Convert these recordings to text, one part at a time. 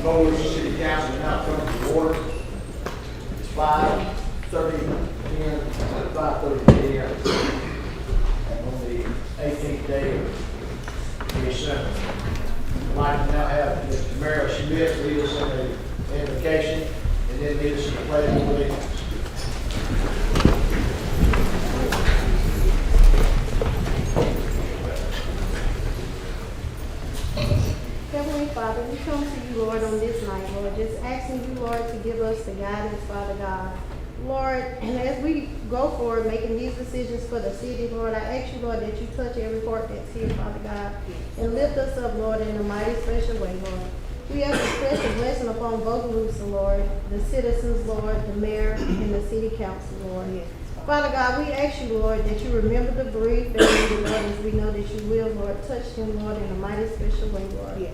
Bogalusa City Council now come to order. It's 5:30 p.m. 5:30 p.m. on the 18th day of December. I'd like to now have Mr. Merrill Smith lead us in the invocation and then lead us in the pledge of allegiance. Heavenly Father, we come to you, Lord, on this night, Lord, just asking you, Lord, to give us the guidance, Father God. Lord, and as we go forward making these decisions for the city, Lord, I ask you, Lord, that you touch every heart that's here, Father God, and lift us up, Lord, in a mighty special way, Lord. We ask a special blessing upon Bogalusa, Lord, the citizens, Lord, the mayor, and the city council, Lord. Father God, we ask you, Lord, that you remember the bereaved family, Lord, as we know that you will, Lord. Touch them, Lord, in a mighty special way, Lord. Yes.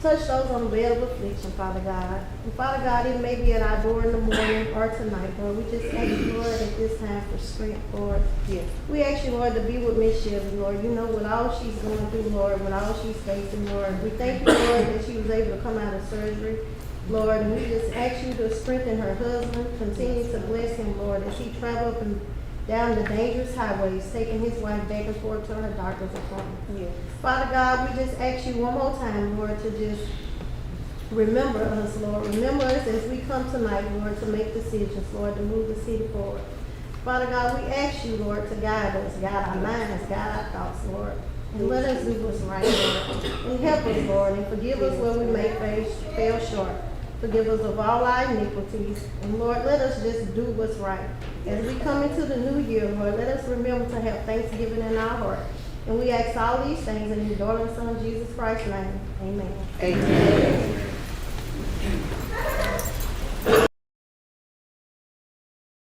Touch those on the bed of affliction, Father God. And Father God, it may be at our door in the morning or tonight, Lord. We just ask you, Lord, at this time for strength, Lord. Yes. We ask you, Lord, to be with Miss Shirley, Lord. You know what all she's going through, Lord, what all she's facing, Lord. We thank you, Lord, that she was able to come out of surgery, Lord. And we just ask you to strengthen her husband. Continue to bless him, Lord, as he travels up and down the dangerous highways, taking his wife back and forth to her doctor's appointment. Yes. Father God, we just ask you one more time, Lord, to just remember us, Lord. Remember us as we come tonight, Lord, to make decisions, Lord, to move the city forward. Father God, we ask you, Lord, to guide us, guide our minds, guide our thoughts, Lord. And let us do what's right, Lord. And help us, Lord, and forgive us where we may fail short. Forgive us of all our iniquities. And Lord, let us just do what's right. As we come into the new year, Lord, let us remember to have thanksgiving in our heart. And we ask all these things in your darling Son, Jesus Christ's name. Amen. Amen.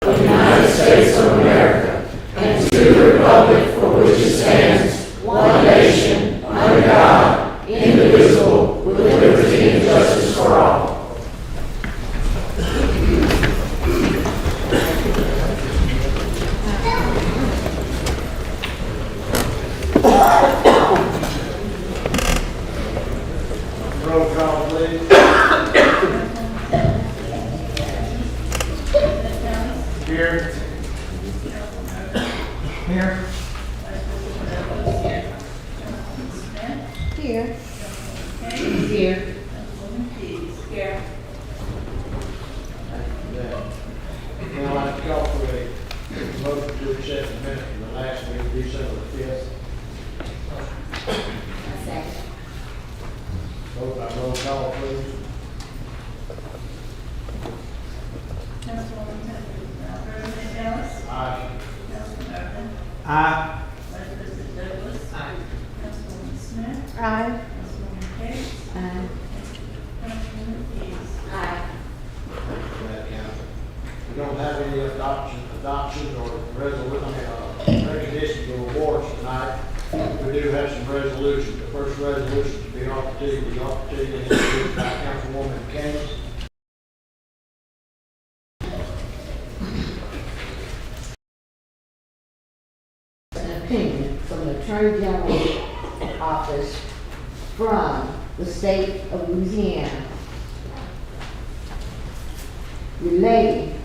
United States of America, and to the republic for which it stands, one nation, under God, indivisible, with liberty and justice for all. Roll call, please. Here. Here. Here. Here. Now I'd like to call for a motion to accept the minutes from the last meeting, December 5th. Vote by roll call, please. President Ellis. Aye. Councilman Urban. Aye. Vice President Douglas. Aye. Councilwoman Smith. Aye. Councilwoman Cates. Aye. Councilwoman Keys. Aye. We don't have any adoption or recognition of awards tonight. We do have some resolutions. The first resolution to be offered to you is introduced by Councilwoman Cates. An opinion from the Attorney General's office from the state of Louisiana relating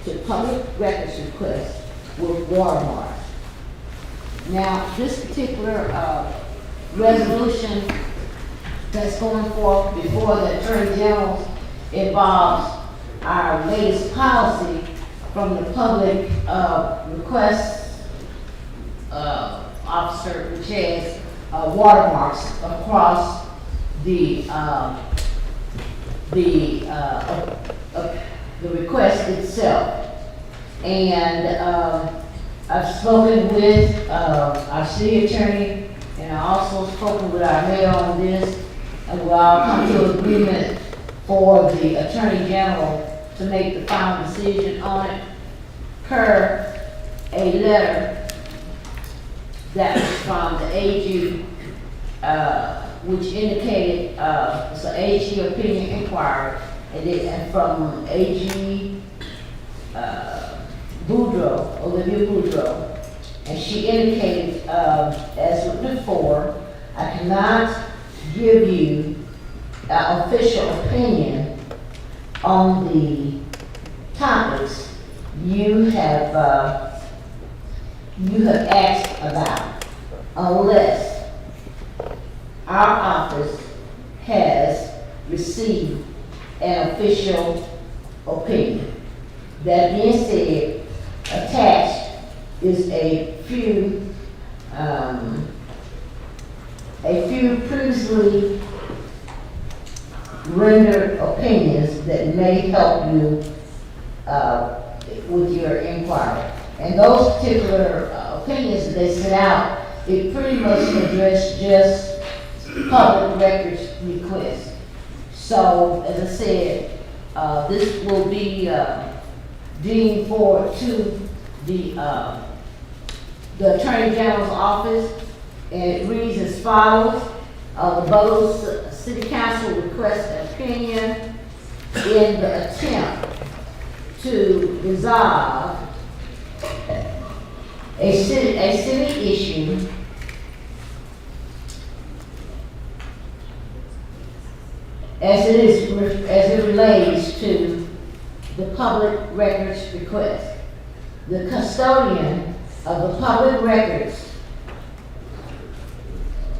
to public records requests with watermarks. Now, this particular resolution that's going forth before the Attorney General involves our latest policy from the public requests officer, which has watermarks across the request itself. And I've spoken with our city attorney, and I also spoken with our mayor on this, and we'll all come to an agreement for the Attorney General to make the final decision on it per a letter that was from the AG, which indicated it's an AG opinion inquiry, and from AG Boudreaux, Olivia Boudreaux, and she indicated, as before, I cannot give you official opinion on the topics you have asked about, unless our office has received an official opinion. That being said, attached is a few previously rendered opinions that may help you with your inquiry. And those particular opinions that they sent out, it pretty much address just public records requests. So, as I said, this will be deemed forward to the Attorney General's office, and it reads as follows. The Bogalusa City Council requests an opinion in the attempt to resolve a city issue as it relates to the public records request. The custodian of the public records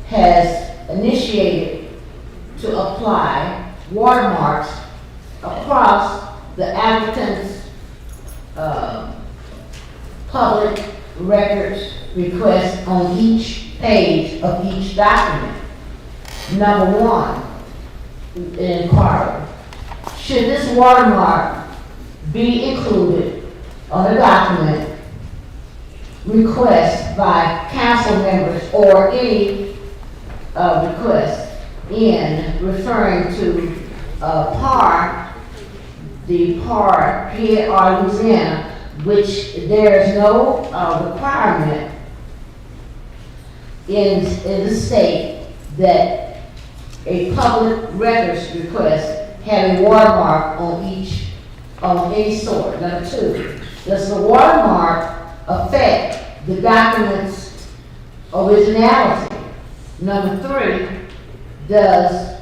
has initiated to apply watermarks across the applicant's public records request on each page of each document. Number one, inquiry. Should this watermark be included on a document request by council members or any request in referring to the PAR, P.A.R. Louisiana, which there's no requirement in the state that a public records request have a watermark on any sort. Number two, does the watermark affect the document's originality? Number three, does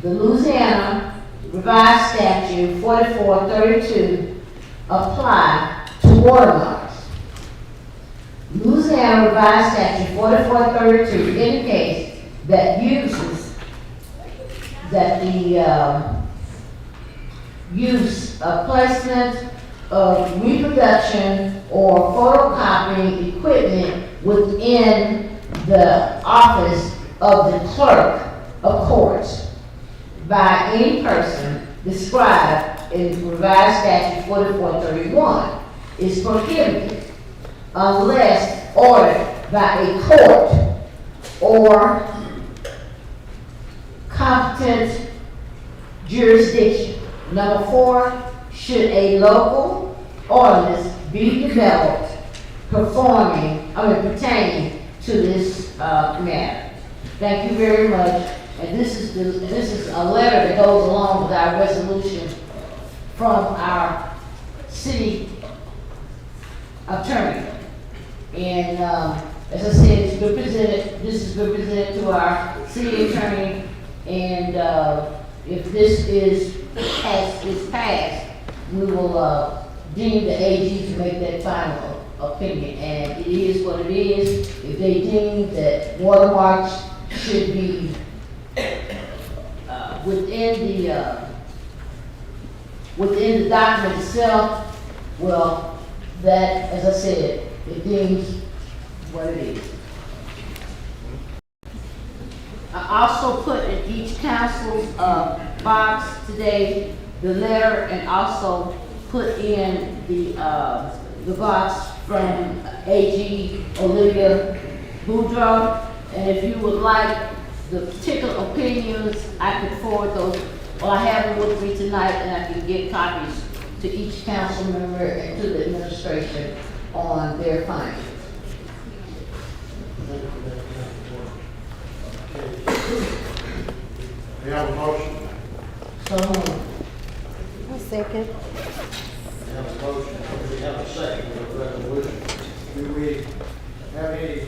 the Louisiana Revised Statute 4432 apply to watermarks? Louisiana Revised Statute 4432 indicates that the use of placement of reproduction or photocopying equipment within the office of the clerk of courts by any person described in Revised Statute 4431 is prohibited unless ordered by a court or competent jurisdiction. Number four, should a local ordinance be developed pertaining to this matter? Thank you very much. And this is a letter that goes along with our resolution from our city attorney. And as I said, it's been presented. This has been presented to our city attorney. And if this is passed, we will deem the AG to make that final opinion. And it is what it is. If they deem that watermarks should be within the document itself, well, that, as I said, it deems what it is. I also put in each council's box today the letter, and also put in the box from AG Olivia Boudreaux. And if you would like the particular opinions, I could forward those. Well, I have them with me tonight, and I can get copies to each council member and to the administration on their findings. We have a motion. So moved. A second. We have a motion. We have a second for the resolution. Do we have any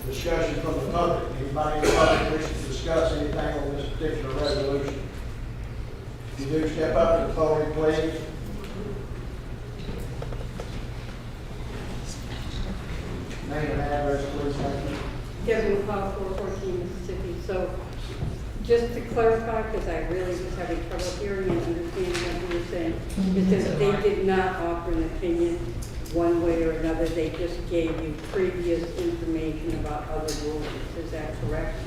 discussion from the public? Anybody in the public wishes to discuss anything on this particular resolution? If you do, step up to the podium, please. Name and address, please, thank you. Kevin Cobb, 414 Mississippi. So just to clarify, because I really was having trouble hearing and understanding what you were saying, is that they did not offer an opinion one way or another. They just gave you previous information about other rules. Is that correct?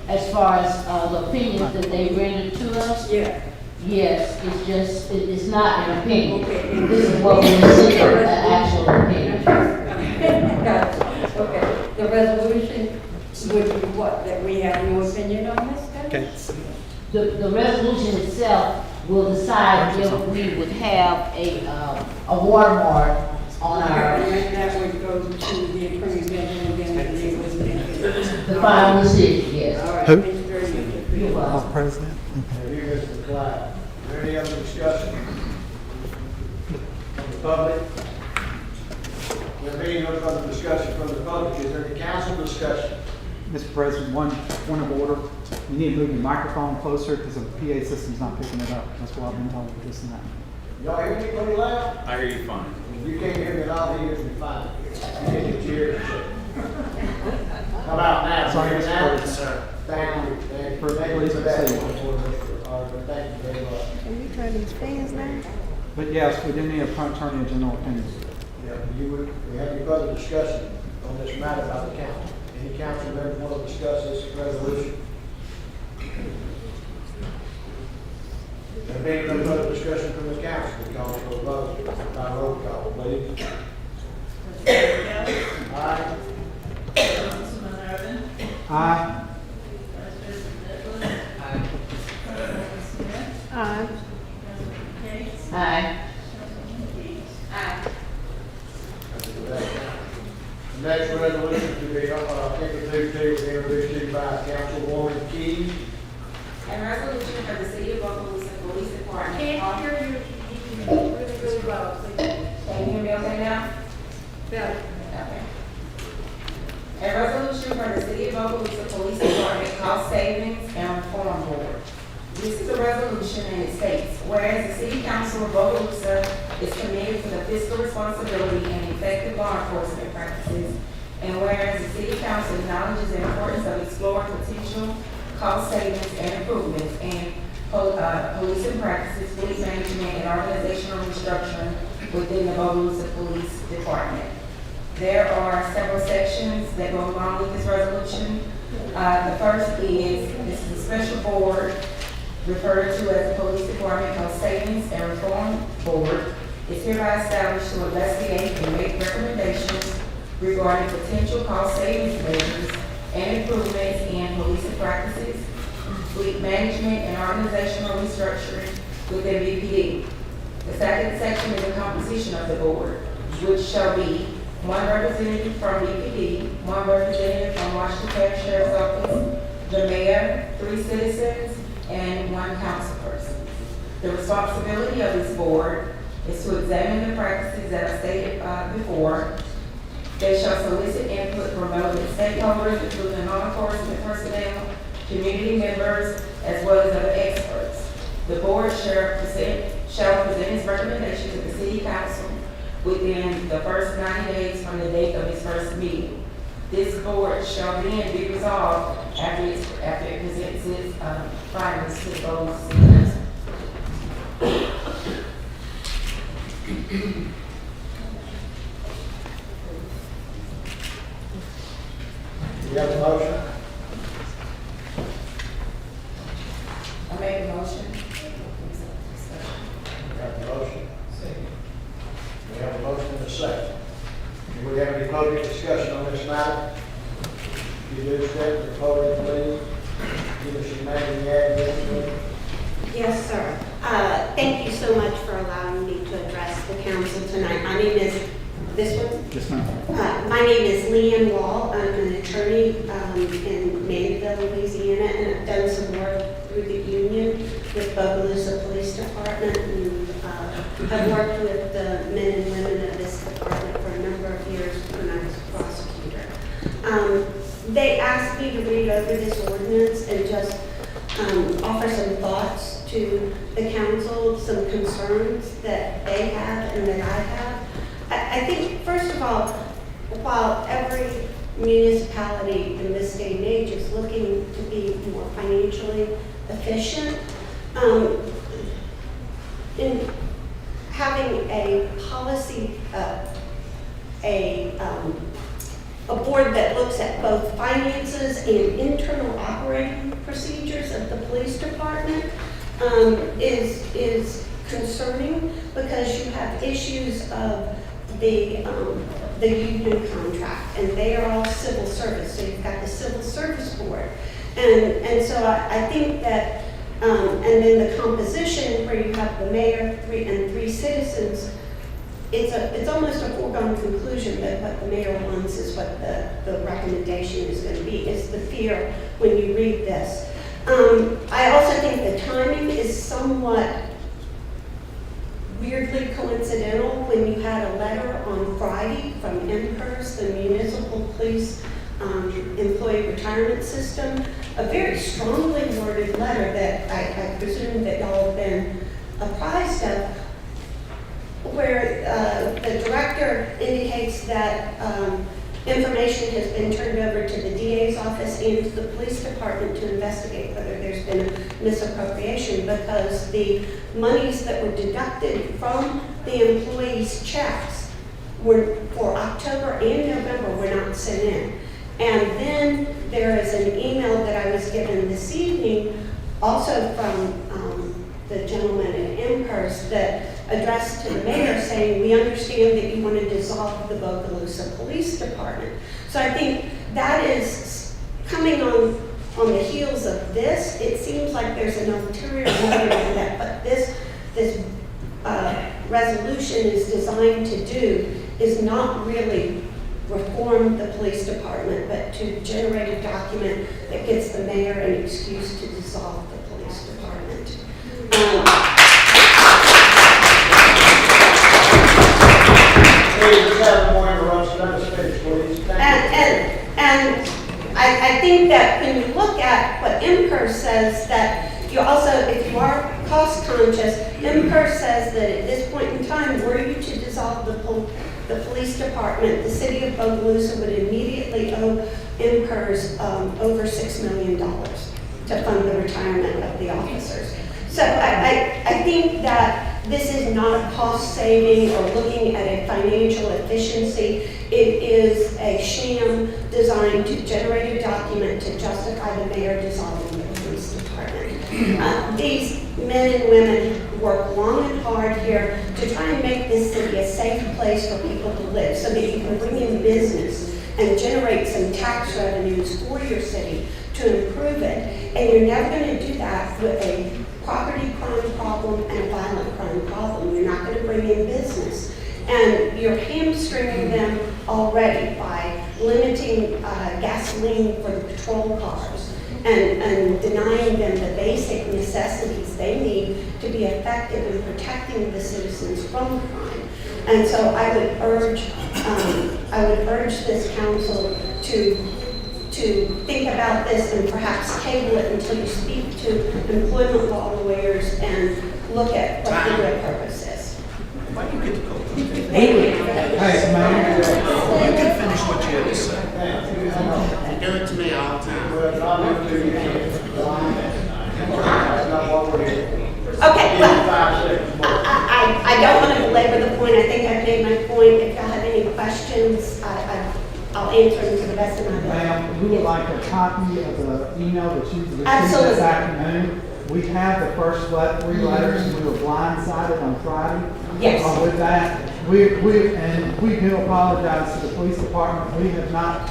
As far as the opinions that they rendered to us, Yeah. yes, it's just, it's not an opinion. Okay. and- This is what we consider an actual opinion. Got it. Okay. The resolution would be what? That we have no opinion on this then? Okay. The resolution itself will decide if we would have a watermark on our, And then that would go to the attorney general again, and they would make it. the final decision, yes. All right, Who? thank you very much. You're welcome. All president. Have you, Mr. Clyde? Is there any other discussion? From the public? There being no further discussion from the public, is there any council discussion? Mr. President, one point of order. You need to move your microphone closer because the PA system's not picking it up. That's what I've been told, this and that. Y'all hear me pretty loud? I hear you fine. If you can't hear me, I'll hear you fine. You get your chair. How about now? Sorry, Hear me Mr. now? President. Thank you, thank you. Thank you Please for that. proceed. Thank you very much. Can we turn these fans down? But yes, we do need a attorney general opinion. Yeah, we have any further discussion on this matter by the council? Any council members want to discuss this resolution? There being no further discussion from the council, we call for a vote by roll call, please. Aye. Councilman Irvin, Aye. Vice President Douglas. Councilwoman Smith, Aye. Councilman Cates, Aye. Councilwoman Dees. The next resolution to be introduced to, introduced to by Councilwoman Key. A resolution for the City of Bogalusa Police Department. Can't hear you really, really well, so Can you hear me okay now? better. Okay. A resolution for the City of Bogalusa Police Department Cost Savings and Reform Board. This is a resolution and it states, whereas the City Council of Bogalusa is committed to the fiscal responsibility and effective law enforcement practices, and whereas the City Council acknowledges the importance of exploring potential cost savings and improvements in policing practices, fleet management, and organizational restructuring within the Bogalusa Police Department. There are several sections that go along with this resolution. The first is, this is a special board referred to as the Police Department Cost Savings and Reform Board. It's hereby established to investigate and make recommendations regarding potential cost savings measures and improvements in policing practices, fleet management, and organizational restructuring within BPD. The second section is the composition of the board, which shall be one representative from BPD, one representative from Washington County Sheriff's Office, the mayor, 3 citizens, and 1 councilperson. The responsibility of this board is to examine the practices that I stated before. They shall solicit input from relevant stakeholders, including law enforcement personnel, community members, as well as other experts. The board shall present its recommendation to the city council within the first 90 days from the date of its first meeting. This board shall then be resolved after it presents its findings to the Bogalusa City Council. Do you have a motion? I make a motion. We have a motion. We have a motion and a second. Do we have any public discussion on this matter? If you do, step to the podium, please. Give us your name and address, please. Yes, sir. Thank you so much for allowing me to address the council tonight. My name is, this one? Yes, ma'am. My name is Leanne Wall. I'm an attorney in Mandeville, Louisiana, and I've done some work through the union with Bogalusa Police Department, and I've worked with the men and women of this department for a number of years when I was a prosecutor. They asked me to read over this ordinance and to just offer some thoughts to the council, some concerns that they have and that I have. I think, first of all, while every municipality in this day and age is looking to be more financially efficient, in having a policy, a board that looks at both finances and internal operating procedures of the police department is concerning, because you have issues of the union contract, and they are all civil service. So you've got the civil service board, and so I think that, and then the composition where you have the mayor, three citizens. It's almost a foregone conclusion that what the mayor wants is what the recommendation is going to be, is the fear when you read this. I also think the timing is somewhat weirdly coincidental when you had a letter on Friday from MPERS, the Municipal Police Employee Retirement System, a very strongly worded letter that I presume that y'all have been apprised of, where the director indicates that information has been turned over to the DA's office and to the police department to investigate whether there's been a misappropriation, because the monies that were deducted from the employees' checks were for October and November were not sent in. And then there is an email that I was given this evening, also from the gentleman at MPERS, that addressed to the mayor saying, we understand that you want to dissolve the Bogalusa Police Department. So I think that is coming on the heels of this. It seems like there's an ulterior motive in that, but this resolution is designed to do is not really reform the police department, but to generate a document that gets the mayor an excuse to dissolve the police department. Please, have more interruptions. Let us finish, please. And I think that when you look at what MPERS says, that you also, if you are cost conscious, MPERS says that at this point in time, were you to dissolve the police department, the city of Bogalusa would immediately owe MPERS over $6 million to fund the retirement of the officers. So I think that this is not a cost saving or looking at a financial efficiency. It is a sham designed to generate a document to justify the mayor dissolving the police department. These men and women work long and hard here to try and make this city a safe place for people to live, so that you can bring in business and generate some tax revenues for your city to improve it. And you're never going to do that with a property crime problem and a violent crime problem. You're not going to bring in business. And you're hamstringing them already by limiting gasoline for the patrol cars and denying them the basic necessities they need to be effective in protecting the citizens from crime. And so I would urge this council to think about this and perhaps table it until you speak to employment law lawyers and look at what the real purpose is. Why do you get to go? Hey, man. You can finish what you had to say. You do it to me all the time. Well, not up to you. That's not what we're here for. Okay, Give well, me 5 seconds more. I don't want to belabor the point. I think I've made my point. If y'all have any questions, I'll answer them to the best of my ability. Ma'am, we would like a copy of the email that you received Absolutely. this afternoon. We have the first 3 letters, we were blindsided on Friday. Yes. With that, we do apologize to the police department. We have not,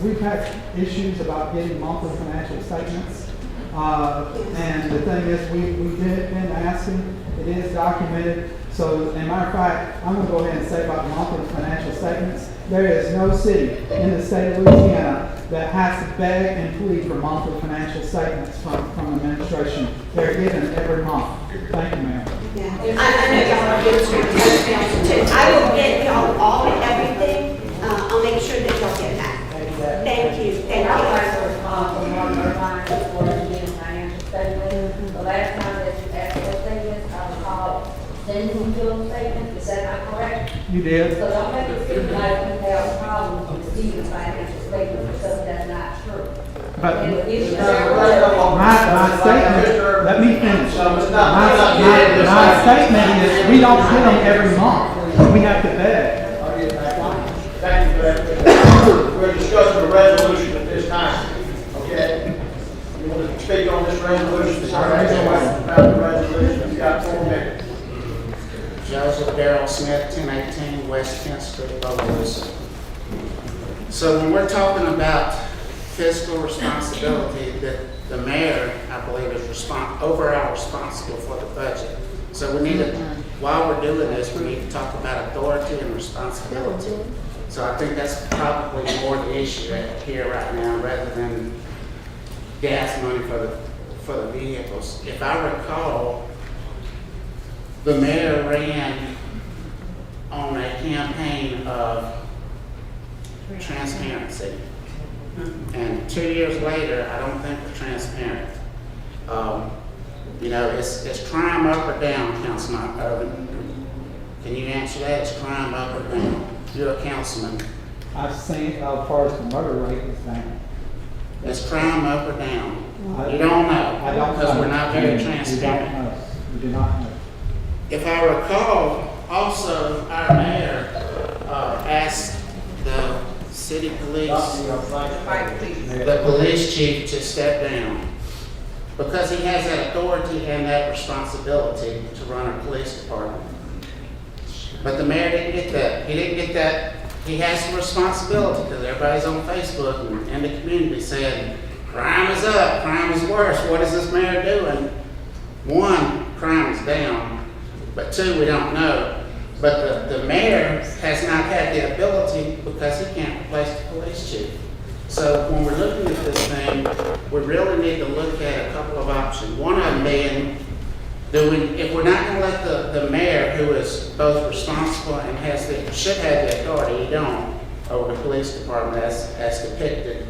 we've had issues about getting monthly financial statements. And the thing is, we did been asking, it is documented. So, as a matter of fact, I'm going to go ahead and say about the monthly financial statements. There is no city in the state of Louisiana that has to beg and plead for monthly financial statements from administration. They're given every month. Thank you, ma'am. Yeah, I know y'all are good too. I will get y'all all everything. I'll make sure that y'all get that. Thank you. Thank you. from Mark Irvine for getting financial statements. The last time that you asked for statements, I recall sending you those statements, is that not correct? You did? So don't make it seem like we have problems with receiving financial statements because that's not true. But And the issue my statement, let me finish. My statement is, we don't get them every month. We have to beg. Thank you for that. We're discussing a resolution at this time, okay? You want to speak on this resolution? About the resolution, you got 4 minutes. Joseph Darrell Smith, 1018 West 10th Street, Bogalusa. So when we're talking about fiscal responsibility, that the mayor, I believe, is overall responsible for the budget. So we need to, while we're doing this, we need to talk about authority and responsibility. So I think that's probably more the issue here right now, rather than gas money for the vehicles. If I recall, the mayor ran on a campaign of transparency. And 2 years later, I don't think we're transparent. It's crime up or down, Councilman Irvin? Can you answer that? Is crime up or down? You're a councilman. I've seen, as far as the murder rate is down. Is crime up or down? I- You don't know. I don't know. Because we're not very We don't transparent. know. We do not know. If I recall, also, our mayor asked the city police, the police chief to step down because he has that authority and that responsibility to run our police department. But the mayor didn't get that. He didn't get that. He has the responsibility because everybody's on Facebook and in the community saying, crime is up, crime is worse. What is this mayor doing? One, crime is down, but 2, we don't know. But the mayor has not had the ability because he can't replace the police chief. So when we're looking at this thing, we really need to look at a couple of options. One of them being, if we're not going to let the mayor, who is both responsible and should have the authority, he don't, over the police department as depicted.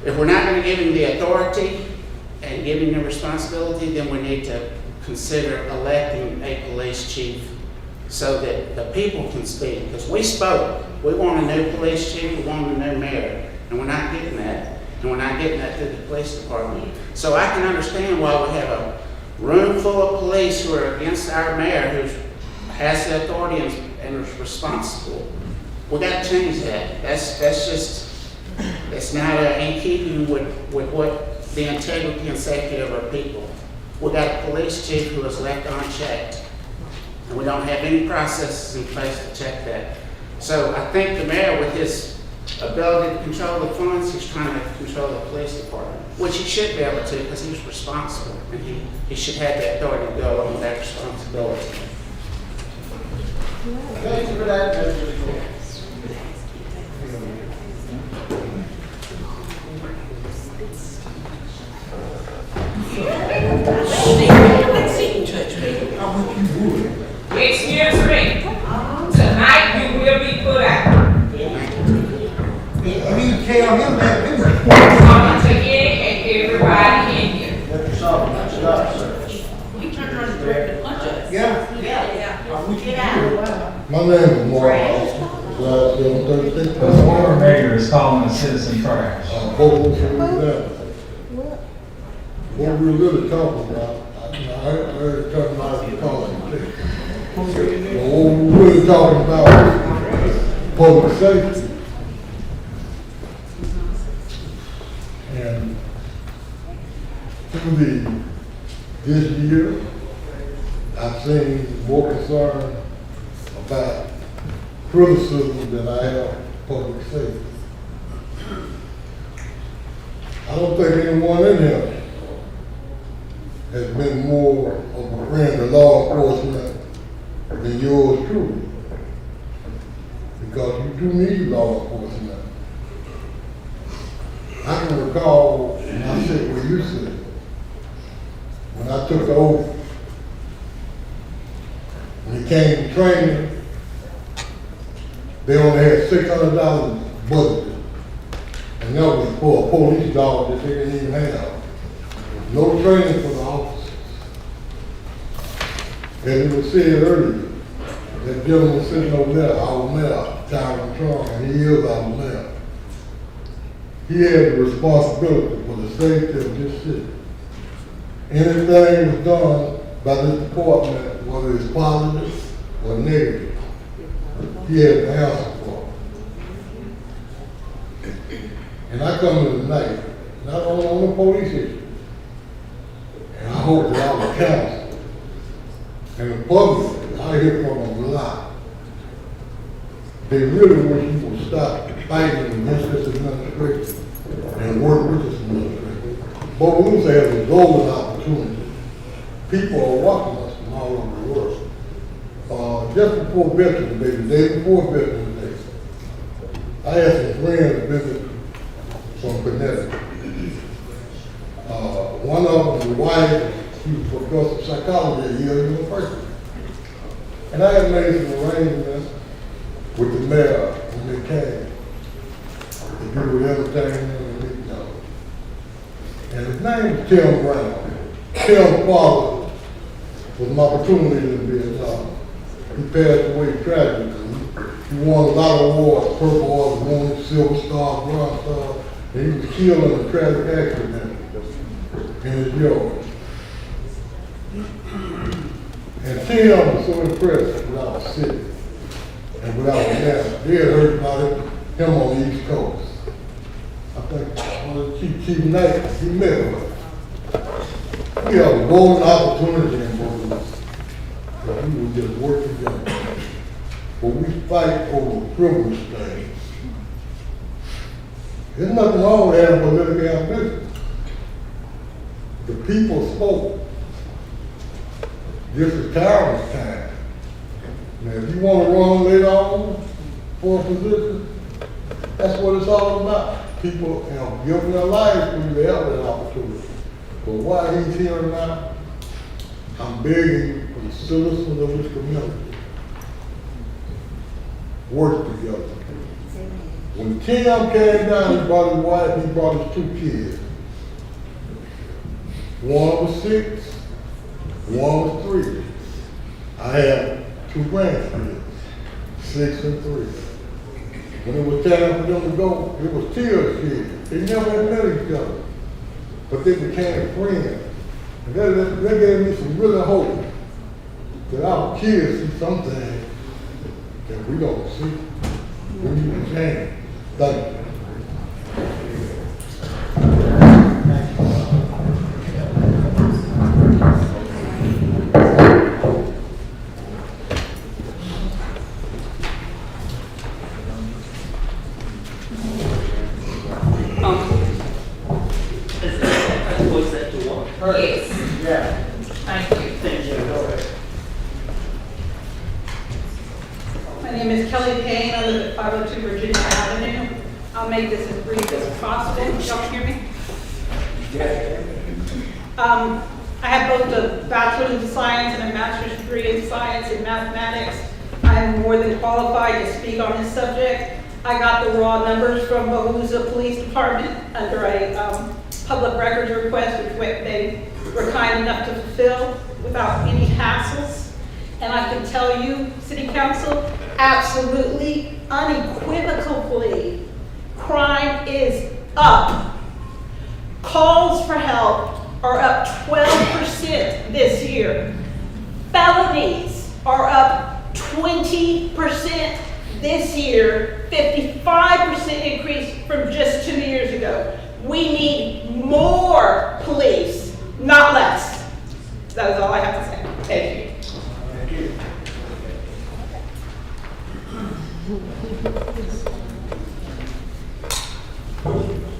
If we're not going to give him the authority and give him the responsibility, then we need to consider electing a police chief so that the people can speak. Because we spoke. We want a new police chief, we want a new mayor. And we're not getting that. And we're not getting that through the police department. So I can understand why we have a room full of police who are against our mayor who has the authority and is responsible. We got to change that. That's it's not in keeping with what the integrity and safety of our people. We got a police chief who is left unchecked. And we don't have any processes in place to check that. So I think the mayor, with his ability to control the funds, he's trying to control the police department, which he should be able to because he's responsible and he should have the authority to go along with that responsibility. Thank you for that, Mr. Nicole. Excuse me. Tonight you will be put out. You tell him that, Coming to any and everybody in here. Mr. Sullivan, sir. We turned around and threatened to punch us. Yeah. Get out. My name is Mark. The former mayor is calling a citizen trash. What we're really talking about, I heard talking about the calling. What we're really talking about public safety. And through this year, I've seen more concern about criticism than I have public safety. I don't think anyone in here has been more of a friend of law enforcement than yours truly. Because you do need law enforcement. I can recall when I said what you said, when I took the oath, when it came to training, they only had $600 budgeted. And And that was for a police dog that they didn't even have. No training for the officers. As it was said earlier, that gentleman sitting over there, our mayor, Tyron Trump, and he is our mayor. He has the responsibility for the safety of this city. Anything was done by this department, whether it's positive or negative, he has to answer for it. And I come in tonight, not only on the police issue, and I hope that our council and the public, I hear from them a lot. They really wish you would stop fighting against this administration and work with this administration. Bogalusa has a golden opportunity. People are watching us from all over the world. Just before Veterans Day, the day before Veterans Day, I had some friends visit from Connecticut. One of them, the wife, she was a professor of psychology at Yale University. And I had made some arrangements with the mayor when they came to do everything and meet them. And his name was Tim Brown. Tim's father was an opportunity in Vietnam. He passed away tragically. He won a lot of awards, Purple Heart, Wounded, Silver Star, Bronze Star, and he was killed in a tragic accident in his yard. And Tim was so impressed with our city and with our mayor. They had heard about him on the East Coast. I think one of the chief nights he met with us. We have a golden opportunity in both of us. If we would just work together. But we fight over privilege things. There's nothing wrong with having political ambition. The people spoke. This is Tyron's time. Now, if you want to run later on for a position, that's what it's all about. People have given their lives for you to have that opportunity. But while he's here now, I'm begging for the citizens of this community, work together. When Tim came down, he brought his wife, he brought his 2 kids. One was 6, one was 3. I have 2 grandkids, 6 and 3. When it was time for them to go, it was tears kids. They never had met each other, but they became friends. And that gave me some really hope that our kids see something that we don't see. We need to change. Thank you. Yes. Yeah. Thank you. Thank you. Go ahead. My name is Kelly Payne. I live at 502 Virginia Avenue. I'll make this as brief as possible. Y'all hear me? I have both a bachelor's in science and a master's degree in science and mathematics. I am more than qualified to speak on this subject. I got the raw numbers from Bogalusa Police Department under a public records request, which they were kind enough to fulfill without any hassles. And I can tell you, City Council, absolutely, unequivocally, crime is up. Calls for help are up 12% this year. Felonies are up 20% this year, 55% increase from just 2 years ago. We need more police, not less. That is all I have to say. Thank you. Thank you.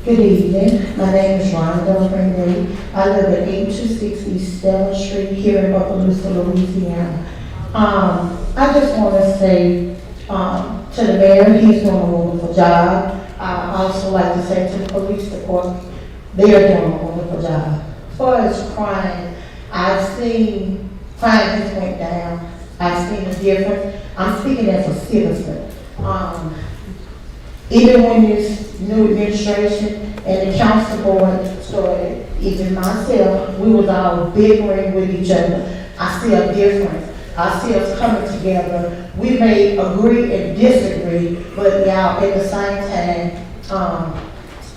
Good evening. My name is Rhonda Brady. I live at 8260 East 7th Street here in Bogalusa, Louisiana. I just want to say to the mayor, he's doing a wonderful job. I also like to say to the police department, they are doing a wonderful job. As far as crime, I've seen crime has went down. I've seen a difference. I'm speaking as a citizen. Even when new administration and the council board started, even myself, we was all bickering with each other. I see a difference. I see us coming together. We may agree and disagree, but y'all at the same time,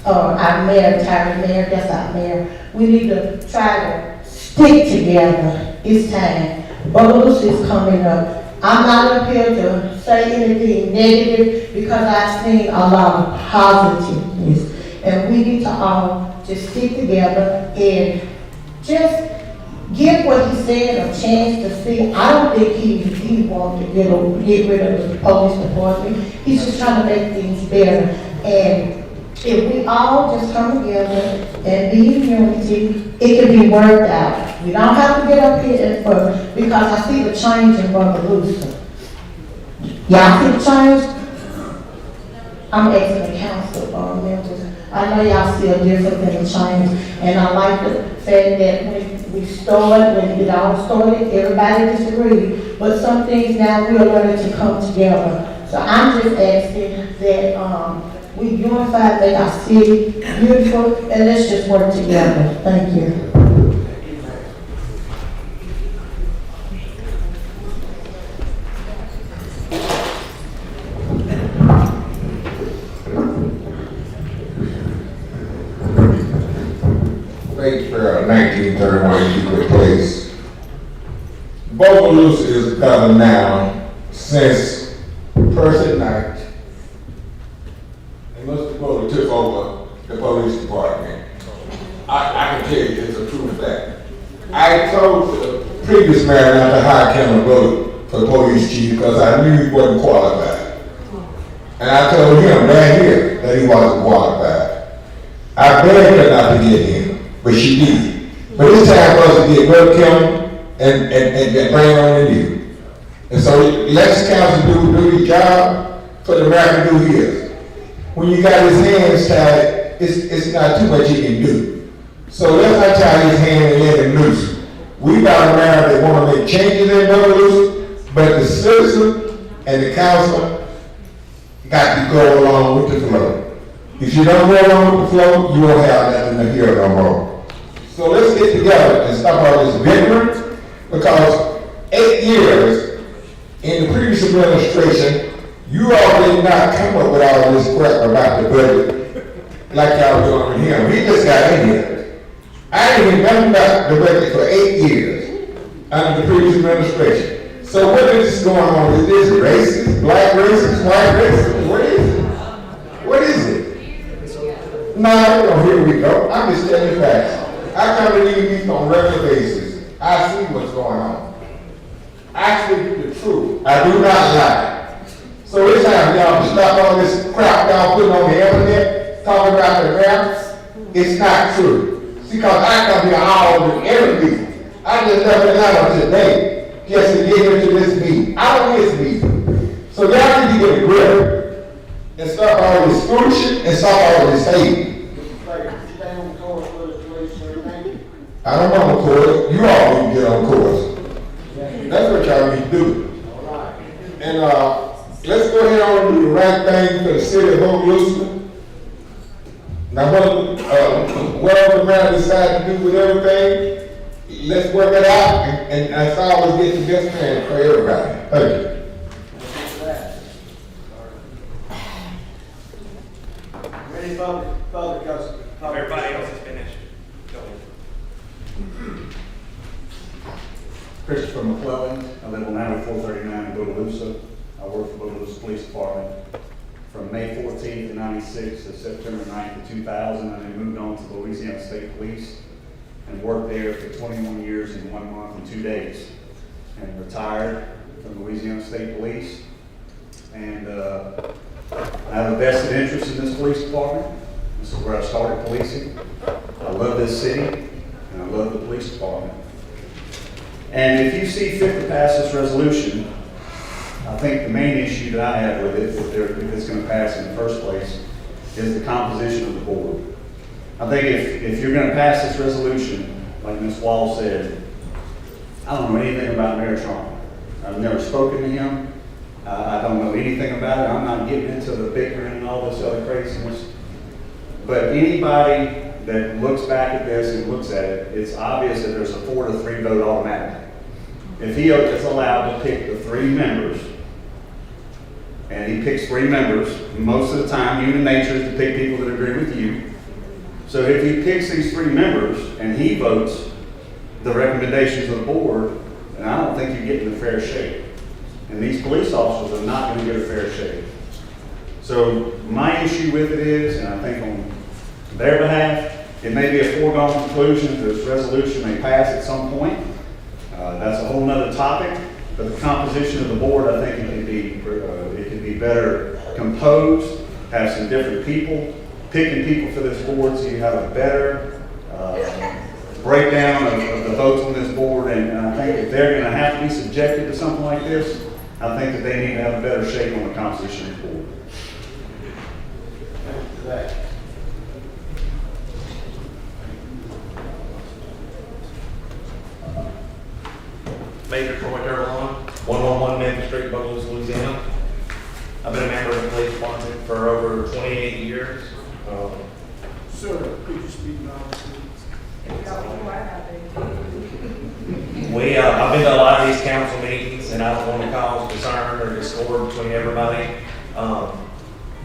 our mayor, retired mayor, that's our mayor. We need to try to stick together. It's time. Bogalusa is coming up. I'm not up here to say anything negative because I've seen a lot of positiveness. And we need to all just stick together and just give what he said a chance to see. I don't think he wanted to get rid of the police department. He's just trying to make things better. And if we all just come together and be in unity, it can be worked out. We don't have to get up here and first because I see the change in Bogalusa. Y'all see the change? I'm asking the council members. I know y'all see a difference in the change, and I like the fact that when it all started, everybody disagreed, but some things now we're learning to come together. So I'm just asking that we unify, make our city beautiful, and let's just work together. Thank you. Statesboro 1931 took place. Bogalusa is governed now since Percy night. And Mr. Bowler took over the police department. I can tell you it's a true fact. I told the previous mayor not to hire Cameron Bowler for police chief because I knew he wasn't qualified. And I told him right here that he wasn't qualified. I begged her not to get him, but she did. But it's time for us to get rid of Kim and bring on the new. And so let the council do his job for the mayor to do his. When you got his hands tied, it's not too much he can do. So let's not tie his hand and let him loose. We got a mayor that want to make changes in Bogalusa, but the citizen and the council got to go along with the flow. If you don't go along with the flow, you won't have nothing to hear no more. So let's get together and stop all this bickering, because 8 years in the previous administration, you all did not come up with all this crap about the budget like y'all doing with him. He just got in here. I didn't hear nothing about the budget for 8 years under the previous administration. So what is going on? Is this racist, black racist, white racist? What is it? What is it? No, here we go. I'm just telling you facts. I come to these meetings on a regular basis. I see what's going on. I speak the truth. I do not lie. So it's time y'all to stop all this crap y'all putting on the internet, talking about the maps. It's not true. See, because I come here all every week. I just left Atlanta today just to get into this meeting. I don't miss meeting. So y'all need to get a grip and stop all this foolishness and stop all this hate. I don't know on course. You all need to get on course. That's what y'all need to do. And let's go ahead on and do the right thing for the city of Bogalusa. Now, whatever the mayor decides to do with everything, let's work it out and let's always get the best man for everybody. Thank you. Any public custody? Everybody else is finished. Christopher McClellan. I live on 9439 in Bogalusa. I work for Bogalusa Police Department from May 14th of 96 to September 9th of 2000. I then moved on to the Louisiana State Police and worked there for 21 years and 1 month and 2 days. And retired from Louisiana State Police. And I have a vested interest in this police department. This is where I started policing. I love this city and I love the police department. And if you see fit to pass this resolution, I think the main issue that I have with it, if it's going to pass in the first place, is the composition of the board. I think if you're going to pass this resolution, like Ms. Wall said, I don't know anything about Mayor Trump. I've never spoken to him. I don't know anything about it. I'm not getting into the bickering and all this other craziness. But anybody that looks back at this and looks at it, it's obvious that there's a 4-3 vote automatically. If he is allowed to pick the 3 members, and he picks 3 members, most of the time human nature is to pick people that agree with you. So if he picks these 3 members and he votes the recommendations of the board, then I don't think you're getting a fair shake. And these police officers are not going to get a fair shake. So my issue with it is, and I think on their behalf, it may be a foregone conclusion that this resolution may pass at some point. That's a whole nother topic, but the composition of the board, I think it can be better composed, have some different people, picking people for this board so you have a better breakdown of the votes on this board. And I think if they're going to have to be subjected to something like this, I think that they need to have a better shape on the composition of the board. Thank you for that. Major Troy Turlon, 111 Memphis Street, Bogalusa, Louisiana. I've been a member of the police department for over 28 years. Sir, could you speak now, please? I've been to a lot of these council meetings, and I don't want to cause concern or discord between everybody.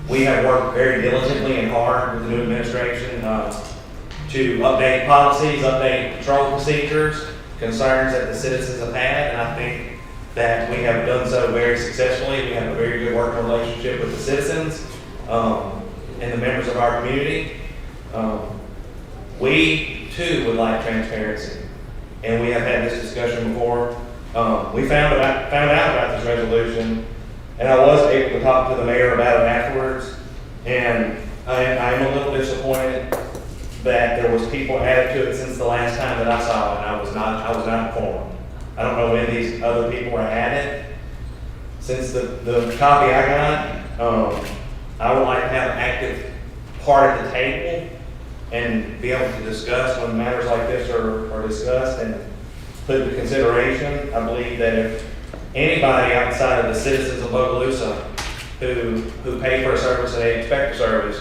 We have worked very diligently and hard with the new administration to update policies, update patrol procedures, concerns that the citizens have had, and I think that we have done so very successfully. We have a very good working relationship with the citizens and the members of our community. We too would like transparency, and we have had this discussion before. We found out about this resolution, and I was able to talk to the mayor about it afterwards, and I'm a little disappointed that there was people added to it since the last time that I saw it, and I was not informed. I don't know when these other people were added. Since the copy I got, I would like to have an active part at the table and be able to discuss when matters like this are discussed and put into consideration. I believe that if anybody outside of the citizens of Bogalusa who pay for a service and they expect a service,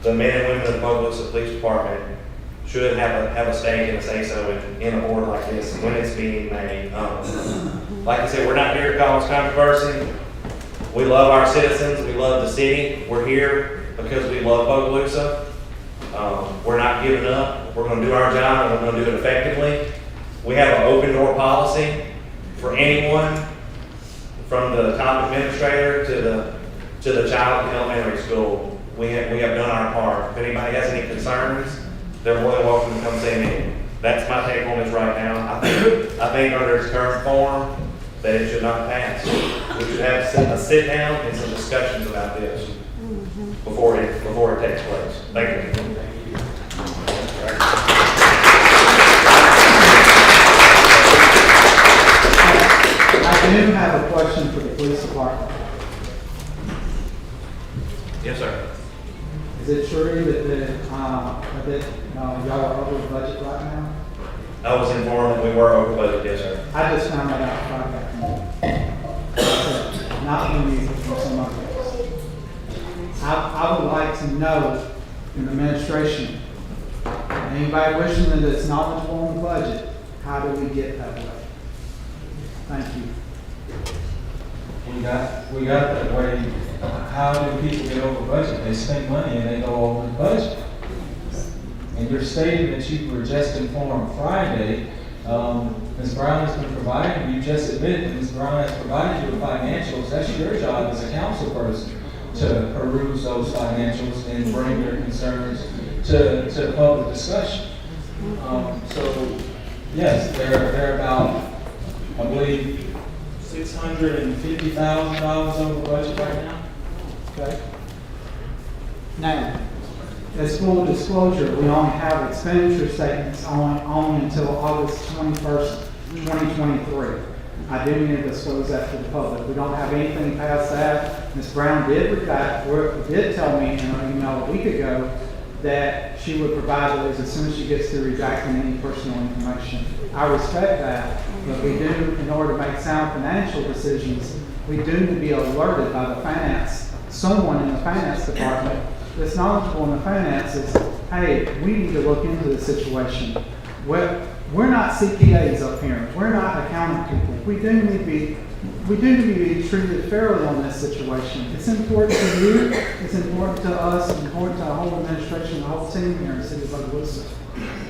the men and women of the Bogalusa Police Department should have a stake and a say-so in a board like this when it's being made. Like I said, we're not here to cause controversy. We love our citizens. We love the city. We're here because we love Bogalusa. We're not giving up. We're going to do our job, and we're going to do it effectively. We have an open door policy for anyone, from the top administrator to the child in elementary school. We have done our part. If anybody has any concerns, they're more than welcome to come see me. That's my take on this right now. I think under its current form that it should not pass. We should have a sit down and some discussions about this before it takes place. Thank you. I do have a question for the police department. Yes, sir. Is it true that y'all are over budget right now? I was informed that we were over budget, yes, sir. I just found that out Friday. Not from you, from somebody else. I would like to know in the administration, anybody wishing that it's knowledgeable on the budget, how do we get that way? Thank you. We got that way. How do people get over budget? They spend money and they go over the budget. And you're stating that you were just informed Friday. Ms. Brown has been providing, you just admitted that Ms. Brown has provided you with financials. That's your job as a council person to peruse those financials and bring your concerns to public discussion. So, yes, they're about, I believe, $650,000 over budget right now. Okay. Now, as full disclosure, we only have expenditure statements on until August 21st, 2023. I do need to disclose that to the public. We don't have anything past that. Ms. Brown did tell me in an email a week ago that she would provide those as soon as she gets through redacting any personal information. I respect that, but we do, in order to make sound financial decisions, we do need to be alerted by someone in the finance department that's knowledgeable in the finances, hey, we need to look into the situation. We're not CPAs up here. We're not accounting people. We do need to be treated fairly on this situation. It's important to you, it's important to us, it's important to the whole administration, the whole team here in the city of Bogalusa.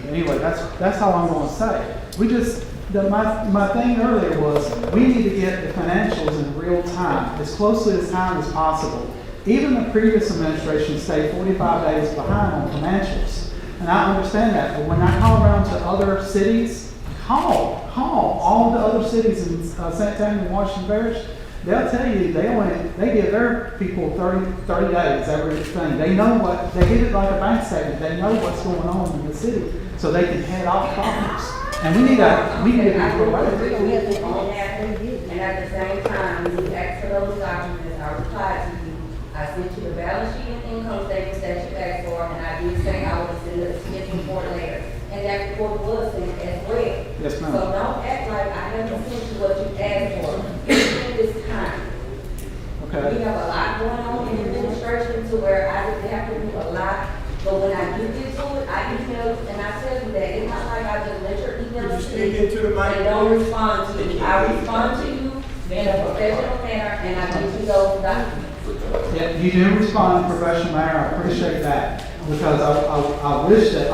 Anyway, that's how I'm going to say. My thing earlier was, we need to get the financials in real time, as closely as time as possible. Even the previous administration stayed 45 days behind on financials. And I understand that, but when I call around to other cities, call all the other cities in St. Tammany and Washington Parish, they'll tell you they give their people 30 days everything. They know they get it like a bank statement. They know what's going on in the city, so they can head off problems. And we need to be proactive. And at the same time, when you ask for those documents, I replied to you. I sent you the balance sheet and income statements that you asked for, and I did say I would send a SNP report later. And that report was sent as well. Yes, ma'am. So don't act like I haven't sent you what you asked for. Give this time. Okay. We have a lot going on in administration to where I didn't have to do a lot. But when I get into it, I email you and I tell you that. It's not like I just let your email and don't respond to you. I respond to you in a professional manner, and I give you those documents. Yeah, you do respond in a professional manner. I appreciate that, because I wish that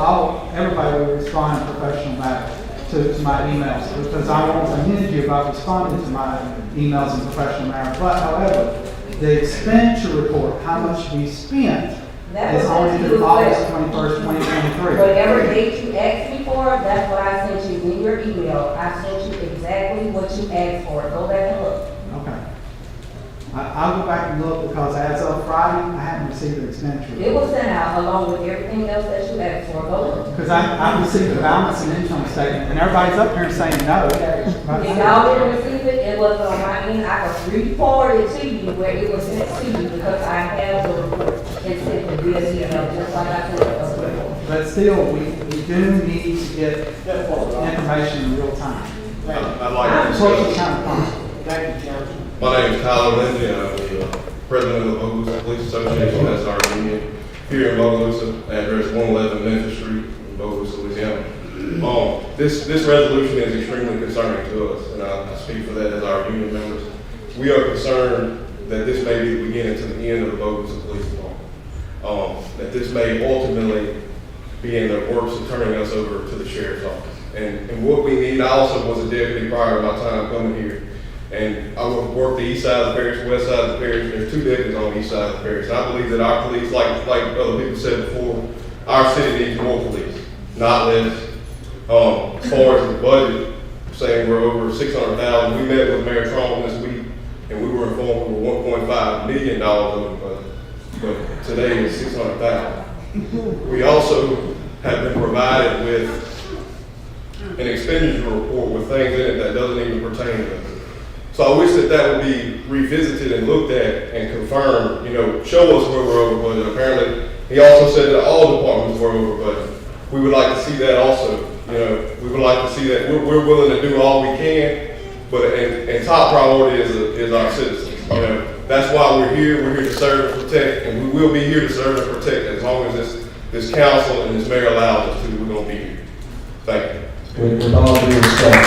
everybody would respond in a professional manner to my emails, because I won't commend you about responding to my emails in a professional manner. But however, the expenditure report, how much we spent, is only through August 21st, 2023. Whatever date you asked me for, that's what I sent you in your email. I sent you exactly what you asked for. Go back and look. Okay. I'll go back and look, because as of Friday, I haven't received the expenditure report. It was sent out along with everything else that you asked for. Go look. Because I received the balance and income statement, and everybody's up here saying no. If y'all didn't receive it, it was on my end. I could re-forward it to you where it was sent to you, because I have the report and sent it via email, just like I sent it before. But still, we do need to get information in real time. I'd like to Close discuss. time possible. Thank you, Councilman. My name is Tyler Lindsay, and I'm the president of the Bogalusa Police Association. That's our union here in Bogalusa, address 111 Memphis Street in Bogalusa, Louisiana. This resolution is extremely concerning to us, and I speak for that as our union members. We are concerned that this may be the beginning to the end of the Bogalusa Police Department. That this may ultimately be in the works of turning us over to the sheriff's office. And what we need, I also was a deputy prior to my time coming here. And I work the east side of the parish, west side of the parish. There's two deputies on the east side of the parish. And I believe that our police, like other people said before, our city needs more police, not less. As far as the budget, saying we're over $600,000, we met with Mayor Trump this week, and we were informed we were $1.5 million over the budget. But today is $600,000. We also have been provided with an expenditure report with things in it that doesn't even pertain to us. So I wish that would be revisited and looked at and confirmed, show us where we're over budget. Apparently, he also said that all departments were over budget. We would like to see that also. We would like to see that we're willing to do all we can, but and top priority is our citizens. That's why we're here. We're here to serve and protect, and we will be here to serve and protect as long as this council and this mayor allows us to. We're going to be here. Thank you. With all due respect.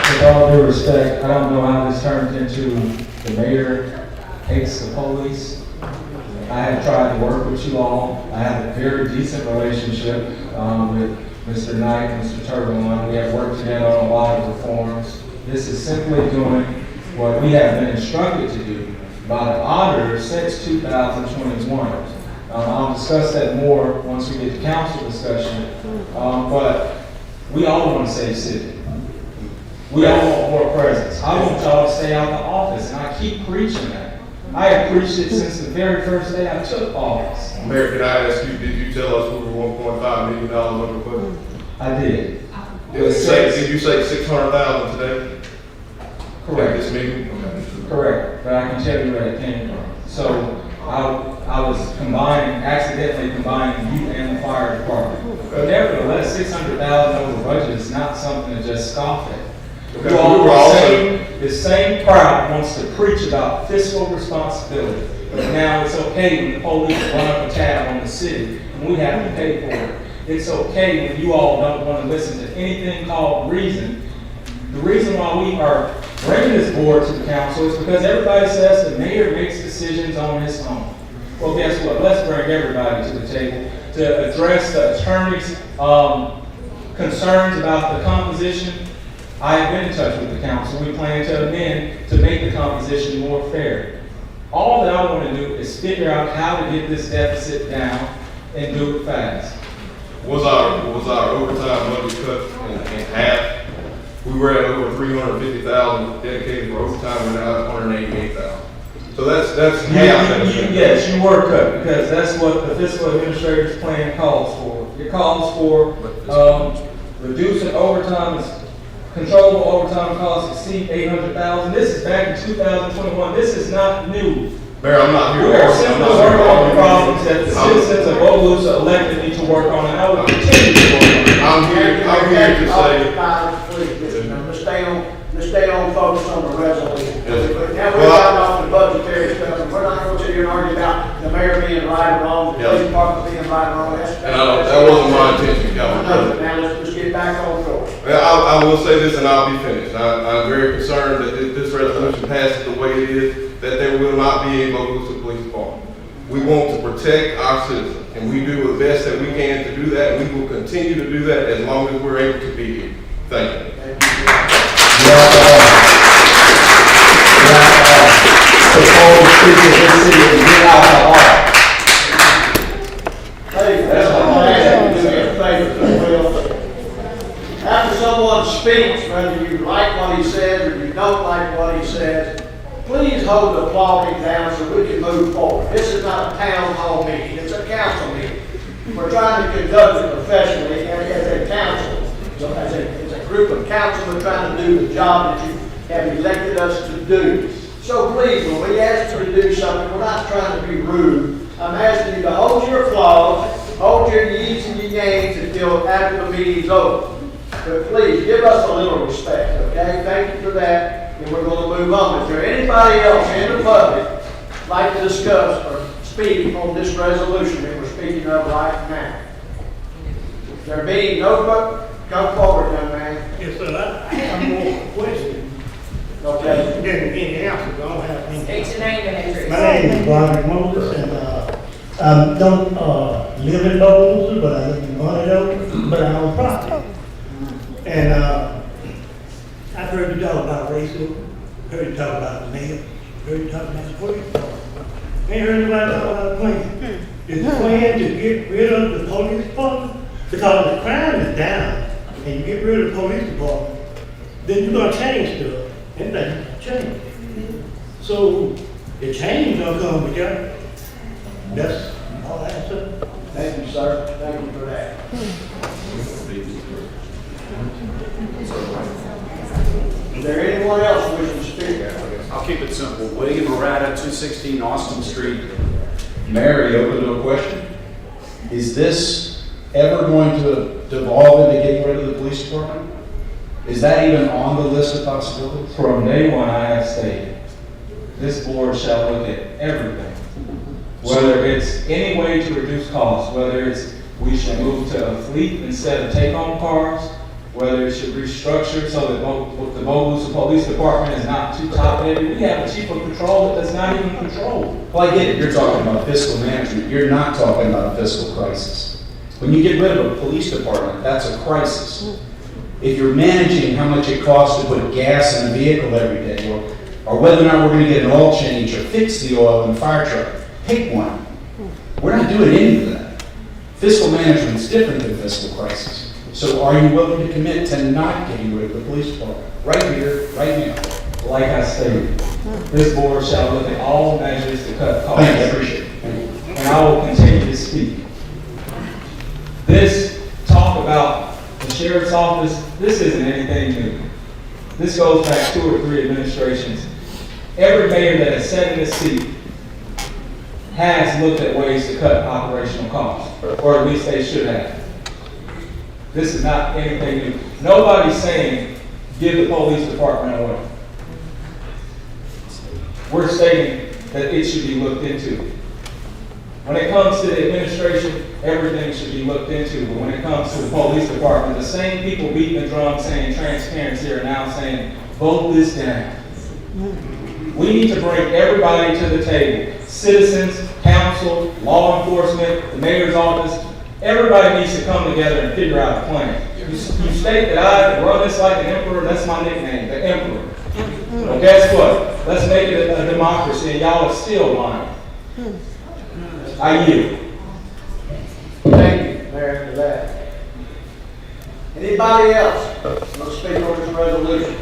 With all due respect, I don't know how this turned into the mayor hates the police. I have tried to work with you all. I have a very decent relationship with Mr. Knight, Mr. Turbine. We have worked together on a lot of reforms. This is simply doing what we have been instructed to do by the auditor since 2021. I'll discuss that more once we get to council discussion. But we all want to save city. We all want more presence. I want y'all to stay out of the office, and I keep preaching that. I have preached it since the very first day I took office. Mayor, can I ask you, did you tell us we were $1.5 million over budget? I did. Did you say $600,000 today? Correct. At this meeting? Okay. Correct, but I can tell you where it came from. So I was accidentally combining you and the fire department. But nevertheless, $600,000 over budget is not something to just scoff at. Okay. this same crowd wants to preach about fiscal responsibility. But now it's okay when the police run up a tab on the city and we have to pay for it. It's okay when you all don't want to listen to anything called reason. The reason why we are bringing this board to the council is because everybody says the mayor makes decisions on his own. Well, guess what? Let's bring everybody to the table to address the attorney's concerns about the composition. I have been in touch with the council. We plan to amend to make the composition more fair. All that I want to do is figure out how to get this deficit down and do it fast. Was our overtime budget cut in half? We were at over 350,000 dedicated for overtime. We're now at 188,000. So that's half. Yes, you were cut because that's what the fiscal administrator's plan calls for. It calls for reducing overtime, controllable overtime costs exceed 800,000. This is back in 2021. This is not new. Mayor, I'm not here. We are simply working on the problems that the citizens of Bogalusa elected me to work on, and I will continue to work on it. I'm here to say. Let's stay on focus on the resolution. Yes. Now we're talking off the budgetary stuff, and we're not going to sit here and argue about the mayor being right or wrong, the police department being right or wrong. That wasn't my intention, Councilman. Now let's just get back on course. I will say this and I'll be finished. I'm very concerned that if this resolution passes the way it is, that there will not be a Bogalusa Police Department. We want to protect our citizens, and we do the best that we can to do that, and we will continue to do that as long as we're able to be here. Thank you. After someone speaks, whether you like what he says or you don't like what he says, please hold the applauding down so we can move forward. This is not a town hall meeting, it's a council meeting. We're trying to conduct it professionally and as a council. So as a group of councilmen trying to do the job that you have elected us to do. So please, when we ask you to do something, we're not trying to be rude. I'm asking you to hold your applause, hold your yees and your yangs until after the meeting's over. But please, give us a little respect, okay? Thank you for that, and we're going to move on. Is there anybody else in the public like to discuss or speak on this resolution that we're speaking of right now? If there being no, come forward, young man. Yes, sir. I have more questions. Okay. Getting any answers, I don't have any. State your name and address. My name is Brian Moses, and I don't live in Bogalusa, but I live in Monaco, but I own property. And I've heard you talk about racism, heard you talk about the mayor, heard you talk about the police department. Ain't heard anybody talk about the plan. Is the plan to get rid of the police department? Because the crime is down, and you get rid of the police department, then you're gonna change stuff. And then change. So the change gonna come with you. That's all I have to say. Thank you, sir. Thank you for that. Is there anyone else wishing to speak? I'll keep it simple. William Arata, 216 Austin Street. Mary, open to a question. Is this ever going to devolve into getting rid of the police department? Is that even on the list of possibilities? From day one, I have stated, this board shall look at everything. Whether it's any way to reduce costs, whether it's we should move to a fleet instead of take-home cars, whether it should restructure so that the Bogalusa Police Department is not too top-heavy. We have a chief of patrol that does not even control. Well, I get it. You're talking about fiscal management. You're not talking about a fiscal crisis. When you get rid of a police department, that's a crisis. If you're managing how much it costs to put gas in a vehicle every day, or whether or not we're going to get an oil change or fix the oil in the fire truck, pick one. We're not doing any of that. Fiscal management is different than fiscal crisis. So are you willing to commit to not getting rid of the police department? Right here, right now. Like I stated, this board shall look at all measures to cut costs. Thank you, I appreciate it. And I will continue to speak. This talk about the sheriff's office, this isn't anything new. This goes back 2 or 3 administrations. Every mayor that has sat in this seat has looked at ways to cut operational costs, or at least they should have. This is not anything new. Nobody's saying give the police department away. we're stating that it should be looked into. When it comes to the administration, everything should be looked into. But when it comes to the police department, the same people beating the drum saying transparency are now saying, vote this down. We need to bring everybody to the table. Citizens, council, law enforcement, the mayor's office. Everybody needs to come together and figure out a plan. You state that I run this like an emperor. That's my nickname, the emperor. Well, guess what? Let's make it a democracy, and y'all are still lying. I yield. Thank you, Mayor, for that. Anybody else want to speak on this resolution?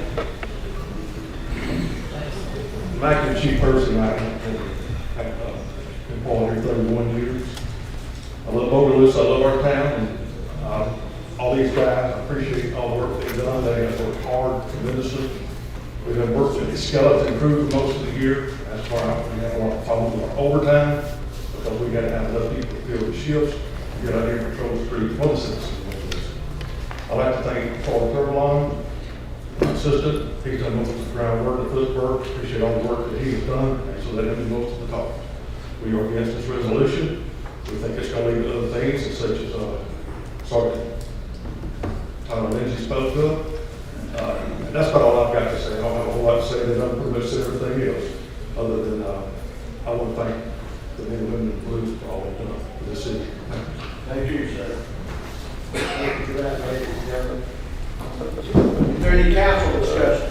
I'm acting chief person. I've been following here 31 years. I love Bogalusa, I love our town, and all these guys, I appreciate all the work they've done. They have worked hard, tremendously. We've been working with the skeleton crew for most of the year. That's why we have a lot of problems with our overtime, because we got to have enough people to fill the shifts, get out here and patrol the streets for the citizens. I'd like to thank Paul Turbalon, my assistant. He's done most of the groundwork, the footwork. Appreciate all the work that he's done, and so let him do most of the talk. We are against this resolution. We think it's going to lead to other things, such as Sergeant Tyler Lindsay spoke of. And that's about all I've got to say. I don't have a whole lot to say. They've done pretty much everything else, other than I want to thank the men and women in blue for all they've done for this city. Thank you, sir. Thank you for that, ladies and gentlemen. Is there any council discussion?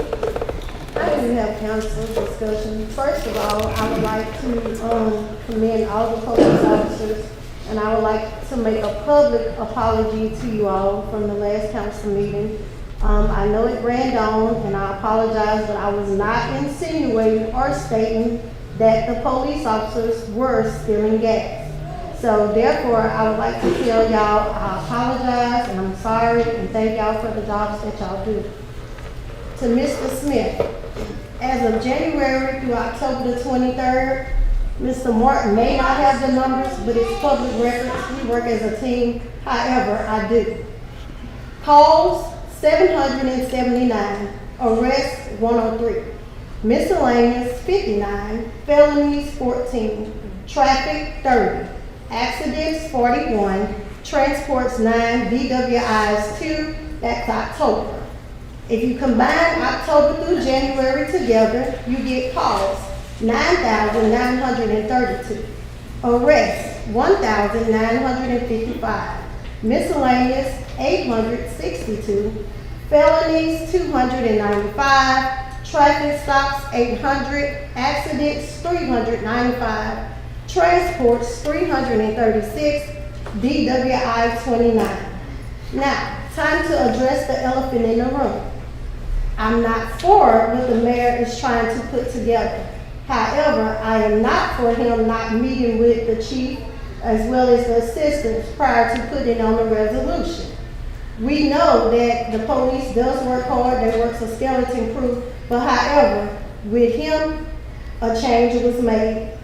I do have council discussion. First of all, I would like to commend all the police officers, and I would like to make a public apology to you all from the last council meeting. I know it ran on, and I apologize, but I was not insinuating or stating that the police officers were stealing gas. So therefore, I would like to tell y'all I apologize, and I'm sorry, and thank y'all for the jobs that y'all do. To Mr. Smith, as of January through October the 23rd, Mr. Martin may not have the numbers, but it's public records. We work as a team. However, I do. Calls, 779, arrests, 103, miscellaneous, 59, felonies, 14, traffic, 30, accidents, 41, transports, 9, DWIs, 2, that's October. If you combine October through January together, you get calls, 9,932, arrests, 1,955, miscellaneous, 862, felonies, 295, traffic stops, 800, accidents, 395, transports, 336, DWI, 29. Now, time to address the elephant in the room. I'm not for what the mayor is trying to put together. However, I am not for him not meeting with the chief as well as the assistants prior to putting on the resolution. We know that the police does work hard, they work a skeleton crew, but however, with him, a change was made,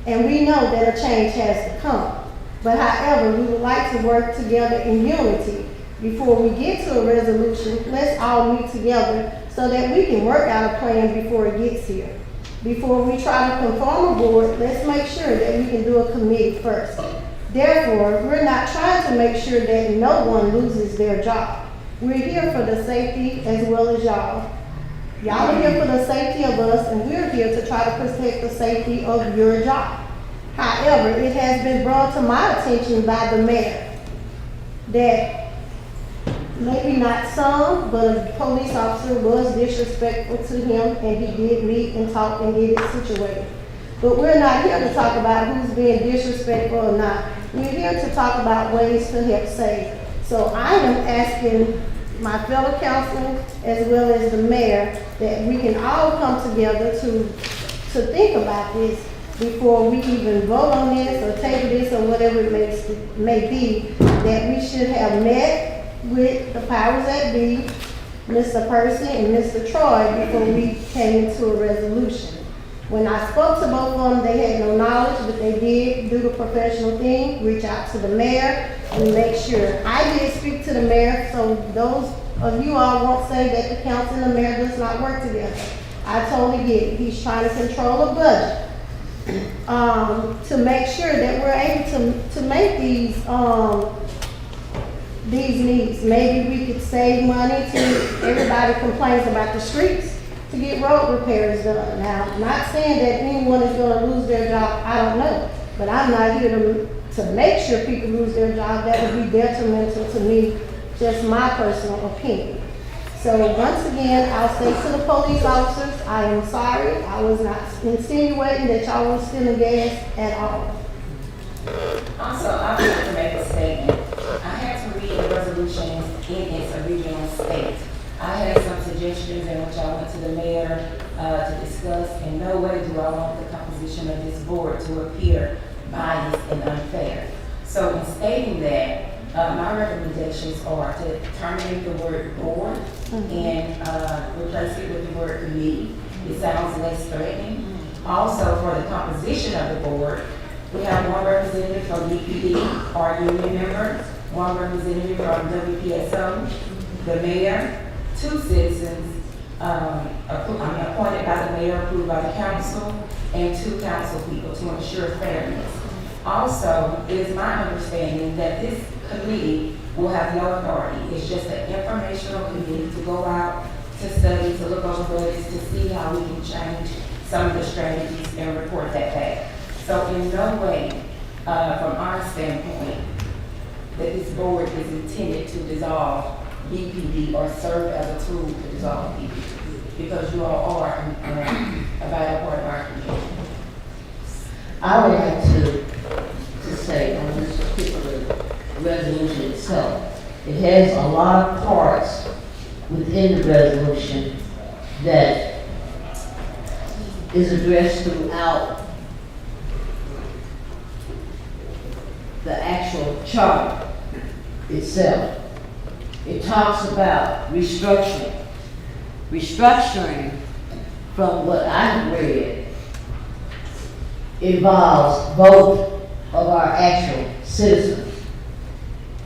and we know that a change has to come. But however, we would like to work together in unity. Before we get to a resolution, let's all meet together so that we can work out a plan before it gets here. Before we try to conform a board, let's make sure that we can do a committee first. Therefore, we're not trying to make sure that no one loses their job. We're here for the safety as well as y'all. Y'all are here for the safety of us, and we're here to try to protect the safety of your job. However, it has been brought to my attention by the mayor that maybe not some, but a police officer was disrespectful to him, and he did meet and talk and get it situated. But we're not here to talk about who's being disrespectful or not. We're here to talk about ways to help save. So I am asking my fellow councilmen as well as the mayor that we can all come together to think about this before we even vote on this or table this or whatever it may be, that we should have met with the powers that be, Mr. Percy and Mr. Troy, before we came into a resolution. When I spoke to both of them, they had no knowledge, but they did do the professional thing, reach out to the mayor and make sure. I did speak to the mayor, so those of you all won't say that the council and the mayor does not work together. I totally get it. He's trying to control a budget. To make sure that we're able to make these needs. Maybe we could save money to, everybody complains about the streets, to get road repairs done. Now, I'm not saying that anyone is gonna lose their job, I don't know. But I'm not here to make sure people lose their job. That would be detrimental to me, just my personal opinion. So once again, I'll say to the police officers, I am sorry. I was not insinuating that y'all were stealing gas at all. Also, I would like to make a statement. I had to read the resolution in its original state. I had some suggestions in which I went to the mayor to discuss. In no way do I want the composition of this board to appear biased and unfair. So in stating that, my recommendations are to terminate the word board and replace it with the word committee. It sounds less threatening. Also, for the composition of the board, we have one representative from DPD, our union member, one representative from WPSO, the mayor, 2 citizens appointed by the mayor, approved by the council, and 2 council people to ensure fairness. Also, it is my understanding that this committee will have no authority. It's just an informational committee to go out, to study, to look over budgets, to see how we can change some of the strategies and report that back. So in no way, from our standpoint, that this board is intended to dissolve BPD or serve as a tool to dissolve BPD, because you all are a vital part of our community. I would like to say on this particular resolution itself, it has a lot of parts within the resolution that is addressed throughout the actual charter itself. It talks about restructuring. Restructuring, from what I've read, involves both of our actual citizens.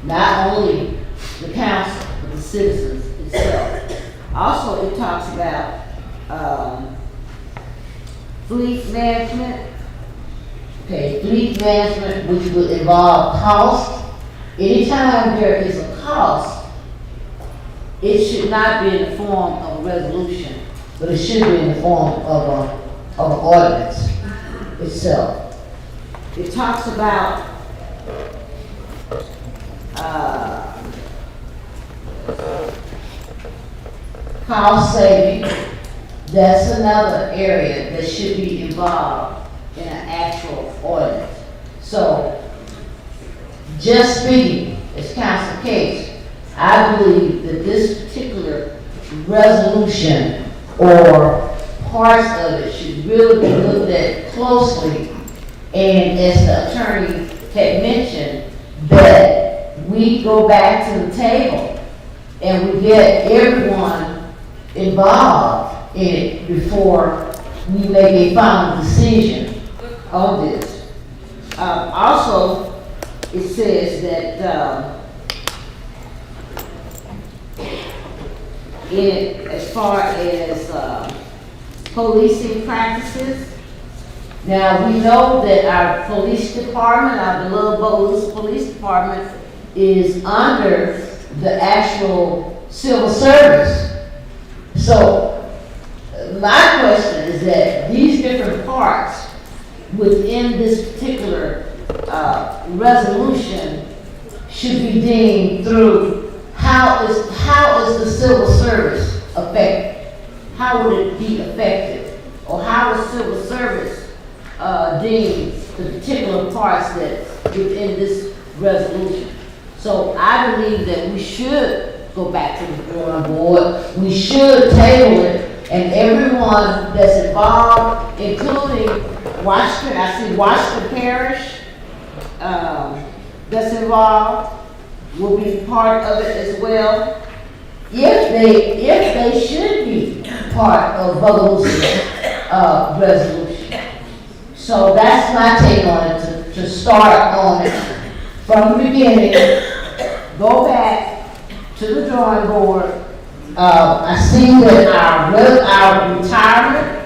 Not only the council, but the citizens itself. Also, it talks about fleet management. Okay, fleet management, which would involve cost. Anytime there is a cost, it should not be in the form of a resolution, but it should be in the form of an ordinance itself. It talks about cost saving. That's another area that should be involved in an actual ordinance. So, just speaking as Council Case, I believe that this particular resolution or parts of it should really be looked at closely. And as the attorney had mentioned, that we go back to the table and we get everyone involved in it before we make a final decision on this. Also, it says that as far as policing practices, now we know that our police department, our beloved Bogalusa Police Department, is under the actual civil service. So my question is that these different parts within this particular resolution should be deemed through how is the civil service affected? How would it be affected? Or how is civil service deemed the particular parts that within this resolution? So I believe that we should go back to the drawing board. We should table it, and everyone that's involved, including Washington, I see Washington Parish that's involved, will be part of it as well. If they should be part of Bogalusa's resolution. So that's my take on it, to start on it from the beginning, go back to the drawing board, I see that our retirement,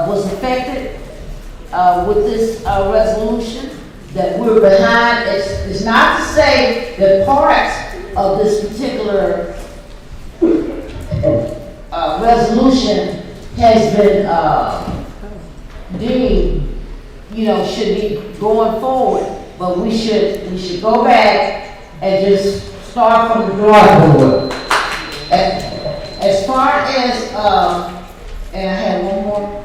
was affected, with this, resolution, that we're behind. It's not to say that parts of this particular, resolution has been, deemed, should be going forward, but we should go back and just start from the drawing board. As far as, and I have one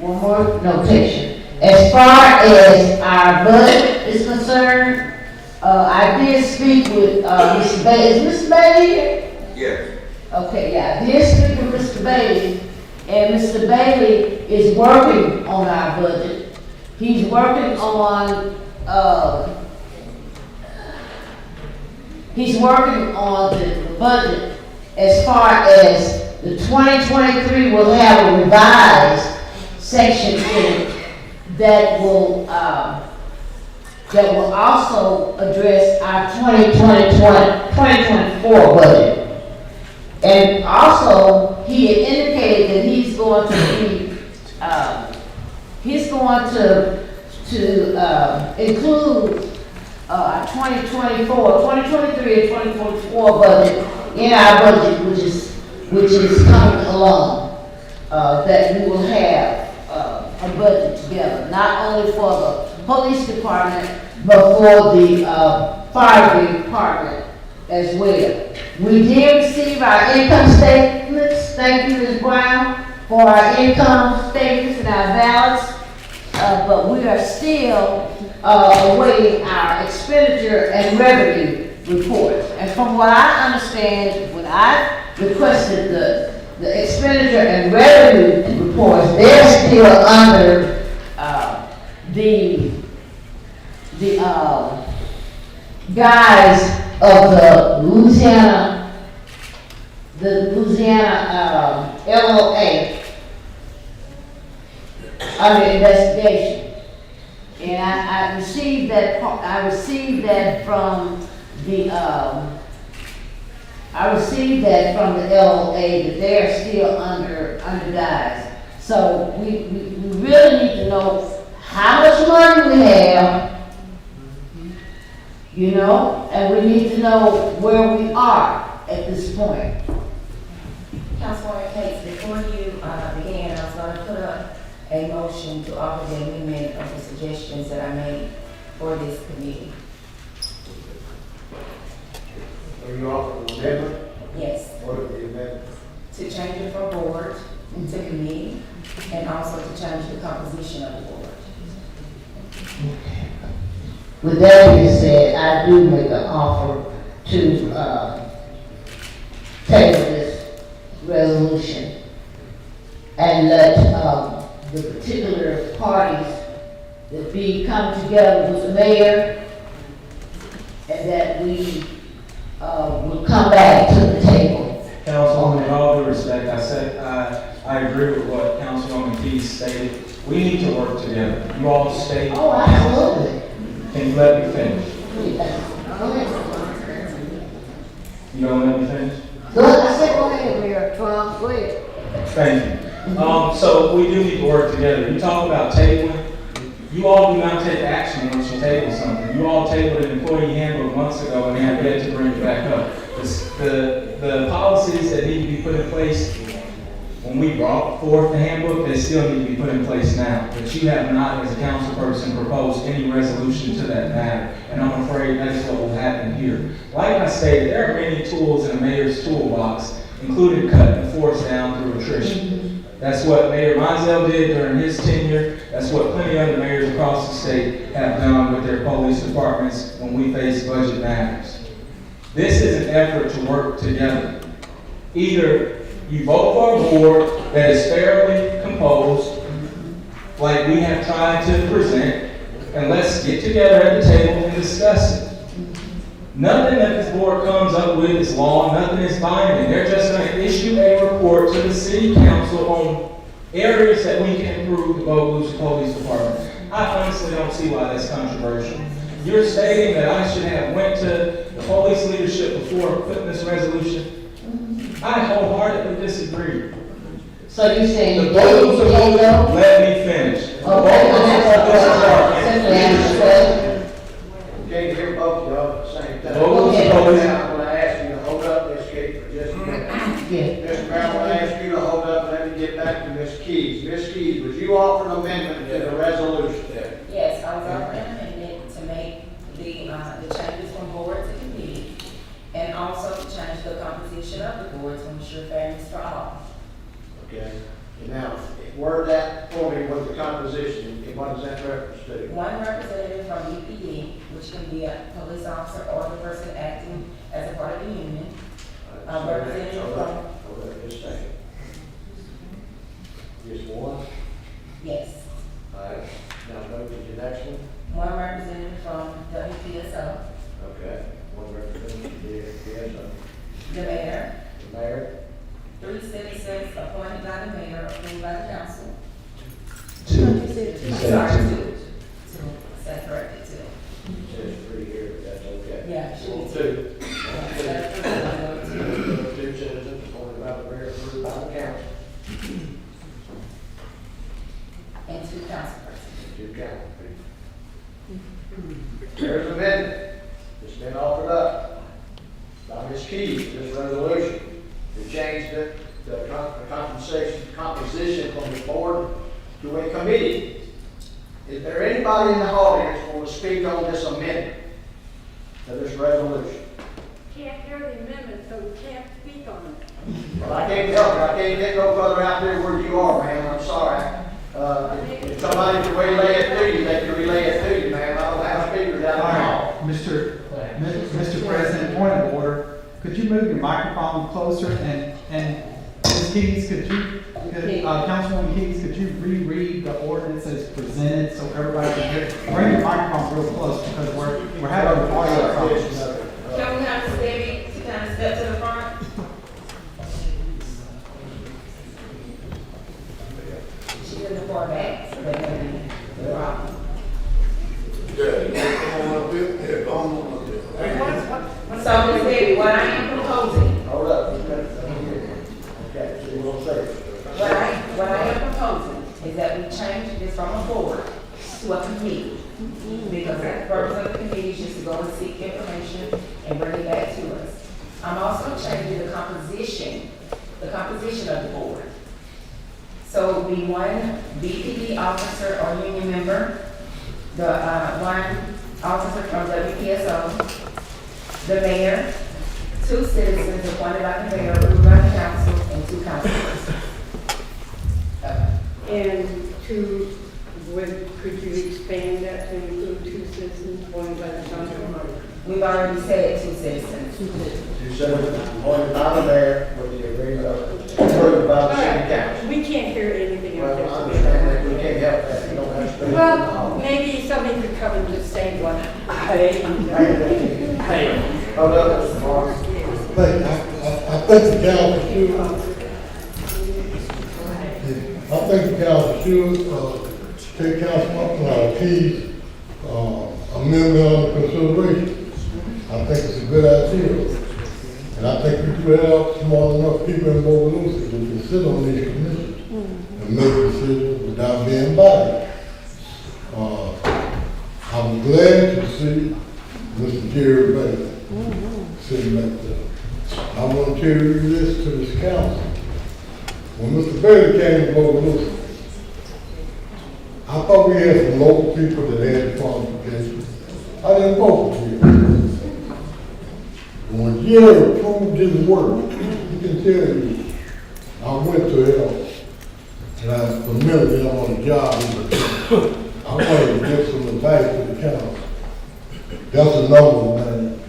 more notation. As far as our budget is concerned, I did speak with, Mr. Bailey. Is Mr. Bailey here? Yes. Okay, yeah, I did speak with Mr. Bailey, and Mr. Bailey is working on our budget. He's working on, the budget as far as the 2023 will have a revised section in it that will also address our 2024 budget. And also, he had indicated that he's going to include our 2023 and 2024 budget in our budget, which is coming along. That we will have a budget together, not only for the police department, but for the fire department as well. We did receive our income statements. Thank you, Ms. Brown, for our income statements and our balance. But we are still awaiting our expenditure and revenue reports. And from what I understand, when I requested the expenditure and revenue reports, they're still under the guise of the Louisiana LOA under investigation. And I received that from the LOA, that they're still under guise. So we really need to know how much money we have, and we need to know where we are at this point. Councilwoman Cates, before you begin, I was going to put up a motion to offer the amendment of the suggestions that I made for this committee. Are you offering an amendment? Yes. What are the amendments? To change it from board to committee, and also to change the composition of the board. With that being said, I do make an offer to table this resolution and let the particular parties that come together with the mayor, and that we will come back to the table. Councilwoman, in all due respect, I agree with what Councilwoman Keys stated. We need to work together. You all stated. Oh, absolutely. Can you let me finish? Go ahead. You don't let me finish? I said go ahead, Mayor Trump, go ahead. Thank you. So we do need to work together. You talk about tabling. You all do not take action once you table something. You all tabled an employee handbook months ago and have yet to bring it back up. The policies that need to be put in place when we brought forth the handbook, they still need to be put in place now. But you have not, as a council person, proposed any resolution to that matter. And I'm afraid that is what will happen here. Like I stated, there are many tools in a mayor's toolbox, including cutting the force down through attrition. That's what Mayor Mizell did during his tenure. That's what plenty of other mayors across the state have done with their police departments when we face budget matters. This is an effort to work together. Either you vote for a board that is fairly composed, like we have tried to present, and let's get together at the table and discuss it. Nothing that this board comes up with is law, nothing is binding. They're just going to issue a report to the city council on areas that we can improve the Bogalusa Police Department. I honestly don't see why that's controversial. You're stating that I should have went to the police leadership before putting this resolution. I wholeheartedly disagree. So you saying The you gave Bogalusa veto? voters, let me finish. The Okay, Bogalusa simply answer the question. Can't hear both of y'all at the same time. Bogalusa Now, voters. I'm gonna ask you to hold up Ms. Keys for just a minute. Mr. Mayor, I'm gonna ask you to hold up, let me get back to Ms. Keys. Ms. Keys, would you offer an amendment to the resolution there? Yes, I was offering an amendment to make the changes from board to committee, and also to change the composition of the board to ensure fairness for all. Okay. Now, word that for me with the composition, and what does that reference to? One representative from UPD, which can be a police officer or the person acting as a part of the union. A representative from, Hold up, just a second. Just one? yes, All right. Now go to the next one. one representative from WPSO, Okay. One representative, yes, the mayor, the mayor. 3 citizens appointed by the mayor, approved by the council. Two. Sorry, two. That's corrected, two. Says 3 here, but that's okay. Yeah, should be Two. Yeah, that's correct. Two citizens appointed by the mayor, approved by the council. And 2 councilpersons. Two council people. There's an amendment. It's been offered up by Ms. Keys, this resolution, to change the composition from the board to a committee. Is there anybody in the audience who will speak on this amendment to this resolution? Can't hear the amendment, so we can't speak on it. Well, I can't help it. I can't get no further out there where you are, ma'am. I'm sorry. If somebody can relay it to you, they can relay it to you, ma'am. I don't have speakers out All there. right, Mr. President, point of order, could you move your microphone closer and Ms. Keys, Councilwoman Keys, could you reread the ordinance as presented so everybody can hear? Bring your microphone real close because we're having audio problems. Can we have Debbie to kind of step to the front? She's in the far back, so that may be the problem. So, Ms. Debbie, what I am proposing, Hold up. Okay, so you won't say it. what I am proposing is that we change this from a board to a committee. Because the purpose of the committee is just to go and seek information and bring it back to us. I'm also changing the composition of the board. So it will be one BPD officer or union member, the one officer from WPSO, the mayor, 2 citizens appointed by the mayor, approved by the council, and 2 councilors. And could you expand that to include 2 citizens, one by the council? We've already said 2 citizens. 2 citizens appointed by the mayor with the agreement approved by the city council. We can't hear anything out Well, I there. understand that. We can't help that. We don't have to speak. Well, maybe somebody could come and just say one. Hey. Hold up, Mr. Morris. I think the council should, take Councilman Keys' amendment under consideration. I think it's a good idea. And I think we do have smart enough people in Bogalusa who can sit on these commissions and make decisions without being biased. I'm glad to see Mr. Jerry Bailey sitting back there. I want to tell you this to this council. When Mr. Bailey came to Bogalusa, I thought we had some local people that had qualifications. I didn't vote for him. When Jerry approved his work, he can tell you, I went to him and I committed him on a job. I wanted to give some advice to the council. That's a number, man.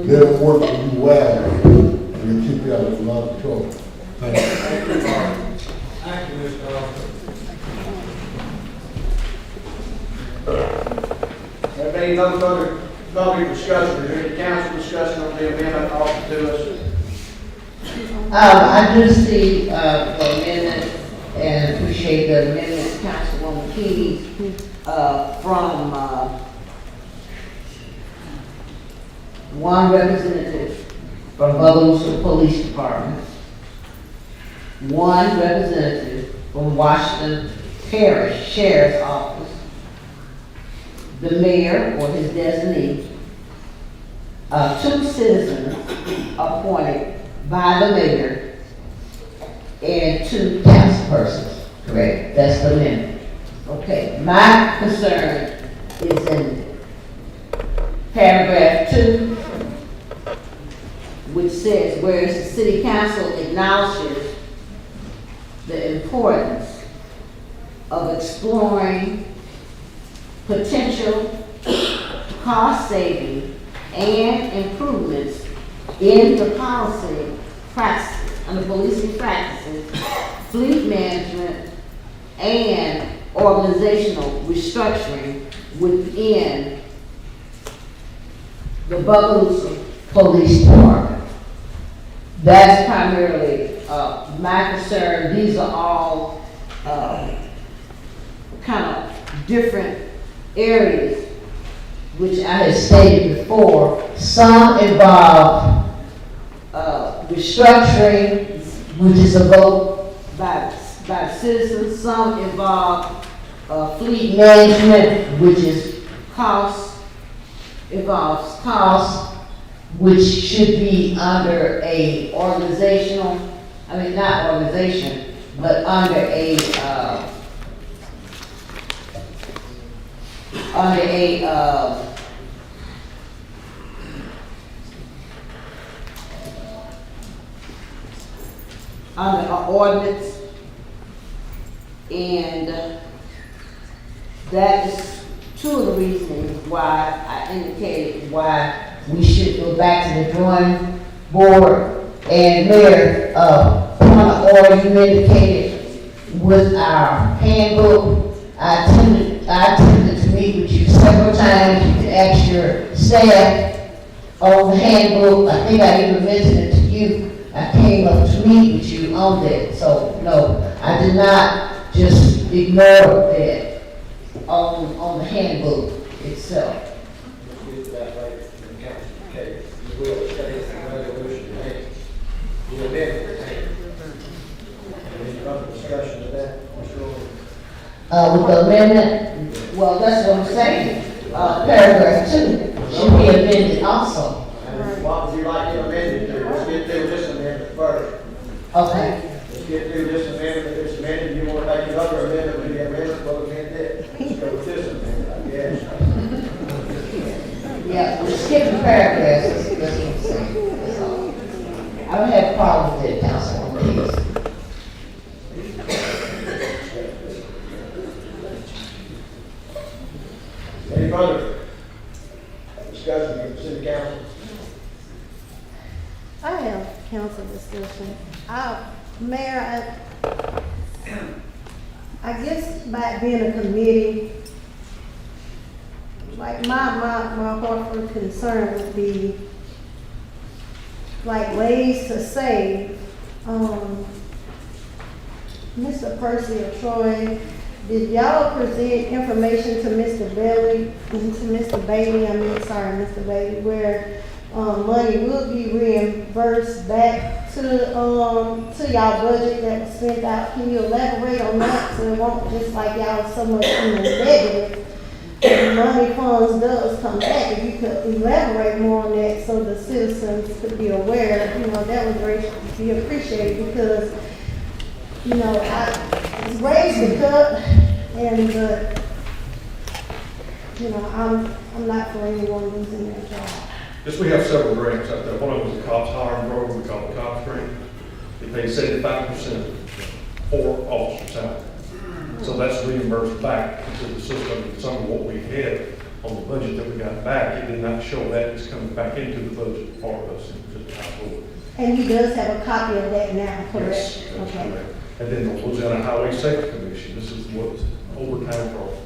They'll work for you well and keep you out of a lot of trouble. Thank you. Thank you, Mr. Officer. There being no further public discussion, is there any council discussion on the amendment offered to us? I do see, the amendment and appreciate the amendment, Councilwoman Keys, from, one representative from Bogalusa Police Department, 1 representative from Washington Parish Sheriff's Office, the mayor or his designee, 2 citizens appointed by the mayor, and 2 council persons, correct? That's the amendment. Okay, my concern is in paragraph 2, which says, whereas the city council acknowledges the importance of exploring potential cost saving and improvements in the policy practices, and the policing practices, fleet management, and organizational restructuring within the Bogalusa Police Department. That's primarily my concern. These are all kind of different areas, which I had stated before. Some involve restructuring, which is a vote by citizens. Some involve fleet management, which is involves cost, which should be under a organizational, not organization, but under a ordinance, and that is 2 of the reasons why I indicated why we should go back to the drawing board. And Mayor, point of order, you indicated with our handbook, I attempted to meet with you several times. You could ask your staff on the handbook. I think I even mentioned it to you. I came up to meet with you on that. So no, I did not just ignore that on the handbook itself. We'll get to that later in the council. Okay, we will stay in the resolution. The amendment. Any other discussion of that, Mr. Rowland? With the amendment, well, that's what I'm saying. Paragraph 2 should be amended also. And what would you like to amend it to? Let's get through this amendment first. Okay. Let's get through this amendment. If it's amended, you want to make another amendment to the amendment, we'll amend it. Let's go with this amendment, I guess. Yeah, we're skipping paragraphs. That's what I'm saying. That's all. I don't have a problem with that, Councilwoman Hicks. Any further discussion with the city council? I have council discussion. Mayor, I guess by being a committee, like my heart for concern would be like ways to save. Mr. Percy or Troy, did y'all present information to Mr. Bailey, Mr. Bailey, where money will be reimbursed back to y'all budget that was spent out? Can you elaborate on that so it won't just like y'all so much in the negative? The money funds does come back. If you could elaborate more on that so the citizens could be aware, that would be appreciated, because it's raised the cut, and I'm not for anyone losing their job. Yes, we have several grants out there. One of them is the cops hiring program, we call it cops grant. They pay 75% for officer salary. So that's reimbursed back into the system. And some of what we had on the budget that we got back, it did not show that. It's coming back into the budget for us. And he does have a copy of that now, correct? Yes, that's Okay. correct. And then the Louisiana Highway Safety Commission, this is what overtime for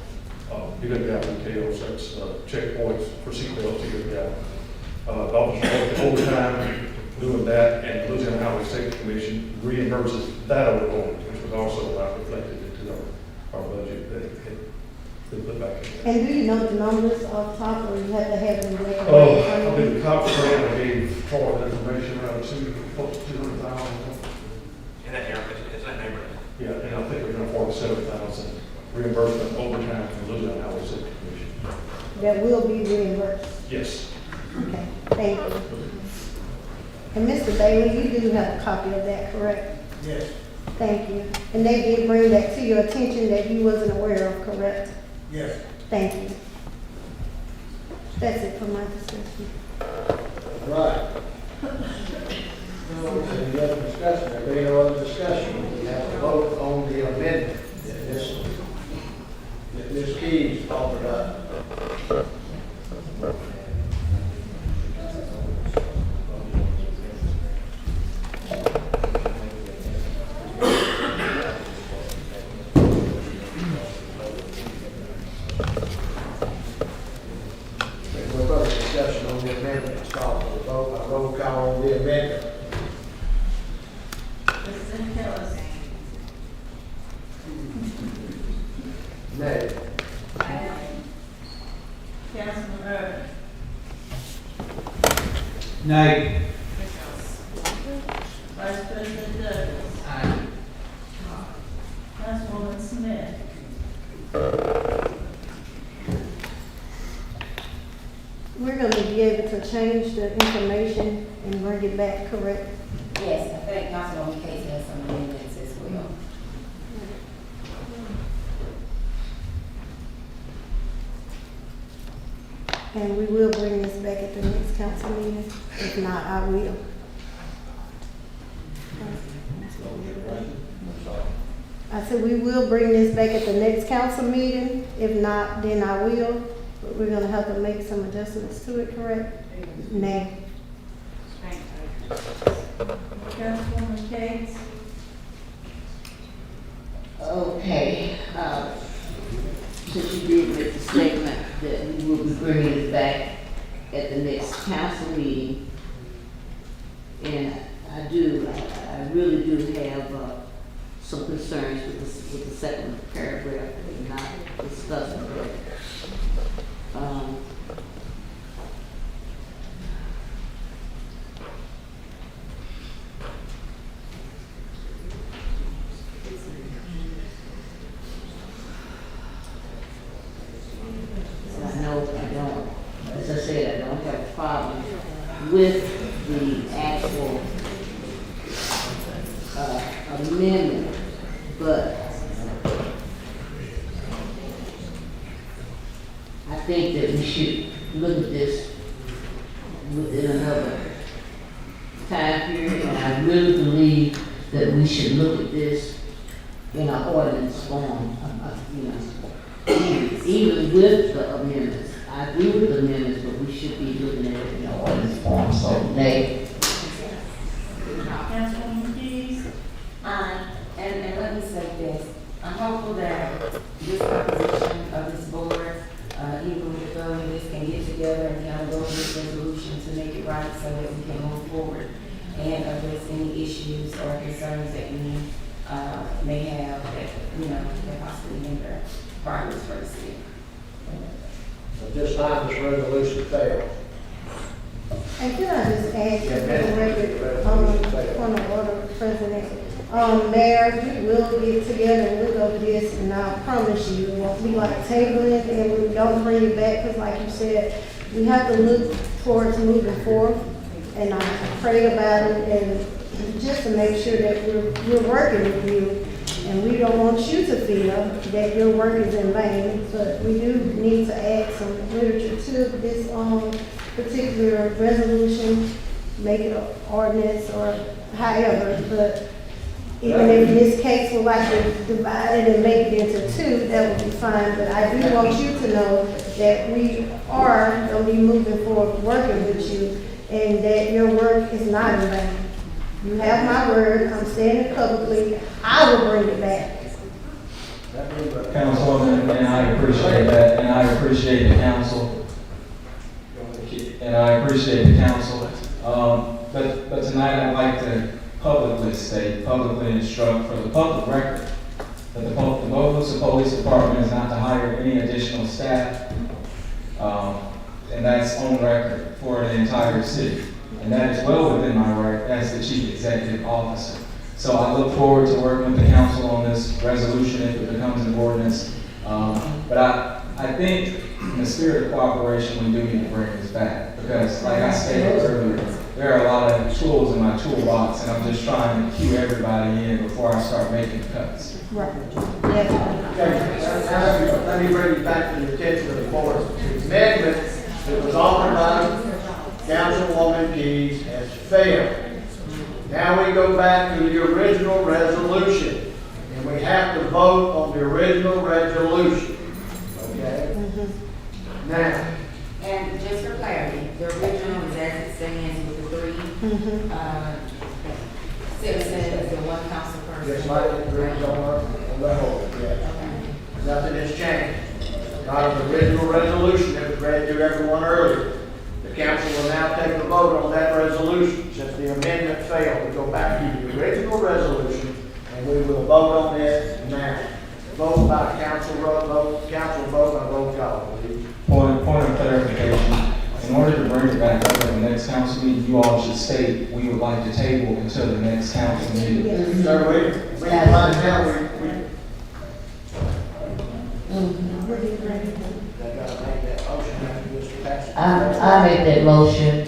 PWI details, that's checkpoints for seatbelts, PWI. The officers work overtime doing that, and the Louisiana Highway Safety Commission reimburses that overtime, which was also not reflected into our budget that they put back in. And do you know the numbers off top, or you have to have them there? I did the cops grant, I gave Troy that information right close to 200,000. In that area, it's that neighborhood. Yeah, and I think we're gonna afford 7,000 reimbursement overtime from Louisiana Highway Safety Commission. That will be reimbursed. Yes. Okay, thank you. And Mr. Bailey, you do have a copy of that, correct? Yes. Thank you. And they did bring that to your attention that you wasn't aware of, correct? Yes. Thank you. That's it for my discussion. Right. Any other discussion? There being no other discussion, we have to vote on the amendment that Ms. Keys offered up. There's no further discussion on the amendment. It's called for the vote. I roll call on the amendment. President Hillis. Nay. Councilman Irvin. Nay. Vice President Douglas. Aye. Councilwoman Smith. We're gonna be able to change the information and bring it back, correct? Yes, I think Councilwoman Casey has some amendments as well. And we will bring this back at the next council meeting. If not, I will. I said we will bring this back at the next council meeting. If not, then I will. But we're gonna have to make some adjustments to it, correct? Nay. Councilwoman Cates. Okay, since you did make the statement that we will be bringing it back at the next council meeting, and I really do have some concerns with the second paragraph that we're not discussing. I know I don't, as I said, I don't have a problem with the actual amendment, but I think that we should look at this within another time period, and I really believe that we should look at this in an ordinance form, even with the amendments. I agree with the amendments, but we should be looking at it in an ordinance form, so nay. Councilwoman Keys. And let me say this, I'm hopeful that this composition of this board, even with the this can get together and kind of go over this resolution to make it right so that we can move forward and address any issues or concerns that we may have that, that possibly hinder progress for the city. At this time, this resolution fails. And can I just add to the record, point of order, President? Mayor, we will get together and look over this, and I promise you, it won't be like tabling it and we don't bring it back, because like you said, we have to look towards moving forward. And I prayed about it, and just to make sure that we're working with you, and we don't want you to feel that your work is in vain, but we do need to add some literature to this particular resolution, make it an ordinance or however, but even if this case would like to divide it and make it into two, that would be fine, but I do want you to know that we are going to be moving forward, working with you, and that your work is not in vain. You have my word, I'm saying it publicly, I will bring it back. Councilwoman, and I appreciate that, and I appreciate the council. And I appreciate the council. But tonight I'd like to publicly state, publicly instruct for the public record that the Bogalusa Police Department is not to hire any additional staff. And that's on record for the entire city. And that is well within my right as chief executive officer. So I look forward to working with the council on this resolution if it becomes an ordinance. But I think in the spirit of cooperation, we do need to bring this back. Because like I stated earlier, there are a lot of tools in my toolbox, and I'm just trying to cue everybody in before I start making cuts. Right. Okay, let me bring you back to the attention of the board. The amendment that was offered by Councilwoman Keys has failed. Now we go back to the original resolution, and we have to vote on the original resolution. Okay? Now, And just for clarity, the original is as it stands with the three, citizens and one council person. just like the original on the whole, yeah. Nothing has changed. Not the original resolution that was read to everyone earlier. The council will now take a vote on that resolution. Since the amendment failed, we go back to the original resolution, and we will vote on it now. Vote by council vote by roll call, please. Point of clarification, in order to bring it back up at the next council meeting, you all should state, we would like to table until the next council meeting. Sir, we can find out, we gotta make that motion after this passes. I make that motion.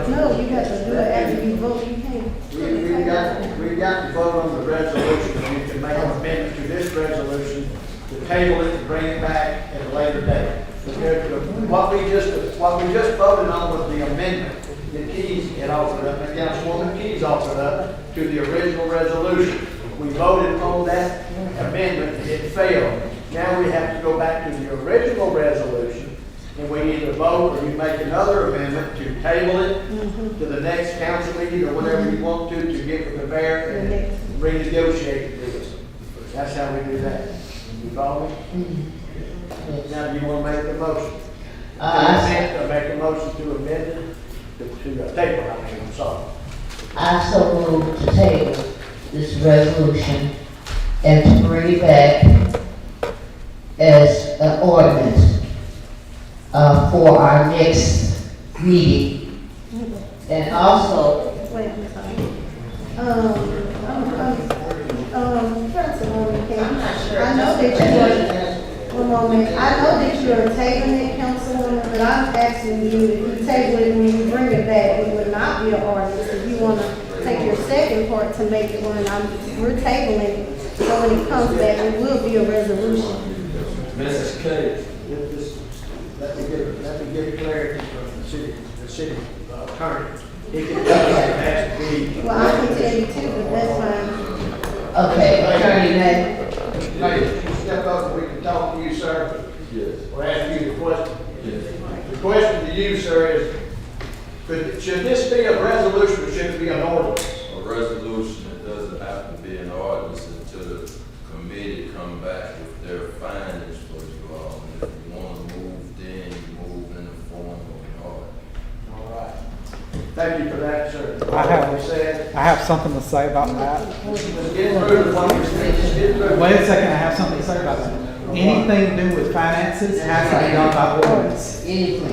No, you got to do it after you vote, you can't. We've got to vote on the resolution, and you can make an amendment to this resolution to table it and bring it back at a later date. What we just voted on was the amendment that Keys had offered up, that Councilwoman Keys offered up to the original resolution. We voted on that amendment, it failed. Now we have to go back to the original resolution, and we either vote or you make another amendment to table it to the next council meeting or whatever you want to get with the mayor and renegotiate the deal. That's how we do that. You follow me? Now, do you want to make the motion? Make a motion to amend it, to table, I'm sorry. I so move to table this resolution and to bring it back as an ordinance for our next meeting. And also, Wait, I'm sorry. Councilwoman King, I know that you are, one moment, I know that you are tabling it, Councilwoman, but I'm asking you, if you table it and you bring it back, it would not be an ordinance. If you want to take your second part to make it one, we're tabling it, so when it comes back, it will be a resolution. Mrs. Cade. Let me get clarity from the city attorney. It has to be. Well, I can tell you too, but that's fine. okay, Attorney Mack. Ladies, you step up and we can talk to you, sir. Yes. Or ask you the question. Yes. The question to you, sir, is, should this be a resolution or should it be an ordinance? A resolution, it doesn't have to be an ordinance until the committee come back with their findings for you all. And if you want to move, then you move in the form of an ordinance. All right. Thank you for that, sir. I have something to say about that. Let's get through the one. Wait a second, I have something to say about that. Anything to do with finances has to be done by ordinance. Anything.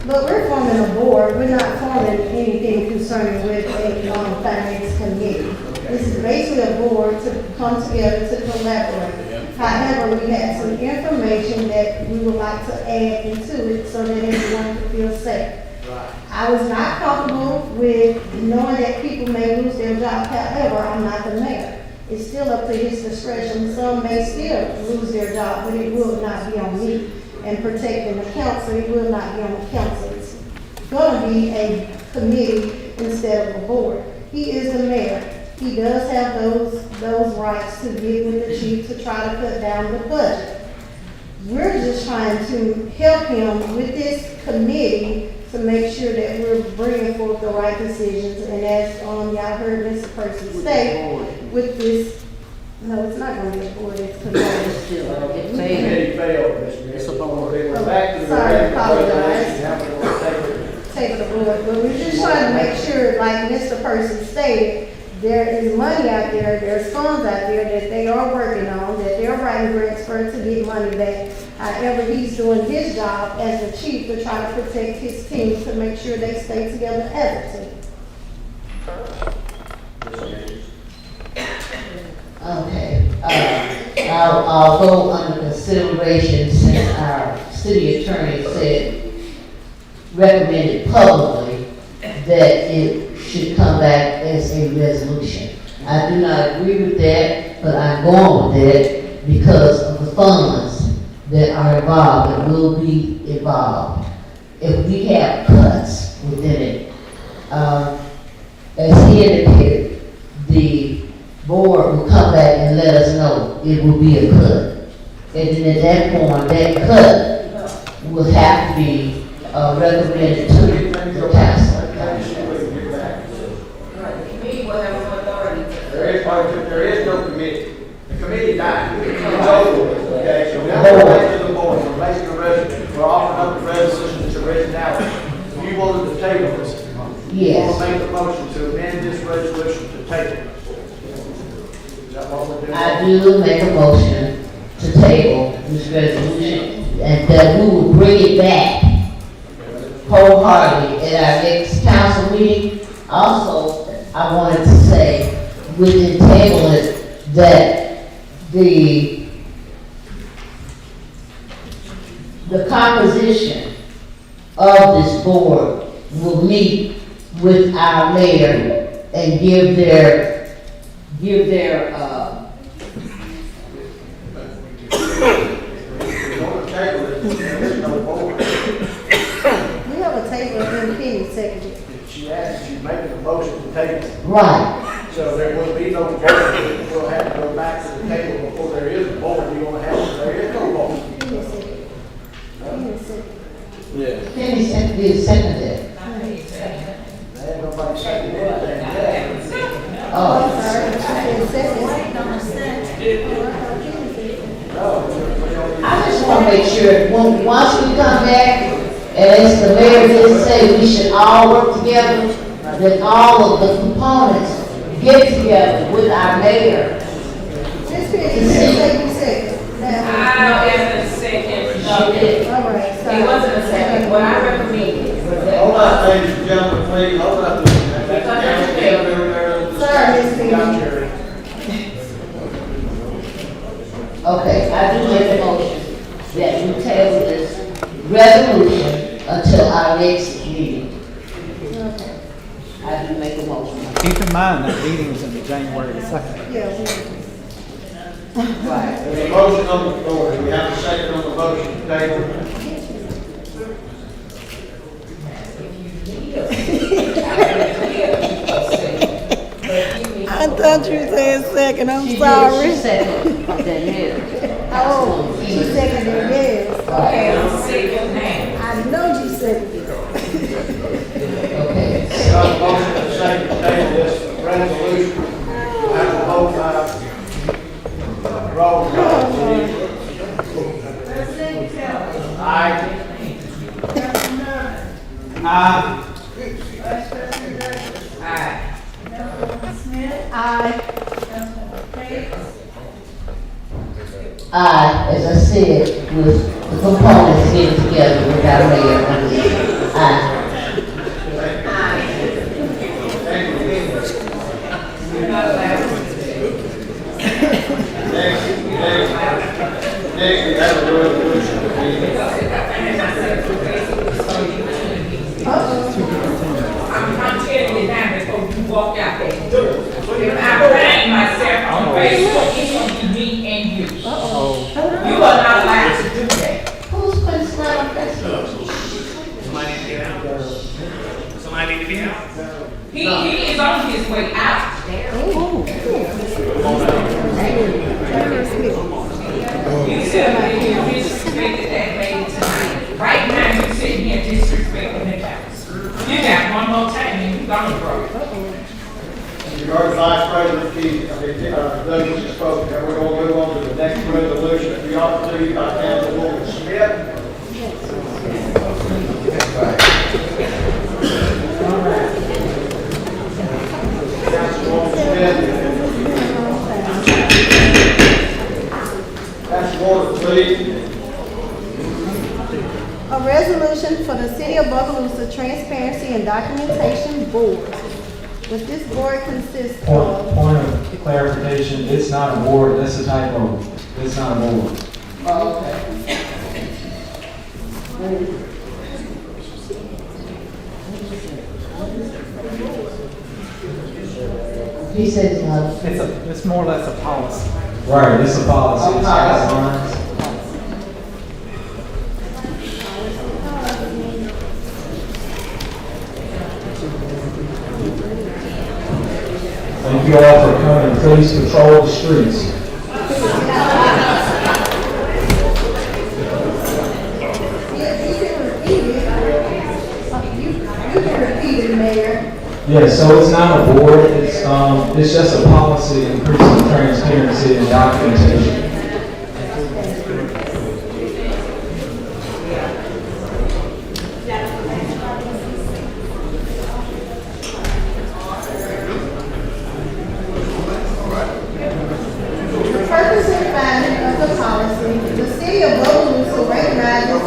But we're forming a board, we're not forming anything concerning with a finance committee. This is basically a board to come together to collaborate. However, we have some information that we would like to add into it so that everyone can feel safe. I was not comfortable with knowing that people may lose their job. However, I'm not the mayor. It's still up to his discretion. Some may still lose their job, but it will not be on me. And protecting the council, it will not be on the council. It's gonna be a committee instead of a board. He is the mayor. He does have those rights to get with the chief to try to cut down the budget. We're just trying to help him with this committee to make sure that we're bringing forth the right decisions. And as y'all heard Mr. Percy say, with this, no, it's not gonna be a board, it's committee still. Committee failed, Mr. Mayor. It's a board. We're back to the. Sorry, apologize. Regulation. Take the board, but we're just trying to make sure, like Mr. Percy stated, there is money out there, there's funds out there that they are working on, that they're writing grants for to get money back. However, he's doing his job as the chief to try to protect his team to make sure they stay together as a team. Okay, I'll go under consideration since our city attorney recommended publicly that it should come back as a resolution. I do not agree with that, but I'm going with that because of the funds that are involved and will be involved. If we have cuts within it, as he indicated, the board will come back and let us know it will be a cut. And then at that point, that cut will have to be recommended to the council. There is no committee. The committee died. It's over with, okay? So now we're back to the board. We're making a resolution. We're offering up the resolution that's originality. If you wanted to table this, you want to make a motion to amend this resolution to table it. Is that what we're doing? I do make a motion to table this resolution and that we will bring it back wholeheartedly at our next council meeting. Also, I wanted to say, within table it, that the composition of this board will meet with our mayor and give their We have a table in Penny seconded. She asked, she's making a motion to table it. Right. So there will be no vote. We'll have to go back to the table before there is a vote. You're gonna have, there is no vote. Yeah. Penny seconded. There ain't nobody saying anything. Oh. I just want to make sure, once we come back, and as the mayor did say, we should all work together, that all of the components get together with our mayor. Just you said. I am a second. All right. It wasn't a second. What I recommended was that. Hold on, ladies and gentlemen, please, hold up. Okay, I do make a motion that we table this resolution until our next meeting. I do make a motion. Keep in mind that meeting is in January 2nd. Right. There's a motion on the floor. Do we have a second on the motion to table? I thought you said second, I'm sorry. She said that, yes. Oh, she seconded yes. Okay, I'm second now. I know you seconded it. Okay. Got a motion to second to table this resolution. Have a vote by roll call, please. President Kelly. Aye. Aye. Vice President Douglas. Aye. Councilwoman Smith. Aye. Councilwoman Cates. As I said, with the components getting together with our mayor. Aye. You're not allowed to. Next, we have a resolution. I'm telling you now before you walk out that door. If I find myself on Facebook, it's gonna be me and you. You are not allowed to do that. Who's putting stuff on Facebook? Somebody need to get out. Somebody need to be out. He is on his way out. You said that you disrespected that lady tonight. Right now, you're sitting here disrespecting the council. You got one more time and you're gonna grow. You heard Vice President Keith, Douglas has spoken, and we're going to move on to the next resolution. If you all please, by Councilwoman Smith. Councilwoman Smith. Councilwoman, please. the City of Bogalusa Transparency and Documentation Board. What this board consists of. Point of clarification, it's not a board, that's a typo. It's not a board. Oh, okay. He says it's not. It's more or less a policy. Right, it's a policy, it's guidelines. Thank you all for coming. Please control the streets. Yeah, so it's not a board, it's just a policy increasing transparency and documentation. The purpose and finding of the policy, the City of Bogalusa recognizes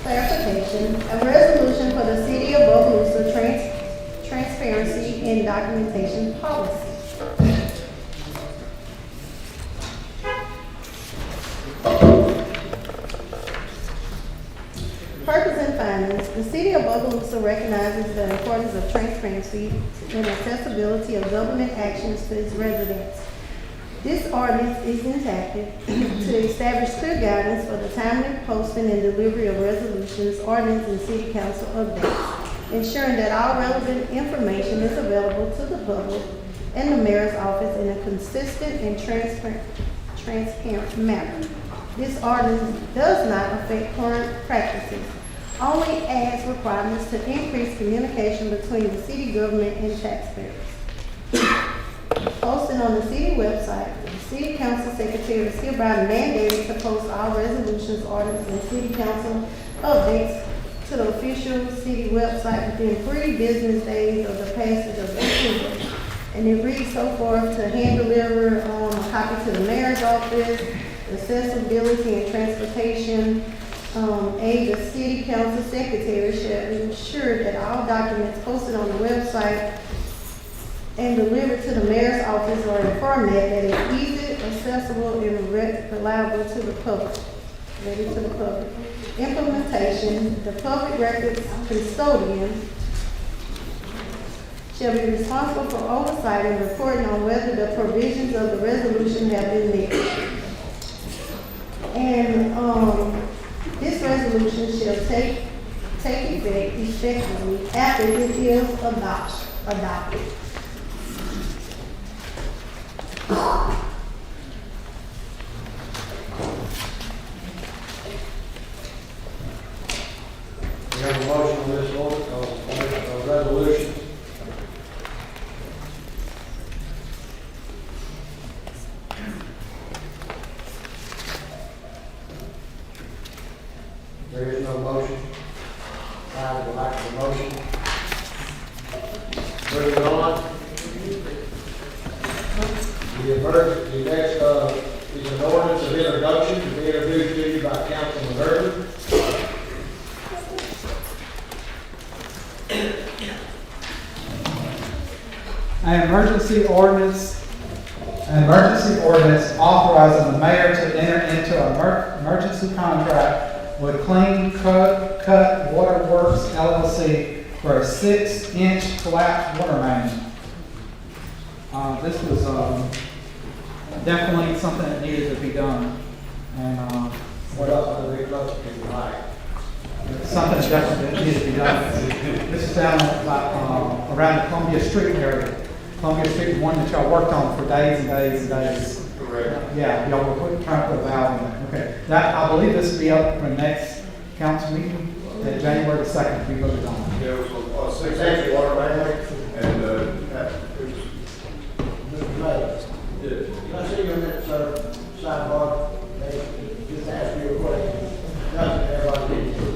clarification, a resolution for the City of Bogalusa transparency and documentation policy. Purpose and findings. The City of Bogalusa recognizes the importance of transparency and accessibility of government actions to its residents. This ordinance is enacted to establish clear guidance for the timely posting and delivery of resolutions, ordinance, and city council updates, ensuring that all relevant information is available to the public and the mayor's office in a consistent and transparent manner. This ordinance does not affect current practices, only adds requirements to increase communication between the city government and taxpayers. Posted on the city website, the city council secretary is hereby mandated to post all resolutions, ordinance, and city council updates to the official city website within 3 business days of the passage of this bill. And it reads so forth: to hand deliver a copy to the mayor's office, accessibility and transportation. The city council secretary shall ensure that all documents posted on the website and delivered to the mayor's office are in a format that is easy, accessible, and reliable to the public. Ready to the public. Implementation: the public records custodian shall be responsible for oversight and reporting on whether the provisions of the resolution have been met. And this resolution shall take effect effectively after it is adopted. We have a motion on this resolution. There is no motion. I would like the motion. Moving on. The next is an ordinance of introduction to be introduced to you by Councilman Irvin. An emergency ordinance authorizing the mayor to enter into an emergency contract with Clean Cut Waterworks LLC for a 6-inch collapsed water main. This was, definitely something that needed to be done. And, What else are they close to like? something that definitely needed to be done. This is down around the Columbia Street area. Columbia Street, the one that y'all worked on for days and days and days. Correct. Yeah, y'all were trying to put a valve in it. Okay. That, I believe this will be up for the next council meeting, that January the 2nd, we voted on. Yeah, it was a 6-inch water main, and, it was, Mr. Mayor. Can I see you in that, sir, sidebar? Just ask you a question. Nothing, everybody needs to.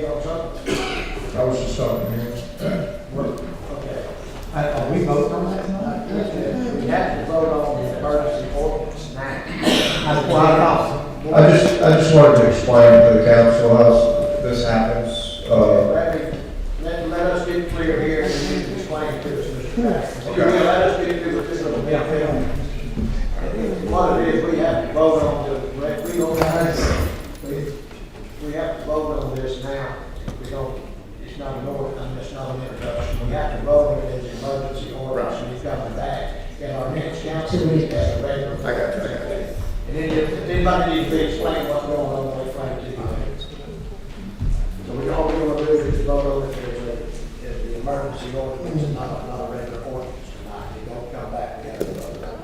I was just talking here. Okay. Are we voting on that tonight? We have to vote on the emergency ordinance now. That's what I thought. I just wanted to explain to the council how this happens. Let us get clear here and you can explain it to us, Mr. Jackson. Okay. Let us get through with this little bit. What it is, we have to vote on the, we have to vote on this now. We don't, it's not an order, it's not an introduction. We have to vote on it as an emergency order, and it's coming back. And our next council meeting as a regular. I got you. And then if anybody needs to explain what's going on, we'll explain it to you. So all we're going to do is vote on it as the emergency ordinance, and not a regular ordinance tonight. You're going to come back together and vote on it.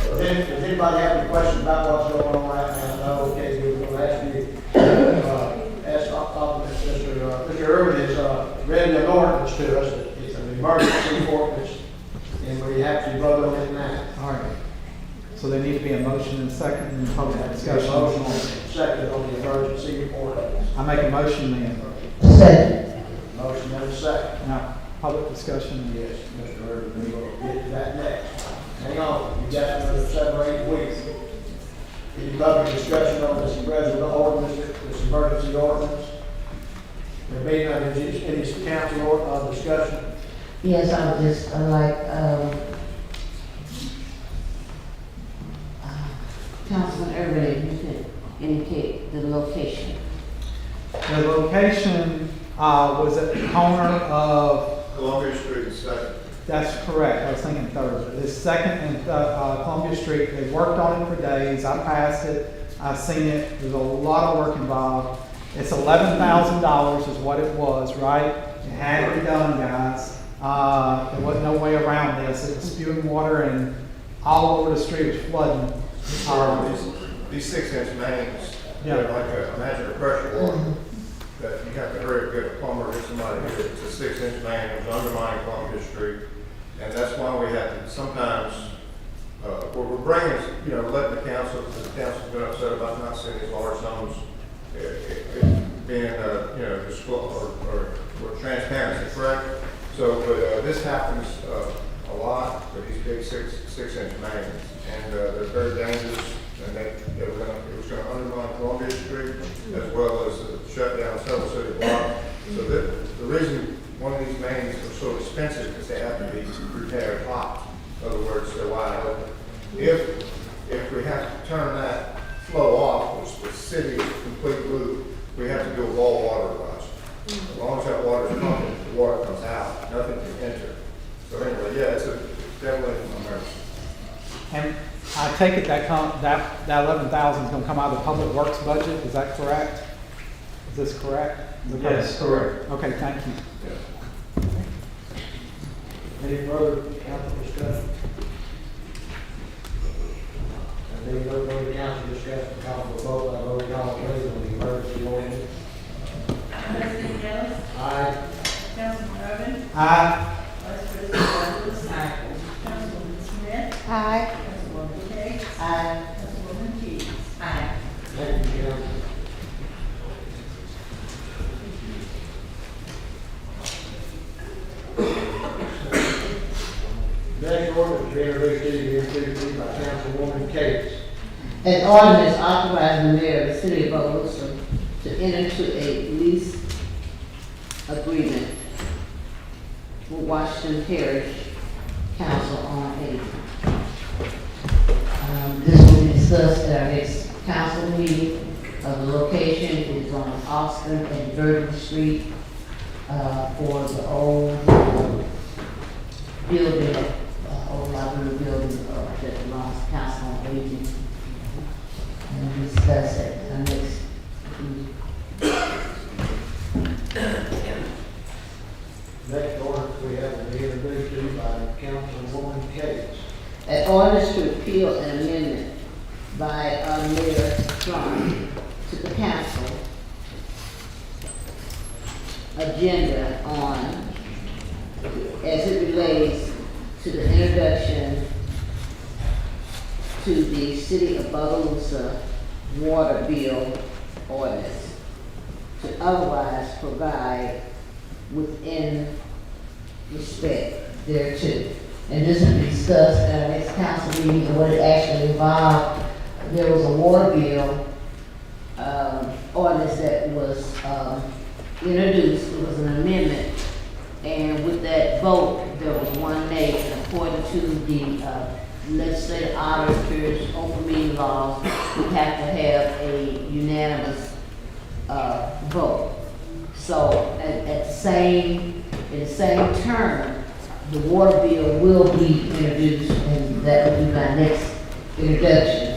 So then, does anybody have any questions about what's going on right now? No, okay, we're going to ask you, Mr. Irvin has read the ordinance to us. It's an emergency ordinance, and we have to vote on it now. All right. So there need to be a motion and a second and public discussion. Motion on second on the emergency ordinance. I make a motion then. Second. Motion and a second. Now, public discussion. Yes, Mr. Irvin, we will get to that next. Hang on, you got another 7 or 8 weeks. Any public discussion on this resolution ordinance, this emergency ordinance? There may not be any council discussion. Yes, I would just like, Councilman Irvin, you could indicate the location. The location was at the corner of. Columbia Street, second. That's correct. I was thinking third. The second and Columbia Street. They worked on it for days. I passed it. I've seen it. There's a lot of work involved. It's $11,000 is what it was, right? It had to be done, guys. There wasn't no way around this. It was spewing water and all over the street was flooding. These 6-inch mains, Yeah. they're like imagine a pressure water. That you have to hurry to get a plumber or somebody here. It's a 6-inch main, it was undermining Columbia Street. And that's why we have to sometimes, we're bringing, letting the council, because the council's been upset about not seeing these large zones being, disclosed or transparency, correct? So, but this happens a lot with these big 6-inch mains, and they're very dangerous. And it was going to undermine Columbia Street as well as shut down several city blocks. So the reason one of these mains are so expensive is they have to be repaired hot. In other words, they're wide open. If we have to turn that flow off, which the city is complete loop, we have to do a wall water rush. As long as that water is pumping, the water comes out. Nothing can enter. So anyway, yeah, it's definitely an emergency. And I take it that 11,000 is going to come out of the public works budget. Is that correct? Is this correct? Yes, correct. Okay, thank you. Any further council discussion? Any further council discussion? Call for a vote. I vote y'all please on the emergency ordinance. President Ellis? Aye. Councilman Irvin? Aye. Vice President Douglas? Aye. Councilwoman Smith? Aye. Councilwoman Cates? Aye. Councilwoman Keys? Aye. Thank you, Council. Next ordinance to be introduced to you, introduced by Councilwoman Cates. An ordinance authorizing the mayor of the city of Bogalusa to enter into a lease agreement with Washington Parish Council on Aging. This will be discussed at our next council meeting. The location is on Austin and Verdon Street for the old building, old library building that belongs to Council on Aging. And we'll discuss it at our next meeting. Next ordinance we have will be introduced to you by Councilwoman Cates. An ordinance to repeal an amendment by Mayor Strong to the council agenda on, as it relates to the introduction to the city of Bogalusa water bill ordinance to otherwise provide within respect thereto. And this will be discussed at our next council meeting, and what it actually involved. There was a water bill ordinance that was introduced. It was an amendment, and with that vote, there was one nay. And according to the legislative auditors, open meeting laws, we have to have a unanimous vote. So in the same term, the water bill will be introduced, and that will be my next introduction.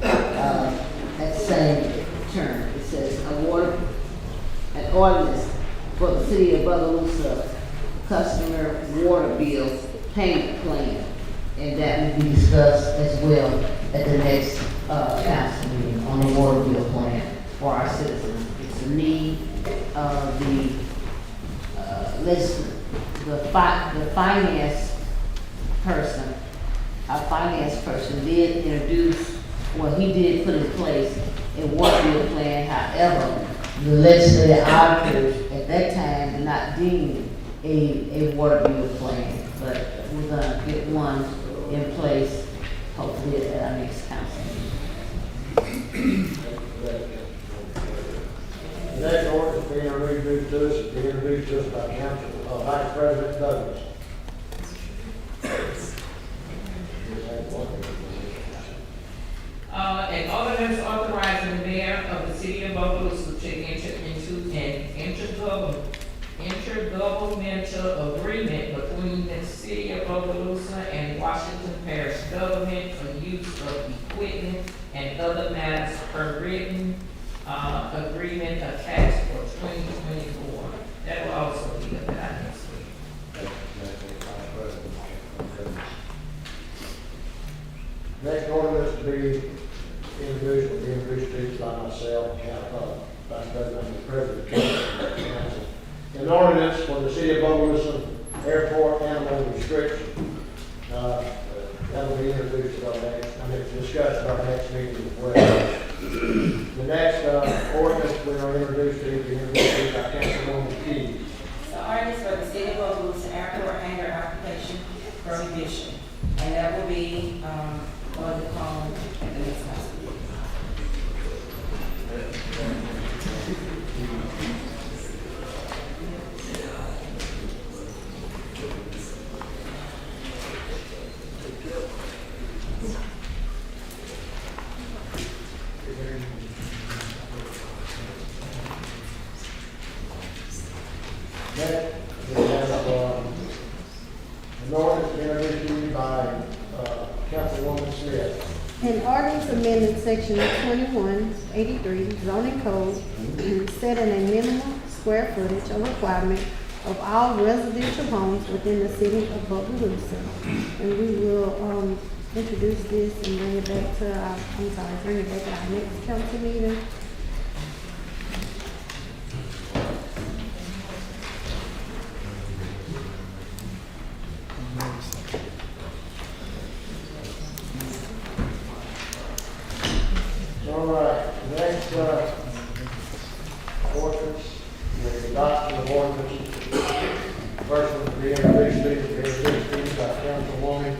At the same term, it says an ordinance for the city of Bogalusa customer water bill payment plan, and that will be discussed as well at the next council meeting on the water bill plan for our citizens. It's a need of the finance person. Our finance person did introduce, he did put in place a water bill plan. However, the legislative auditors at that time did not deem a water bill plan, but we're gonna get one in place hopefully at our next council meeting. The next ordinance being introduced to us is being introduced to us by Council Vice President Douglas. An ordinance authorizing the mayor of the city of Bogalusa to enter into an intergovernmental agreement between the city of Bogalusa and Washington Parish government for use of equipment and other matters per written agreement attached for 2024. That will also be at our next week. Next ordinance to be introduced will be introduced by myself, Vice President and President of the Council. An ordinance for the city of Bogalusa airport animal restriction. That will be introduced at our next, discussed at our next meeting as well. The next ordinance we are introduced to be introduced by Councilwoman Keys. The ordinance for the city of Bogalusa airport hangar occupation prohibition, and that will be on the call at the next council. Next, we have an ordinance introduced to you by Councilwoman Smith. An ordinance amending section 2183 zoning code, setting a minimum square footage of requirement of all residential homes within the city of Bogalusa. And we will introduce this and bring it back to our, bring it back to our next council meeting. All right, next ordinance, the adoption of ordinance. First one to be introduced to you by Councilwoman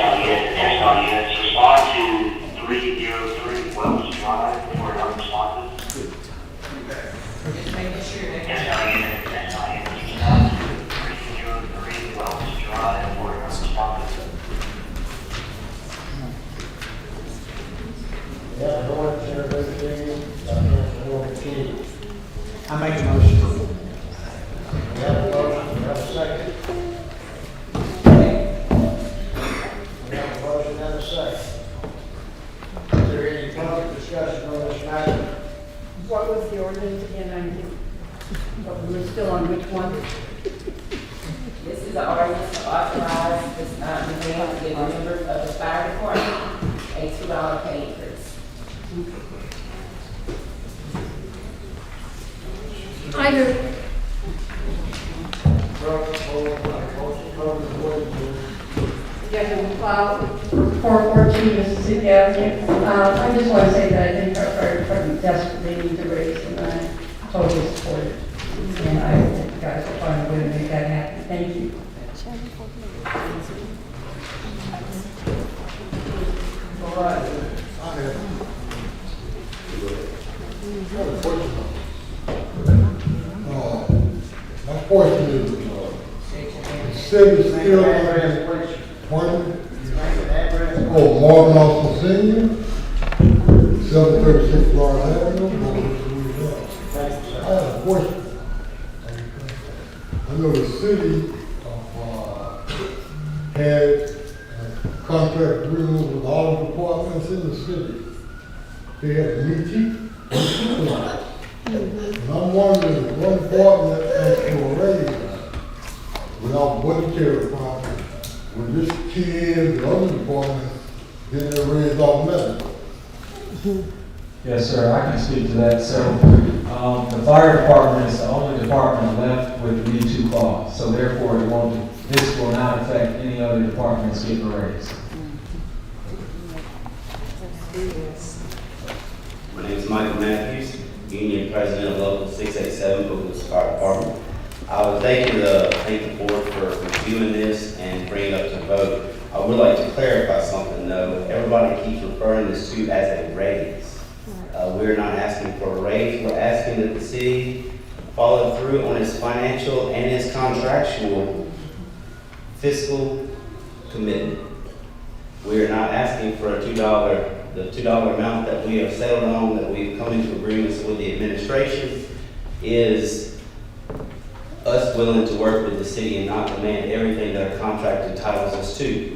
Yes, audience, respond to 303 Wells Drive for unresponsive. Just making sure that. Yes, audience, respond to 303 Wells Drive for unresponsive. Yeah, the ordinance, everybody, ordinance key. I make a motion. We have a motion, we have a second. We have a motion and a second. Is there any public discussion on this matter? What was the ordinance again? We're still on which one? This is the ordinance to authorize this, the mayor to give members of the fire department a $2 pay increase. I do. Jacqueline Cloud, 414 Mississippi Avenue. I just want to say that I think our fire department desperately needs a raise, and I totally support it. And I hope you guys will find a way to make that happen. Thank you. All right. My question is, the city still, pardon? Oh, Marvin Austin Senior, 736 Florida Avenue. I have a question. I know the city had a contract agreement with all the departments in the city. They had to meet plans. And I'm wondering, if one department asked for a raise without budgetary problem, would this kid, the other department, get their raise automatically? Yes, sir, I can speak to that. So, the fire department is the only department left with the Me-Too clause. So therefore, this will not affect any other departments getting a raise. My name is Michael Matthews, Union President of Local 687, Bogalusa Fire Department. I would thank the board for reviewing this and bringing it up to vote. I would like to clarify something though. Everybody keeps referring this to as a raise. We're not asking for a raise. We're asking that the city follow through on its financial and its contractual fiscal commitment. We are not asking for the $2 amount that we have settled on, that we've come into agreements with the administration, is us willing to work with the city and not demand everything that our contract entitles us to.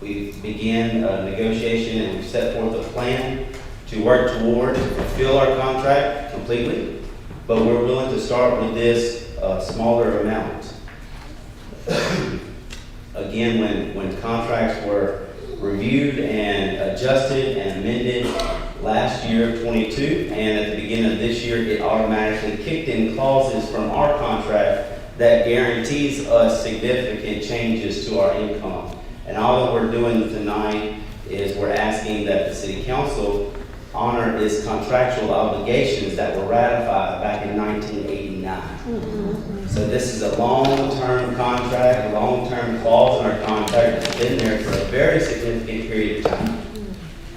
We began a negotiation and we've set forth a plan to work toward to fulfill our contract completely, but we're willing to start with this smaller amount. Again, when contracts were reviewed and adjusted and amended last year, 22, and at the beginning of this year, it automatically kicked in clauses from our contract that guarantees us significant changes to our income. And all that we're doing tonight is we're asking that the city council honor its contractual obligations that were ratified back in 1989. So this is a long-term contract, a long-term clause in our contract that's been there for a very significant period of time.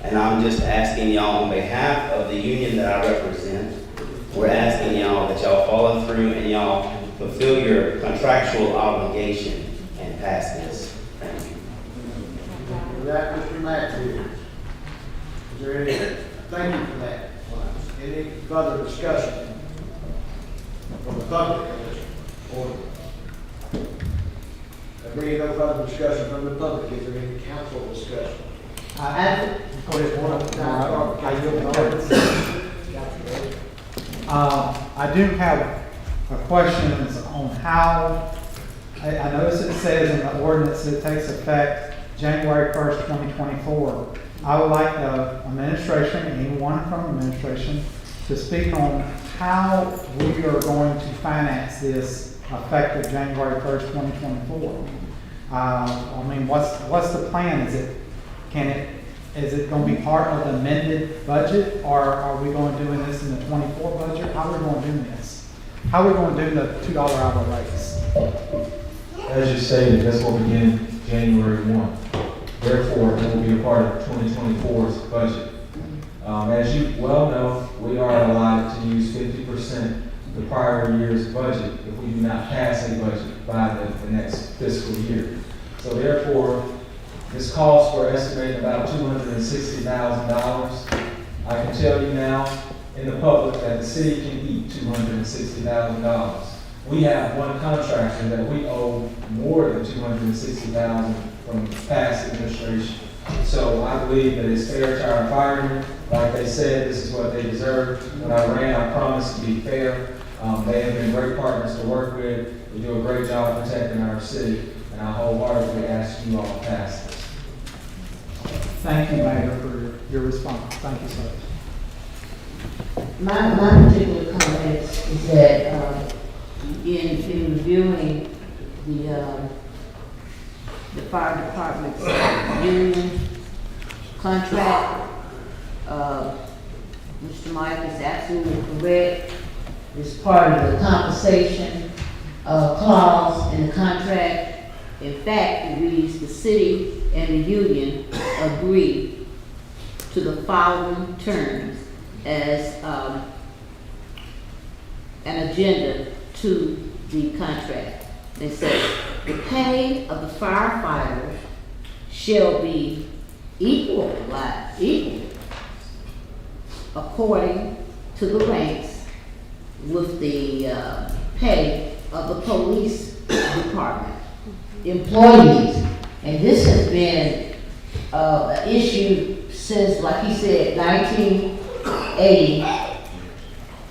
And I'm just asking y'all on behalf of the union that I represent, we're asking y'all that y'all follow through and y'all fulfill your contractual obligation and pass this. Thank you. With that, Mr. Matthews, is there any, thank you for that. Any further discussion from the public on this order? There being no further discussion from the public, is there any council discussion? I do have a question on how, I notice it says in the ordinance it takes effect January 1st, 2024. I would like the administration, anyone from administration, to speak on how we are going to finance this effective January 1st, 2024. I mean, what's the plan? Is it going to be part of the amended budget, or are we going to do this in the 24 budget? How are we going to do this? How are we going to do the $2 hour raise? As you stated, this will begin January 1. Therefore, it will be a part of 2024's budget. As you well know, we are allowed to use 50% of the prior year's budget if we do not pass a budget by the next fiscal year. So therefore, this calls for estimating about $260,000. I can tell you now in the public that the city can eat $260,000. We have one contractor that we owe more than $260,000 from past administration. So I believe that it's fair to our firemen. Like they said, this is what they deserve. When I ran, I promised to be fair. They have been great partners to work with. They do a great job protecting our city, and I wholeheartedly ask you all to pass this. Thank you, Mayor, for your response. Thank you, sir. My particular comments is that, in reviewing the fire department's union contract, Mr. Mike is absolutely correct. It's part of the compensation clause in the contract. In fact, it reads, the city and the union agree to the following terms as an agenda to the contract. They say the pay of the firefighters shall be equal according to the ranks with the pay of the police department employees. And this has been an issue since, like he said, 1980,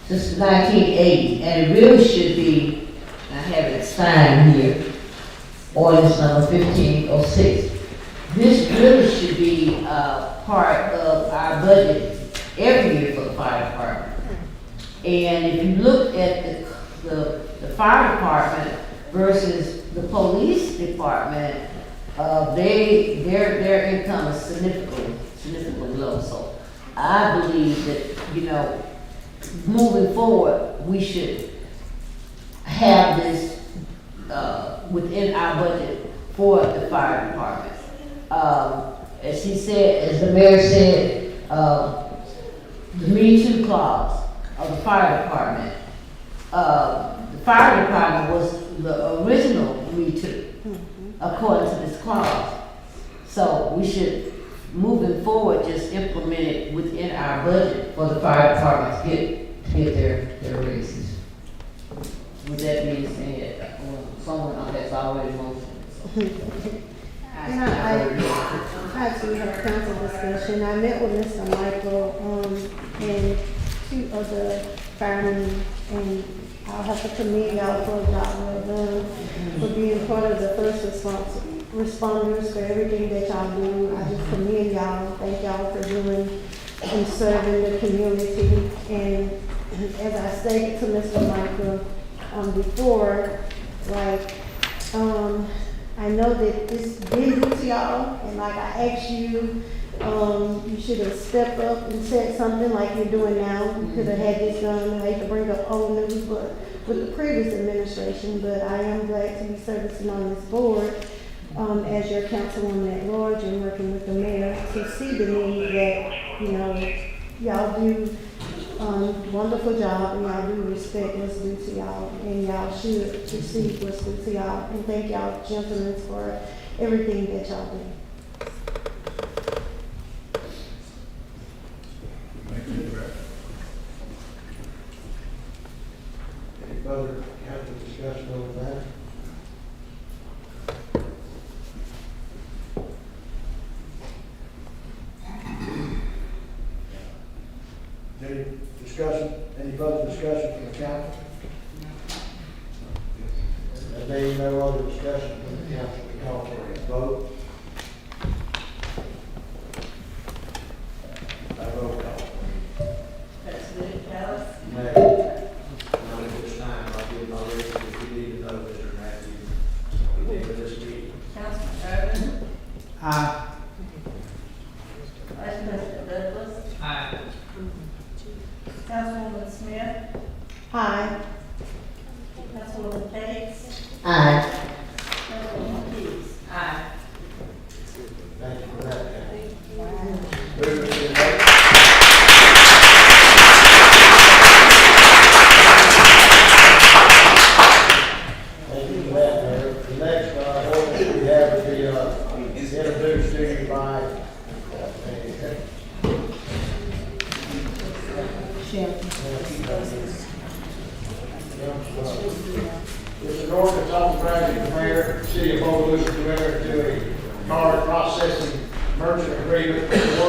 since 1980, and it really should be, I have it signed here, ordinance number 1506. This really should be part of our budget every year for the fire department. And if you look at the fire department versus the police department, their income is significantly low. So I believe that, moving forward, we should have this within our budget for the fire department. As he said, as the mayor said, the Me Too clause of the fire department. The fire department was the original Me Too, according to this clause. So we should, moving forward, just implement it within our budget for the fire department to get their raises. With that being said, someone has already motioned. And I actually had a council discussion. I met with Mr. Michael, and two other firemen, and I'll have to commend y'all for a job well done, for being part of the first responders, for everything that y'all do. I just commend y'all, thank y'all for doing and serving the community. And as I stated to Mr. Michael before, I know that it's been new to y'all, and like I asked you, you should have stepped up and said something like you're doing now. You could have had this done. I hate to bring up old news, but with the previous administration, but I am glad to be servicing on this board as your councilwoman at large and working with the mayor to see the need that, y'all do wonderful job, and y'all do respect what's due to y'all, and y'all should receive what's due to y'all. And thank y'all, gentlemen, for everything that y'all do. Any further council discussion over that? Any further discussion from the council? There being no other discussion from the council, we call for a vote. By roll call. President Kellis? Nay. Not at this time, I'll give my reason if you need to know, Mr. Matthews. We did for this meeting. Councilman Irvin? Aye. Vice President Douglas? Aye. Councilwoman Smith? Aye. Councilwoman Bates? Aye. Councilwoman Keys? Aye. Thank you. introduced to you by It's an ordinance authorizing the mayor, city of Bogalusa, to enter into a card processing merchant agreement with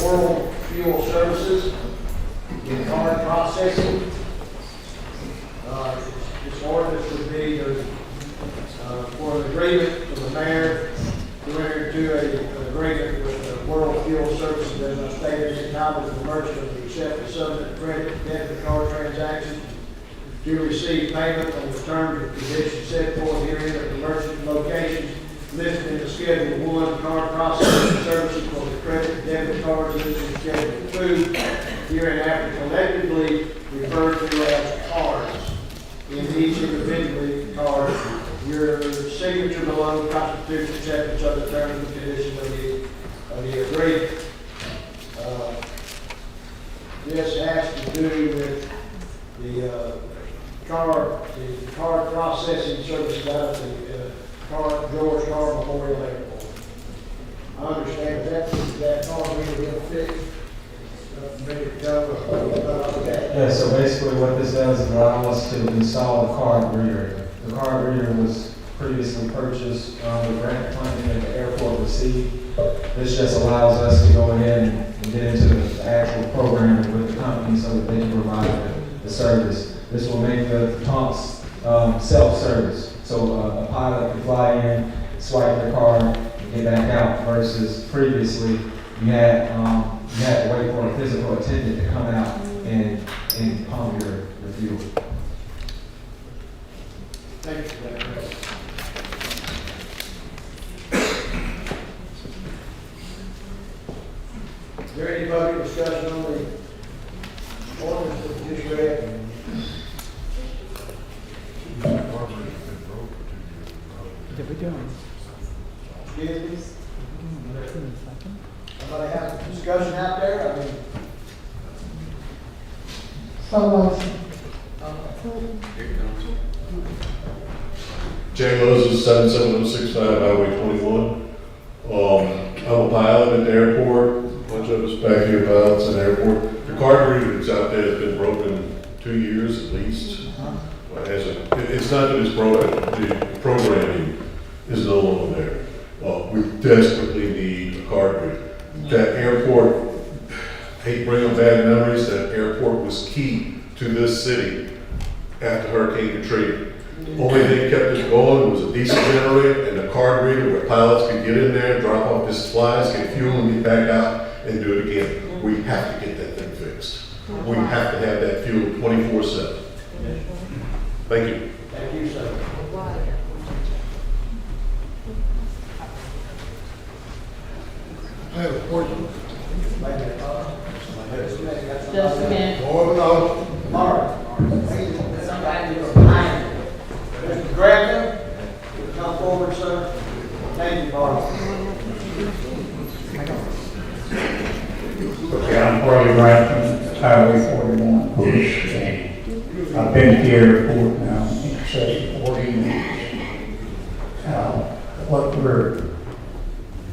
World Fuel Services in card processing. This ordinance would be for an agreement for the mayor to enter into an agreement with World Fuel Services, as I stated, in time with the merchant of the accepted subject credit debit card transaction to receive payment on the terms and conditions set forth herein at the merchant locations listed in the Schedule 1 card processing services for the credit and debit cards listed in Schedule 2, hereinafter collectively referred to as cards. In each individually card, your signature below constitutes acceptance of the terms and conditions of the agreement. This has to do with the card processing services out of the George Carr Memorial Airport. I understand that card reader will fit, ready to go. Yeah, so basically what this does is allow us to install the card reader. The card reader was previously purchased with grant funding that the airport received. This just allows us to go ahead and get into the actual programming with the company so that they can provide the service. This will make the taunts self-service. So a pilot can fly in, swipe their card, and get back out, versus previously you had to wait for a physical attendant to come out and pump your fuel. Thank you for that. Is there any further discussion on the ordinance that we just read? Did we do it? Excuse me? Somebody have a discussion out there? I mean, Jay Moses, 77065 Highway 21. I'm a pilot at the airport. A bunch of us back here pilots at the airport. The card reader that's out there has been broken 2 years at least. It's not that it's broken, the programming is no longer there. We desperately need a card reader. That airport, I hate bringing bad memories, that airport was key to this city after Hurricane Katrina. Only thing kept it going was a diesel generator and a card reader where pilots could get in there, drop off their supplies, get fuel and get back out and do it again. We have to get that thing fixed. We have to have that fuel 24/7. Thank you. thank you, sir. I have a question. Just a minute. More than all. All right. Somebody was behind. Mr. Grantham, come forward, sir. Thank you, Barb. Okay, I'm Harley Grantham, Highway 41, Bush, and I've been at the airport now, say 40 years. What we're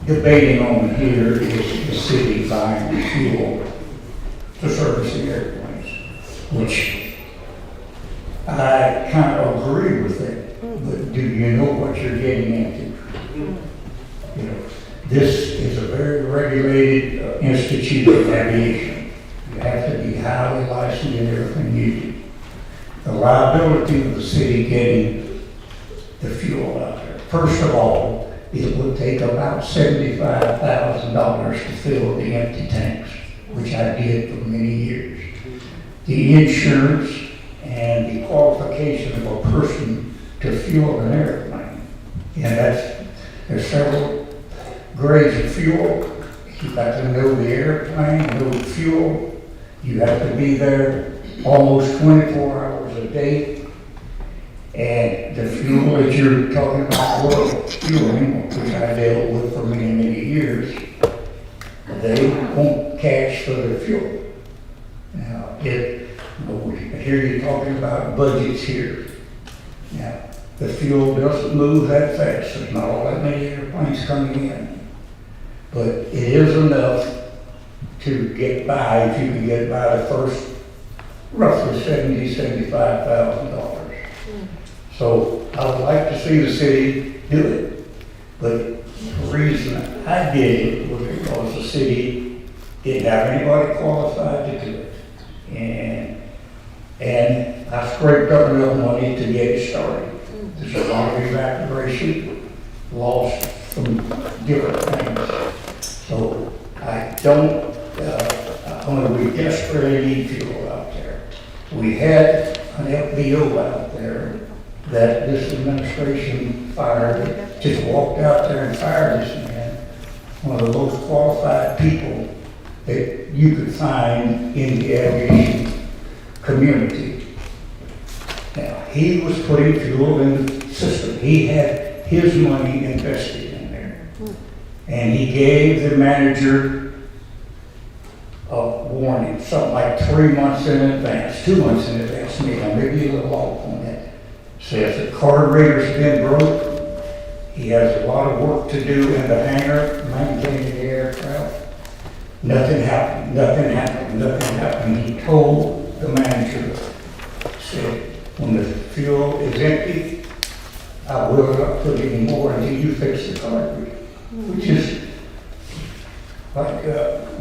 debating on here is the city buying fuel to service the airplanes, which I kind of agree with it, but do you know what you're getting into? You know, this is a very regulated institute of aviation. You have to be highly licensed in everything you do. The liability of the city getting the fuel out there. First of all, it would take about $75,000 to fill the empty tanks, which I did for many years. The insurance and the qualification of a person to fuel an airplane. And there's several grades of fuel. You've got to know the airplane, know the fuel. You have to be there almost 24 hours a day. And the fuel that you're talking about, World Fueling, which I dealt with for many, many years, they won't cash for their fuel. Now, I hear you talking about budgets here. Now, the fuel doesn't move that fast. There's not all that many airplanes coming in. but it is enough to get by, if you can get by the first roughly $75,000. So I would like to see the city do it, but the reason I did it was because the city didn't have anybody qualified to do it. And I scraped up enough money to get it started. There's a lot of evacuation, lost from different things. So I don't, we desperately need fuel out there. We had an FBO out there that this administration fired, just walked out there and fired this man, one of the most qualified people that you could find in the aviation community. Now, he was putting fuel in the system. He had his money invested in there. And he gave the manager a warning, something like 3 months in advance, 2 months in advance, maybe a little off on that. Says the card reader's been broke. He has a lot of work to do in the hangar, maintaining the aircraft. Nothing happened. He told the manager, said, when the fuel is empty, I will not put any more until you fix the card reader. Which is, like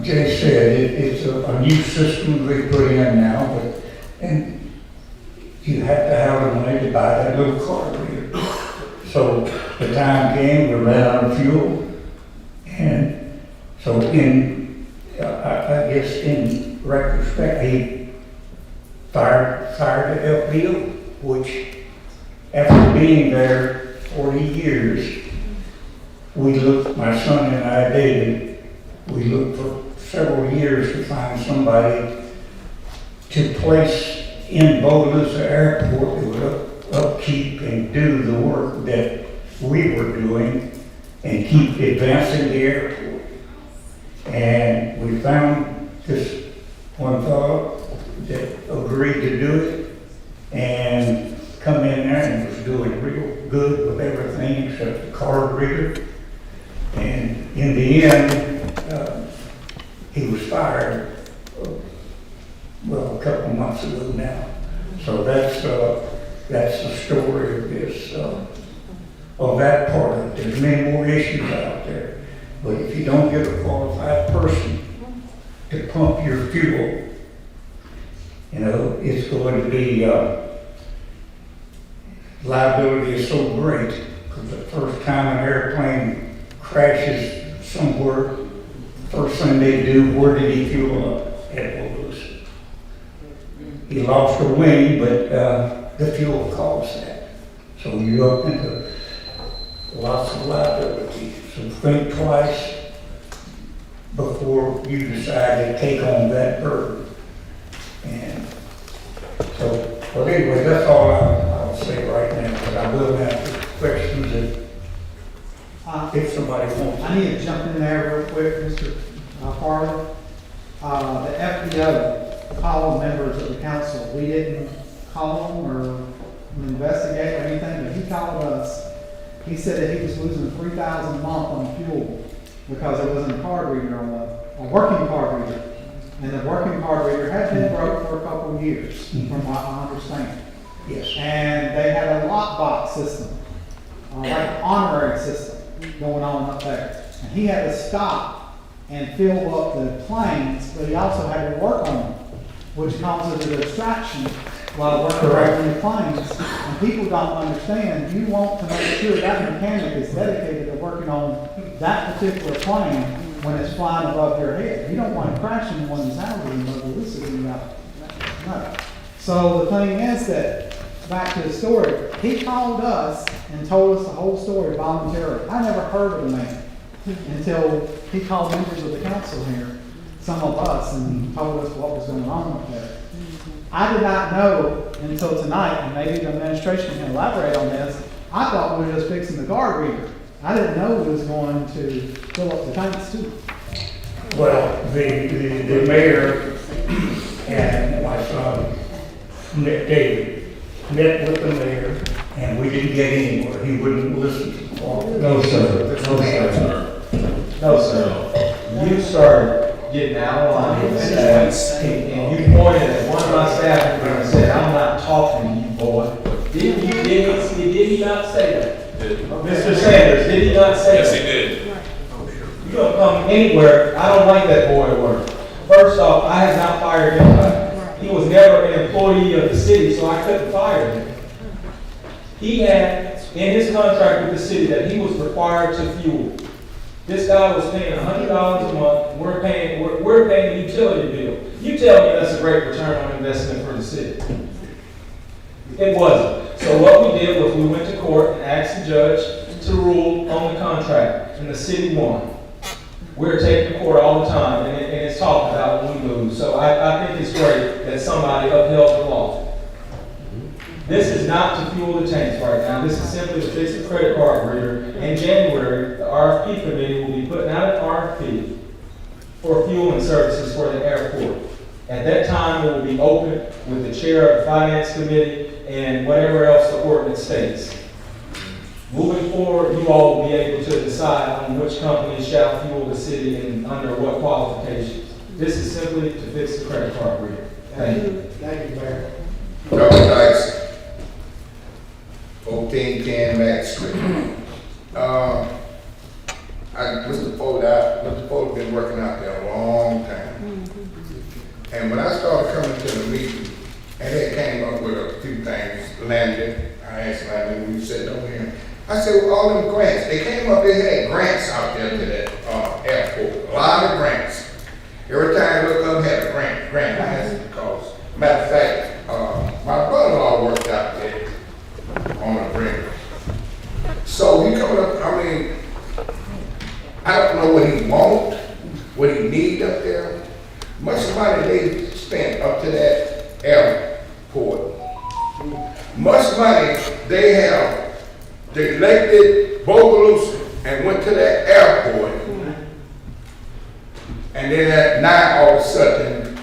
Jay said, it's a new system they put in now, and you have to have the money to buy that little card reader. So the time came, we ran out of fuel, and so I guess in retrospect, he fired the FBO, which after being there 40 years, we looked, my son and I, David, we looked for several years to find somebody to place in Bogalusa Airport that would upkeep and do the work that we were doing and keep advancing the airport. And we found this one fellow that agreed to do it and come in there and was doing real good with everything except the card reader. And in the end, he was fired, a couple of months ago now. So that's the story of this, of that part of it. There's many more issues out there. But if you don't get a qualified person to pump your fuel, it's going to be, liability is so great, because the first time an airplane crashes somewhere, first thing they do, where did he fuel up? At Bogalusa. He lost a wing, but the fuel caused that. So you're up into lots of liability. So think twice before you decide to take on that burden. And so, well, anyway, that's all I'll say right now, but I will answer questions if somebody wants. I need to jump in there real quick, Mr. Farley. The FBO called members of the council. We didn't call them or investigate or anything, but he called us. He said that he was losing $3,000 a month on fuel because there wasn't a card reader a working card reader. And the working card reader had been broke for a couple of years, from what I understand. Yes. And they had a lockbox system, like an honorary system going on up there. And he had to stop and fill up the planes, but he also had to work on them, which causes a distraction while working on the planes. And people don't understand, you want to make sure that mechanic is dedicated to working on that particular plane when it's flying above your head. You don't want to crash into one of these houses and Bogalusa when you're out. No. So the thing is that, back to the story, he called us and told us the whole story voluntarily. I never heard of the man until he called members of the council here, some of us, and told us what was going on up there. I did not know until tonight, and maybe the administration can elaborate on this, I thought we were just fixing the guard reader. I didn't know we was going to fill up the tanks too. Well, the mayor and my son, David, met with the mayor, and we didn't get anywhere. He wouldn't listen to the call. No, sir. No, sir. No, sir. You started getting out of line with the staff, and you pointed at one of my staff members and said, "I'm not talking to you, boy." Did he not say that? Mr. Sanders, did he not say that? Yes, he did. You don't come anywhere, I don't like that boy at work. First off, I have not fired anybody. He was never an employee of the city, so I couldn't fire him. He had in his contract with the city that he was required to fuel. This guy was paying $100 a month, we're paying the utility bill. You tell me that's a great return on investment for the city. It wasn't. So what we did was we went to court and asked the judge to rule on the contract, and the city won. We're taking to court all the time, and it's talked about when we lose. So I think it's great that somebody upheld the law. This is not to fuel the tanks right now. This is simply to fix the credit card reader. In January, the RFP committee will be putting out an RFP for fueling services for the airport. At that time, it will be open with the chair of the finance committee and whatever else the ordinance states. Moving forward, you all will be able to decide on which company shall fuel the city and under what qualifications. This is simply to fix the credit card reader. Thank you. Thank you, Mayor. Dr. Dykes, 1410 Max Street. Mr. Ford been working out there a long time. And when I started coming to the meeting, and they came up with a few things, Landon, I asked Landon, we said over here. I said, well, all them grants, they came up, they had grants out there to that airport, a lot of grants. Every time I look up, had a grant. I asked him because, matter of fact, my brother-in-law worked out there on a grant. So he coming up, I mean, I don't know what he want, what he need up there. Much money they spent up to that airport. Much money they have. They elected Bogalusa and went to that airport. And then now all of a sudden,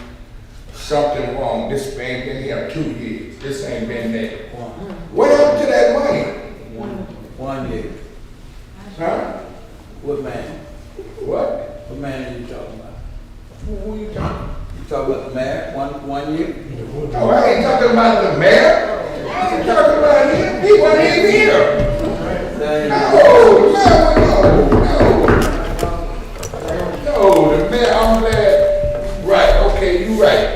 something wrong. This ain't been here 2 years. This ain't been there. What happened to that money? 1 year. Huh? What man? What? What man are you talking about? Who are you talking? You talking about the mayor, one year? No, I ain't talking about the mayor. I'm talking about him. He wasn't even here. No, the mayor, I'm glad. Right, okay, you right.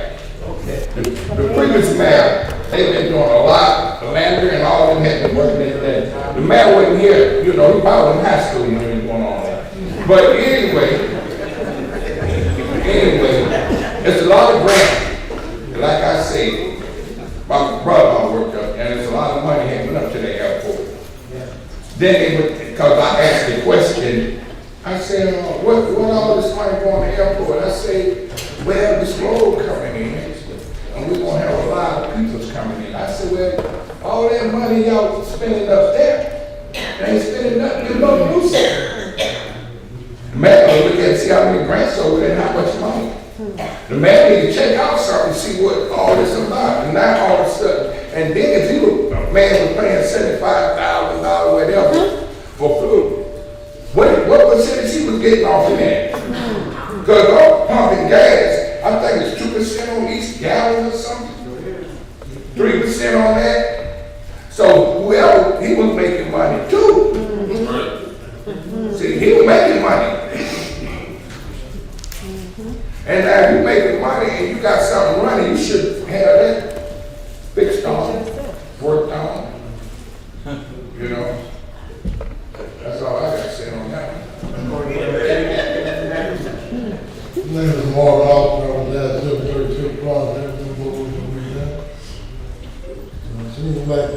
Okay. The previous mayor, they've been doing a lot. The Lander and all them had been working at that. The mayor wasn't here, you know, he probably in high school when he was going on that. But anyway, it's a lot of grants. Like I said, my brother worked up, and there's a lot of money had went up to the airport. Then they would, because I asked the question, I said, what all this money going to the airport? I said, well, this road coming in, and we're going to have a lot of people coming in. I said, well, all that money y'all spending up there, they ain't spending nothing in Bogalusa. The man look at see how many grants over there and how much money. The man need to check out something, see what all this about. And now all of a sudden, and then if a man was paying $75,000, whatever, for food, what percentage he was getting off of that? Because all pumping gas, I think it's 2% on each gallon or something. 3% on that. So whoever, he was making money too. See, he was making money. And now if you making money and you got something running, you should have that fixed on, worked on. You know, that's all I got to say on that one. Name is Mark Austin, I was at 736 Project, and what was the reason? Seems like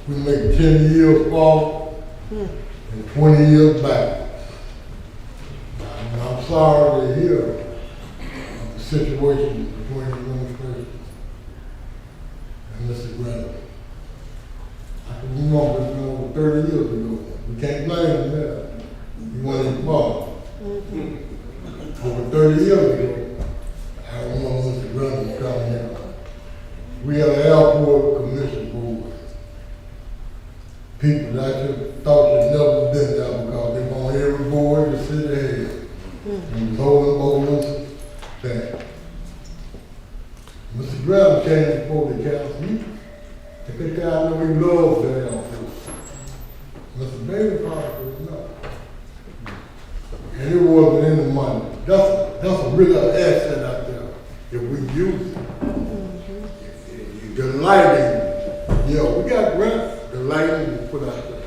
we make 10 years forward and 20 years back. I'm sorry to hear the situation between the administration and Mr. Grant. I can remember this over 30 years ago. We can't blame him there. He wasn't involved. Over 30 years ago, I remember Mr. Grant was coming here. We had an airport commission board. People that I just thought should never and it wasn't in the money. That's a real asset out there if we use it. The lighting, yeah, we got grants, the lighting we put out there.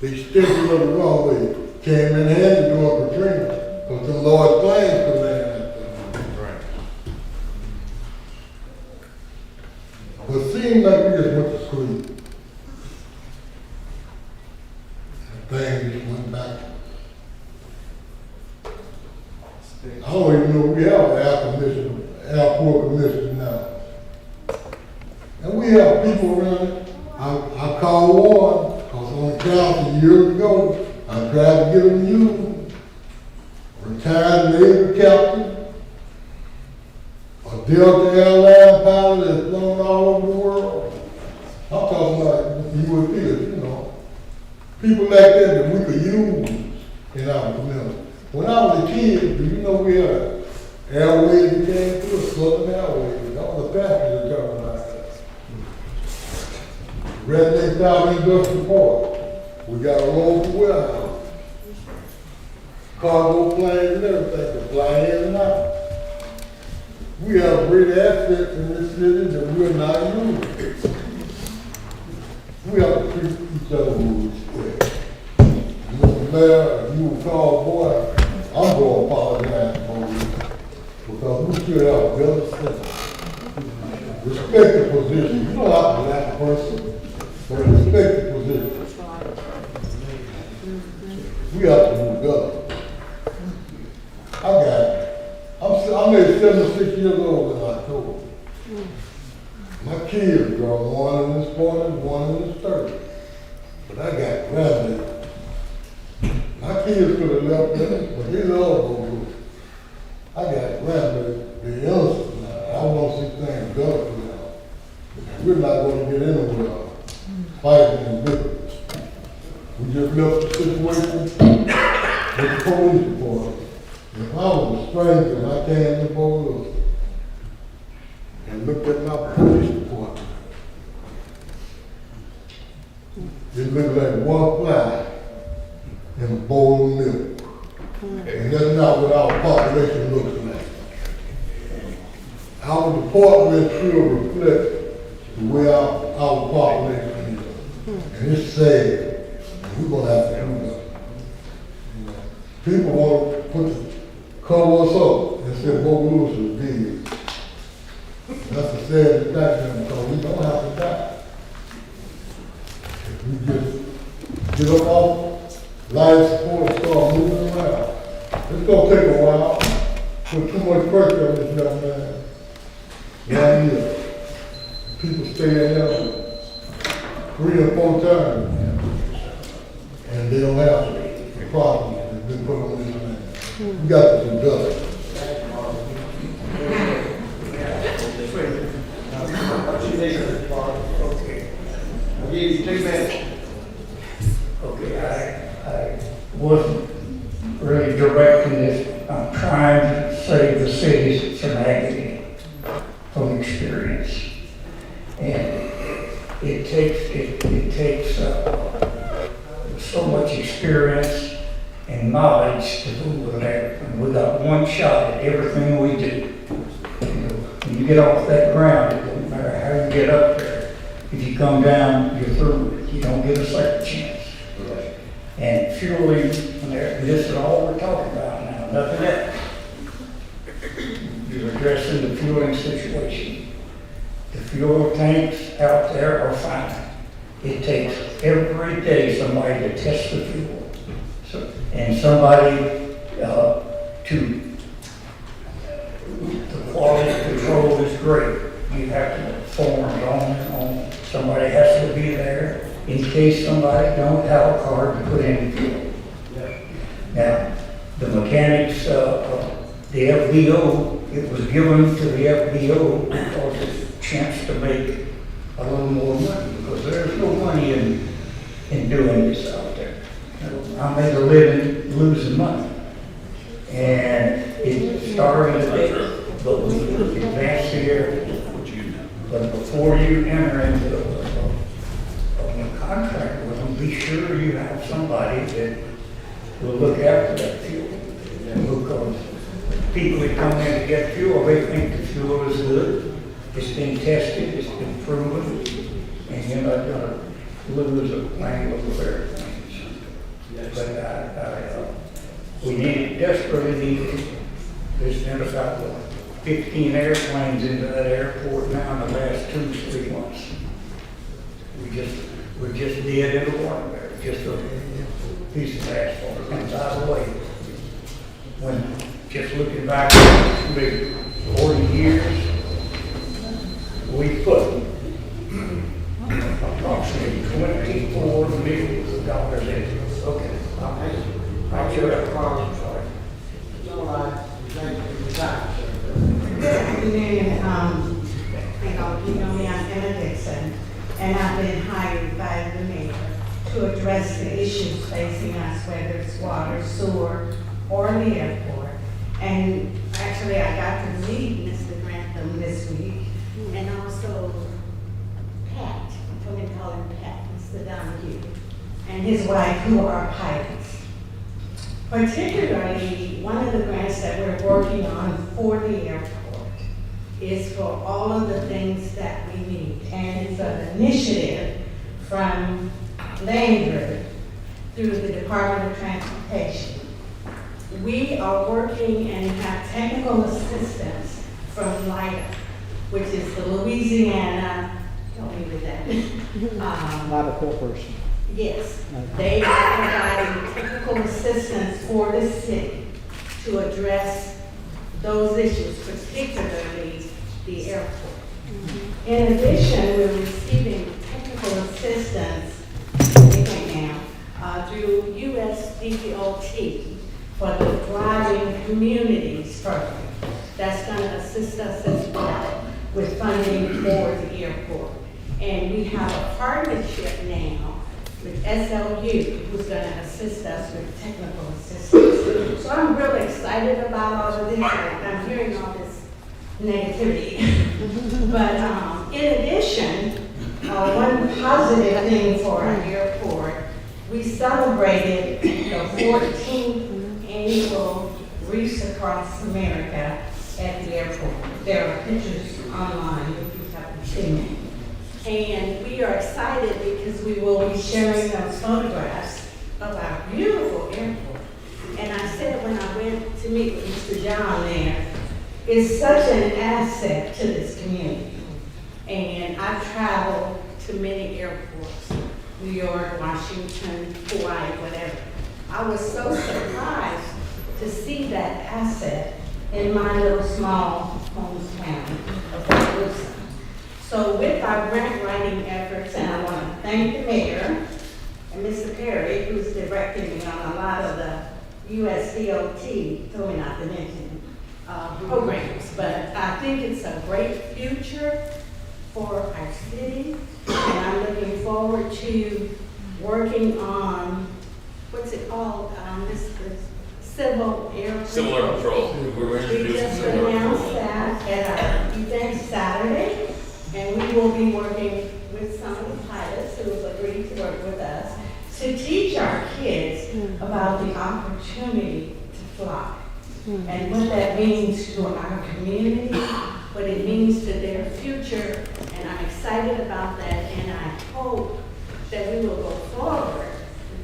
They still do it the wrong way. Came in handy during Katrina, because the Lord planes could land out there. Right. But it seemed like we just went to sleep. Things just went back. I don't even know if we have an airport commission now. And we have people around it. I called one, because on the council years ago, I tried to get them used. Retired Navy captain, a Delta Airline pilot that's flown all over the world. I'm talking about UAPs, you know. People like that we could use in our community. When I was a kid, do you know we had airways that came through, Southern Airways? That was a passenger terminal like that. Redneck South Industrial Park. We got a local warehouse. Cargo planes and everything to fly in and out. We have great assets in this city that we're not using. We have to treat each other with respect. Mr. Mayor, if you would call boy, I'm going to apologize for you because we should have a better system. Respect the position. You don't have to like a person, but respect the position. We have to do better. I'm maybe 76 years old in October. My kids grown, one in his 40s, one in his 30s. But I got grandbabies. My kids could have left them, but they love Bogalusa. I got grandbabies, they're innocent now. I want to see things better for them. And we're not going to get anywhere fighting and bickering. We just left the situation with the police department. If I was a stranger and I came to Bogalusa and looked at my police department, it looked like one fly in a bowl of milk. And that's not what our population looks like. Our department should reflect the way our population is. And it's sad. And we're going to have to do that. People want to cover us up and say Bogalusa is big. That's a sad fact because we don't have to die. If we just get up off life support and start moving around. It's going to take a while. Put too much pressure on this young man. Young year. People stay in there 3 or 4 times and they don't have the problems that's been put on this man. We got to do better. I'll give you 2 minutes. Okay, I wasn't really directing this. I'm trying to save the cities some agony from experience. And it takes so much experience and knowledge to do with that. And we got one shot at everything we do. When you get off that ground, it doesn't matter how you get up there. If you come down, you're through. You don't get a second chance. And fueling, this is all we're talking about now, nothing else. You're addressing the fueling situation. The fuel tanks out there are fine. It takes every day somebody to test the fuel. And somebody the quality control is great. You have to form on. Somebody has to be there in case somebody don't have a card to put in fuel. Now, the mechanics, the FBO, it was given to the FBO because it's a chance to make a little more money because there's no money in doing this out there. I made a living losing money. And it started today, but we advanced here. But before you enter into a contract with them, be sure you have somebody that will look after that fuel. people that come in to get fuel, they think the fuel is good. It's been tested, it's been proven, and you're not gonna lose a plane over everything. But we need it, desperately need it. There's been about 15 airplanes into that airport now in the last 2-3 months. We're just dead in the water there, just a piece of asphalt comes out of the way. When, just looking back, maybe 40 years, we put approximately $24 million into it. Okay, I'll shut up. Sorry. All right, thank you for your time, sir. Good afternoon, you know me, I'm Emma Dixon, and I've been hired by the mayor to address the issues facing us, whether it's water, sewer, or the airport. And actually, I got to meet Mr. Grantham this week, and also Pat, I'm going to call him Pat, Mr. Donahue, and his wife, who are pilots. Particularly, one of the grants that we're working on for the airport is for all of the things that we need. And it's an initiative from Landry through the Department of Transportation. We are working and have technical assistance from LIDA, which is the Louisiana, help me with that. Not a corporation. Yes, they are providing technical assistance for the city to address those issues, particularly the airport. In addition, we're receiving technical assistance through USDOT for the Thriving Communities program. That's going to assist us as well with funding for the airport. And we have a partnership now with SLU, who's going to assist us with technical assistance. So I'm really excited about all of this. I'm hearing all this negativity. But in addition, one positive thing for our airport, we celebrated the 14th annual Reefs Across America at the airport. There are pictures online if you haven't seen it. And we are excited because we will be sharing those photographs of our beautiful airport. And I said when I went to meet with Mr. John there, it's such an asset to this community. And I've traveled to many airports, New York, Washington, Hawaii, whatever. I was so surprised to see that asset in my little small hometown of Bogalusa. So with our grant writing efforts, and I want to thank the mayor and Mr. Perry, who's directing me on a lot of the USDOT, told me not to mention programs, but I think it's a great future for our city, and I'm looking forward to working on, what's it called, this civil air. Civil Air Patrol. We just announced that at our event Saturday, and we will be working with some of the pilots who have agreed to work with us to teach our kids about the opportunity to fly and what that means to our community, what it means to their future, and I'm excited about that, and I hope that we will go forward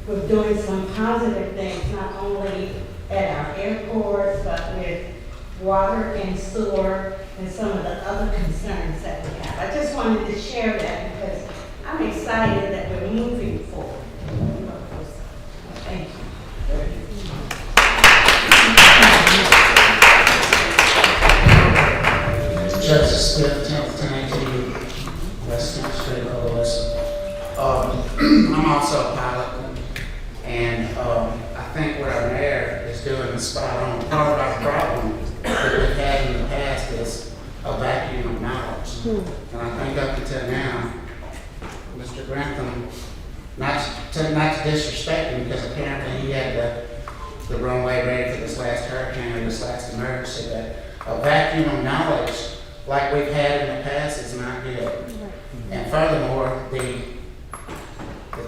with doing some positive things, not only at our airport, but with water and sewer and some of the other concerns that we have. I just wanted to share that because I'm excited that we're moving forward. Thank you. Justice Smith, 10th County, West 10th Street, Bogalusa. I'm also a pilot, and I think what our mayor is doing is spot on. Part of our problem that we've had in the past is a vacuum of knowledge. And I think up until now, Mr. Grantham, not to disrespect him, because apparently he had the runway ready for this last hurricane or this last emergency, but a vacuum of knowledge like we've had in the past is not good. And furthermore, the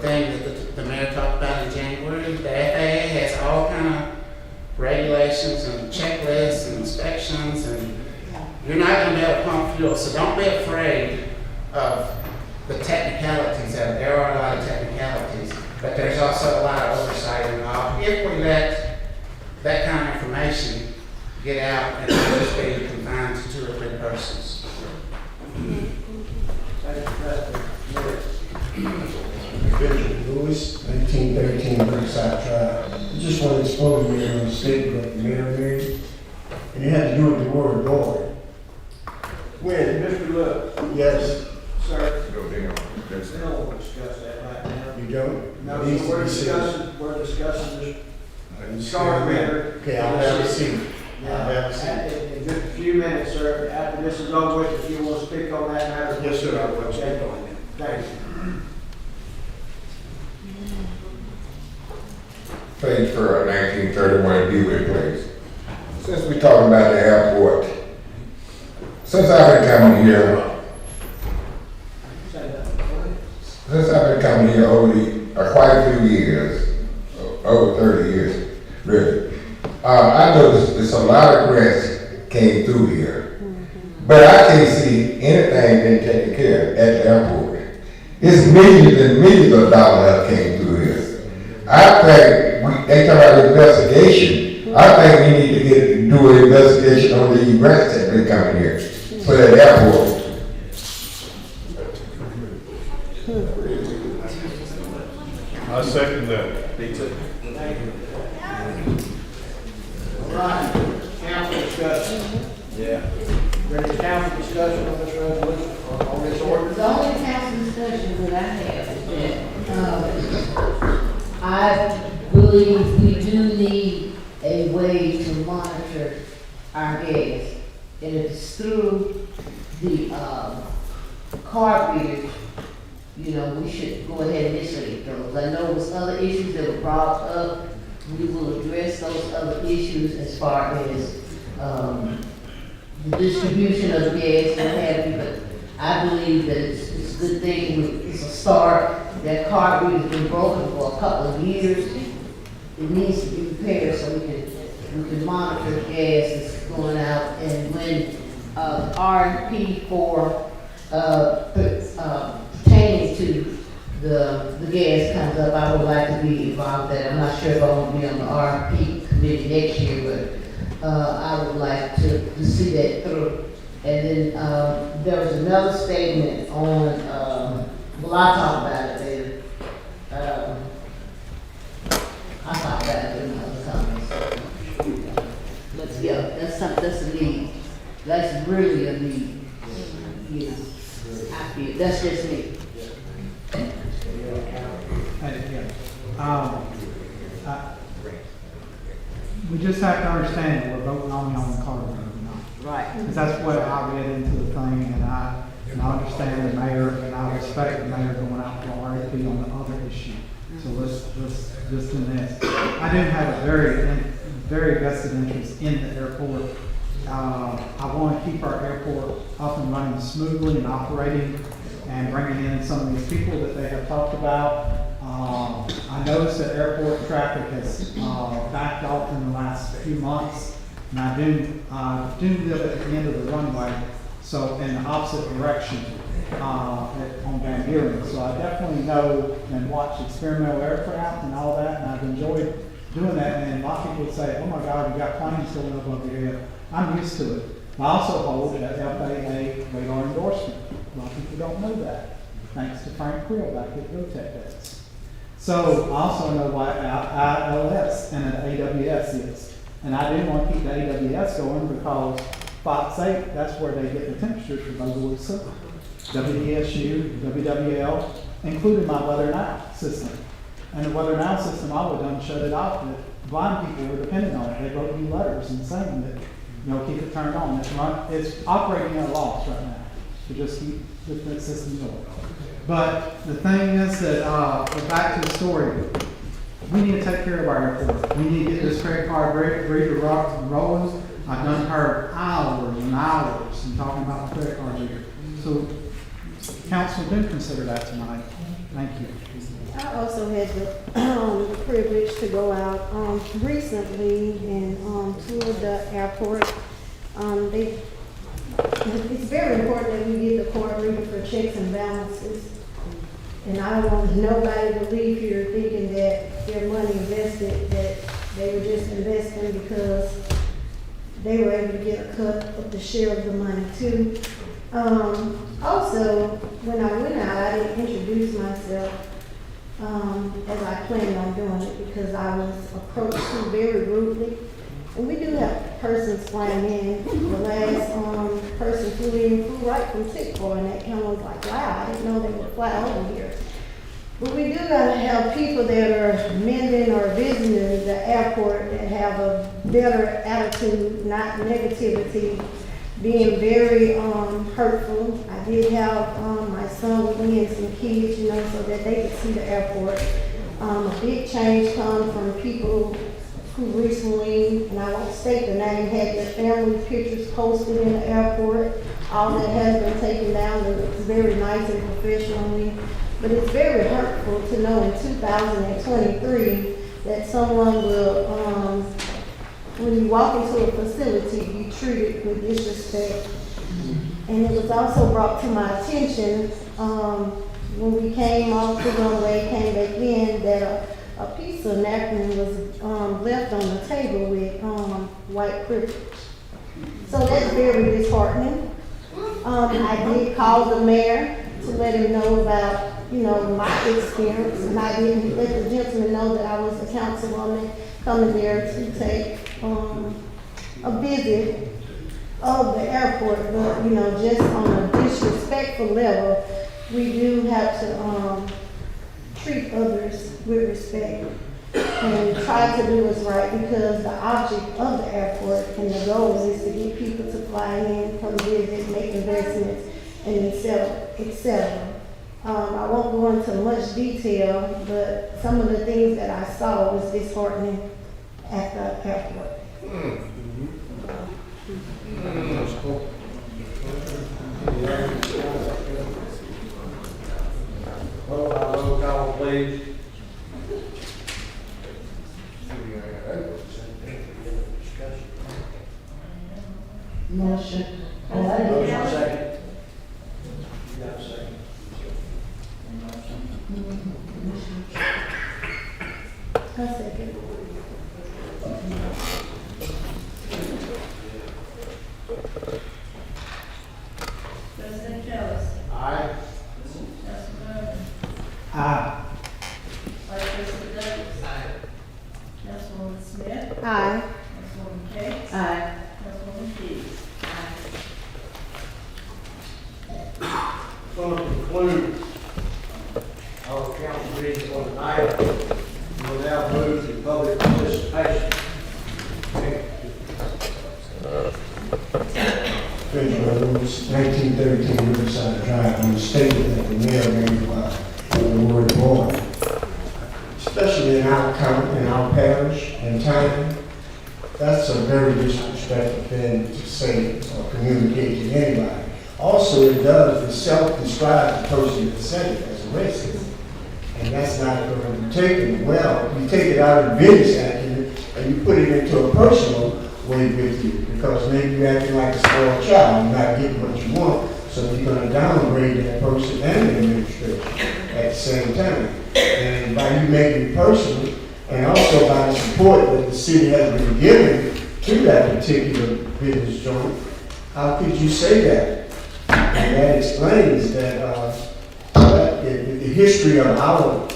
thing that the mayor talked about in January, the FAA has all kind of regulations regulations and checklists and inspections, and you're not gonna be able to pump fuel, so don't be afraid of the technicalities of it. There are a lot of technicalities, but there's also a lot of oversight involved. If we let that kind of information get out and not just be confined to 2 or 3 persons. Lewis, 1913 Brookside Drive. I just want to expose me on the statement that the mayor made, and it had to do with the word Lord. When, Mr. Lewis? Yes. Sir? Go down. We don't want to discuss that right now. You don't? No, It needs so to we're be said. discussing this You start said- matter. Okay, I'll have a seat. I'll have a seat. In just a few minutes, sir, after this is over with, if you want to speak on that matter. Yes, sir, I will speak Okay. on it. Thank you. Page for 1931 Dewey Place. Since we're talking about the airport, since I've been coming here, quite a few years, over 30 years, really, I noticed there's a lot of grants came through here, but I can't see anything being taken care of at the airport. It's millions and millions of dollars that came through here. I think they talk about investigation. I think we need to do an investigation on the grants that been coming here for that airport. I second that. All right, council discussion. Yeah. Ready for council discussion on this resolution, or on this ordinance? The only council discussion that I have is that, I believe we do need a way to monitor our gas. And if it's through the, card readers, you know, we should go ahead and initiate those. I know there's other issues that were brought up. We will address those other issues as far as, the distribution of gas and what have you, but I believe that it's a good thing, it's a start. That card reader's been broken for a couple of years. It needs to be repaired so we can monitor the gas that's going out. And when, RFP for, pertaining to the gas comes up, I would like to be involved in that. I'm not sure if I want to be on the RFP committee next year, but I would like to see that through. And then there was another statement on, well, I'll talk about it later. I'll talk about it in my other comments. But yeah, that's a need. That's really a need. You know, I feel, that's just me. We just have to understand that we're voting only on the card reader tonight. Right. Because that's what I read into the thing, and I understand the mayor, and I respect the mayor going out for RFP on the other issue. So let's just do this. I do have a very vested interest in the airport. I want to keep our airport up and running smoothly and operating, and bringing in some of these people that they have talked about. I noticed that airport traffic has backed off in the last few months, and I do live at the end of the runway, so in the opposite direction on Van Buren. So I definitely know and watch experimental aircraft and all that, and I've enjoyed doing that. And a lot of people would say, "Oh my God, we got planes going up over here." I'm used to it. I also hold an FAA radar endorsement. A lot of people don't know that, thanks to Frank Creel back at GoTech Days. So I also know what ILS and an AWS is. And I didn't want to keep the AWS going because Fox 8, that's where they get the temperatures for Bogalusa, WDSU, WWL, including my Weather Now system. And the Weather Now system, I would have done shut it off, but blind people were depending on it. They wrote me letters and saying that, you know, keep it turned on. It's operating at a loss right now to just keep the system going. But the thing is that, back to the story, we need to take care of our airport. We need to get this credit card reader rolling. I've done her hours and hours in talking about the credit card reader. So council, do consider that tonight. Thank you. I also had the privilege to go out recently and tour the airport. It's very important that we get the court reader for checks and balances. And I don't want nobody to leave here thinking that their money invested, that they were just investing because they were able to get a cut of the share of the money too. Also, when I went out, I didn't introduce myself as I planned on doing it because I was approached too very rudely. And we do have persons flying in. The last person flew right from Tickford, and that kind of was like, wow, I didn't know they would fly over here. But we do gotta have people that are mending or visiting the airport that have a better attitude, not negativity, being very hurtful. I did have my son with me and some kids, you know, so that they could see the airport. A big change come from people who recently, and I won't state the name, had their family pictures posted in the airport. All that has been taken down, and it's very nice and professionally. But it's very hurtful to know in 2023 that someone will, when you walk into a facility, be treated with disrespect. And it was also brought to my attention when we came off the runway, came back in, that a piece of napkin was left on the table with white privilege. So that's very disheartening. I did call the mayor to let him know about, you know, my experience, and I didn't let the gentleman know that I was a councilwoman coming there to take a visit of the airport. But, you know, just on a disrespectful level, we do have to treat others with respect and try to do what's right, because the object of the airport and the goal is to get people to fly in, come visit, make investments, and etc. I won't go into much detail, but some of the things that I saw was disheartening at the airport. Roll call, please. Motion. Motion second. You got a second? I second. President Kellis. Aye. Councilman Bowman. Aye. Vice President Davis. Aye. Councilwoman Smith. Aye. Councilwoman Cates. Aye. Councilwoman Keyes. Going to conclude our council meeting for tonight. We will now move to public participation. Federal Rules 1913 Riverside Drive, and stated that the mayor may the word board, especially in our county, in our parish and town. That's a very disrespectful thing to say or communicate to anybody. Also, it does, it self-describes the person that said it as a racist. And that's not going to be taken well. You take it out of business acumen and you put it into a personal way with you, because maybe you're acting like a spoiled child, you're not getting what you want, so you're going to downgrade that person and the administration at the same time. And by you making it personal, and also by the support that the city has been giving to that particular business joint, how could you say that? And that explains that the history of our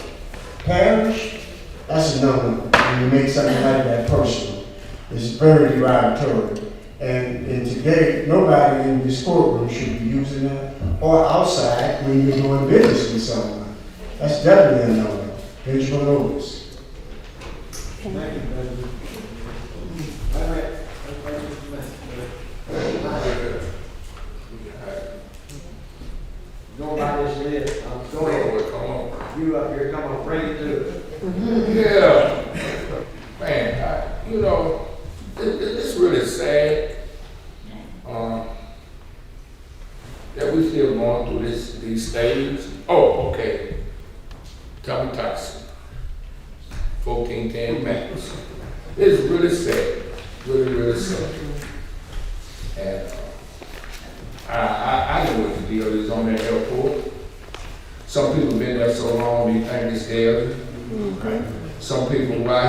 parish, that's a no-no. When you make something like that personal, it's very derogatory. And today, nobody in this courtroom should be using that, or outside when you're doing business with someone. That's definitely a no-no. Benjamin Lewis. Thank you, President. Going by this list, go ahead. Come on. You up here, come on, bring it to us. Yeah. Man, you know, it's really sad that we still going through these stages. Oh, okay. Tommy Tyson, 1410 Max. It's really sad, really sad. And I know what the deal is on that airport. Some people been there so long, they think it's theirs. Some people, I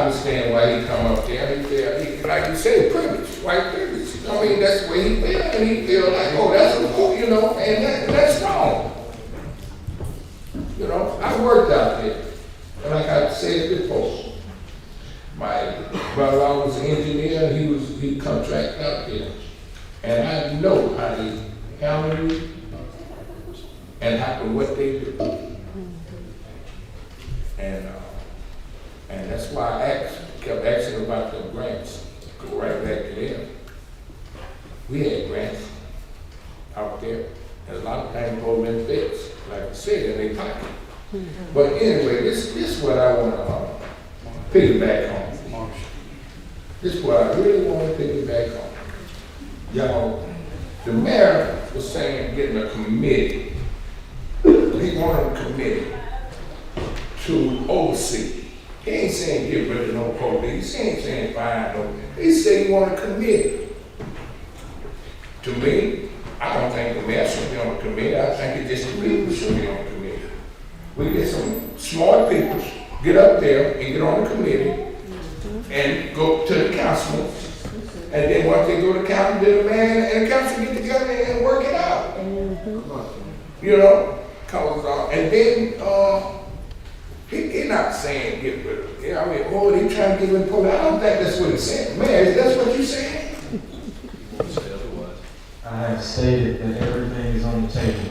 understand why he come up there. He like you said, privilege, white privilege. I mean, that's the way he feel, and he feel like, oh, that's a cool, you know, and that's wrong. You know, I worked out there, and like I said before, my brother was an engineer, and he contracted out there, and I know how they handle it and what they do, and that's why I kept asking about the grants. Go right back to them. We had grants out there, and a lot of times go in fixed, like I said, in their pocket. But anyway, this is what I want to piggyback on. This is what I really want to piggyback on. Y'all, the mayor was saying getting a committee. He wanted a committee to oversee. He ain't saying get rid of no police. He ain't saying fire no. He said he wanted a committee. To me, I don't think the mayor should be on the committee. I think it's just the people should be on the committee. We get some smart people, get up there and get on the committee and go to the council. And then once they go to council, then the mayor and the council get together and work it out. You know, and then he's not saying get rid of it. I mean, oh, they trying to give him police. I don't think that's what he's saying. Man, is that what you saying? I have stated that everything is on the table.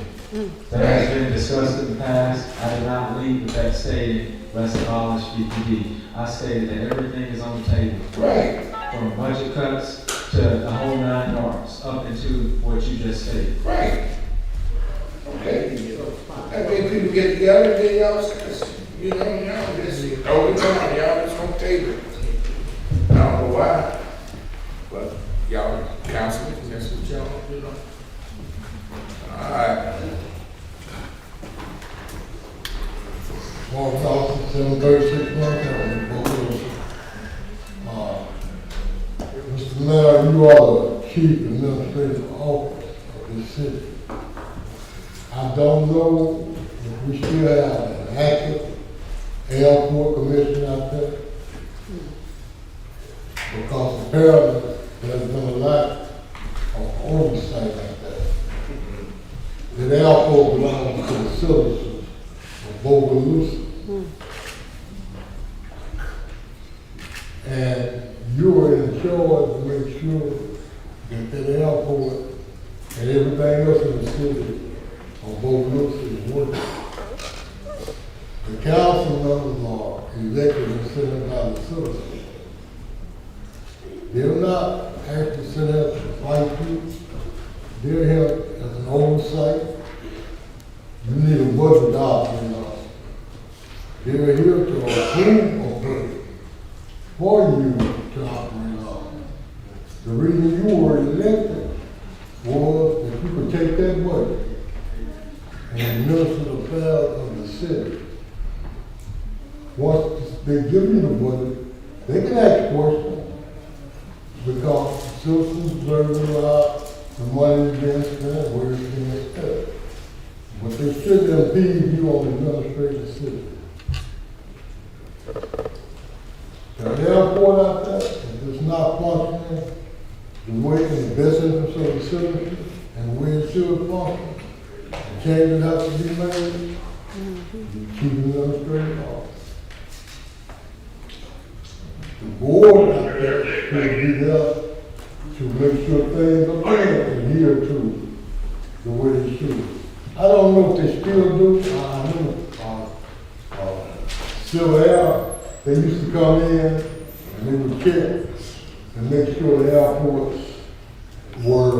That has been discussed in the past. I did not leave with that stated, let's abolish BPD. I stated that everything is on the table. Right. From budget cuts to the whole 9 yards, up into what you just stated. Right. Okay. I mean, people get together and then y'all, you know, just throw it on, y'all just gonna table it. I don't know why, but y'all councilmen, that's what y'all do. All right. Mark Dawson, 736 Montgomery, Bogalusa. Mr. Mayor, you are the chief administrative officer of this city. I don't know if we still have an active airport commission out there. Because apparently there's been a lot of oversight like that. The airport belongs to the citizens of Bogalusa. And you are in charge to make sure that that airport and everything else in the city of Bogalusa is working. The council members are elected and sent by the citizens. They're not actually sent out to fight you. They're here as an oversight. You need a budget operating officer. They're here to approve a budget for you to operate on. The reason you were elected was that you could take that budget and administer the affairs of the city. Once they give you the budget, they can ask questions because citizens deserve about the money being spent, where it's being spent. But they shouldn't impede you on the administrative city. The airport out there, if it's not functioning the way in the best interest of the citizens and the way it should function, the changes have to be made, the chief administrative officer. The board out there should be there to make sure things are being adhered to the way they should. I don't know if they still do. I know Civil Air, they used to come in and they would check and make sure the airports were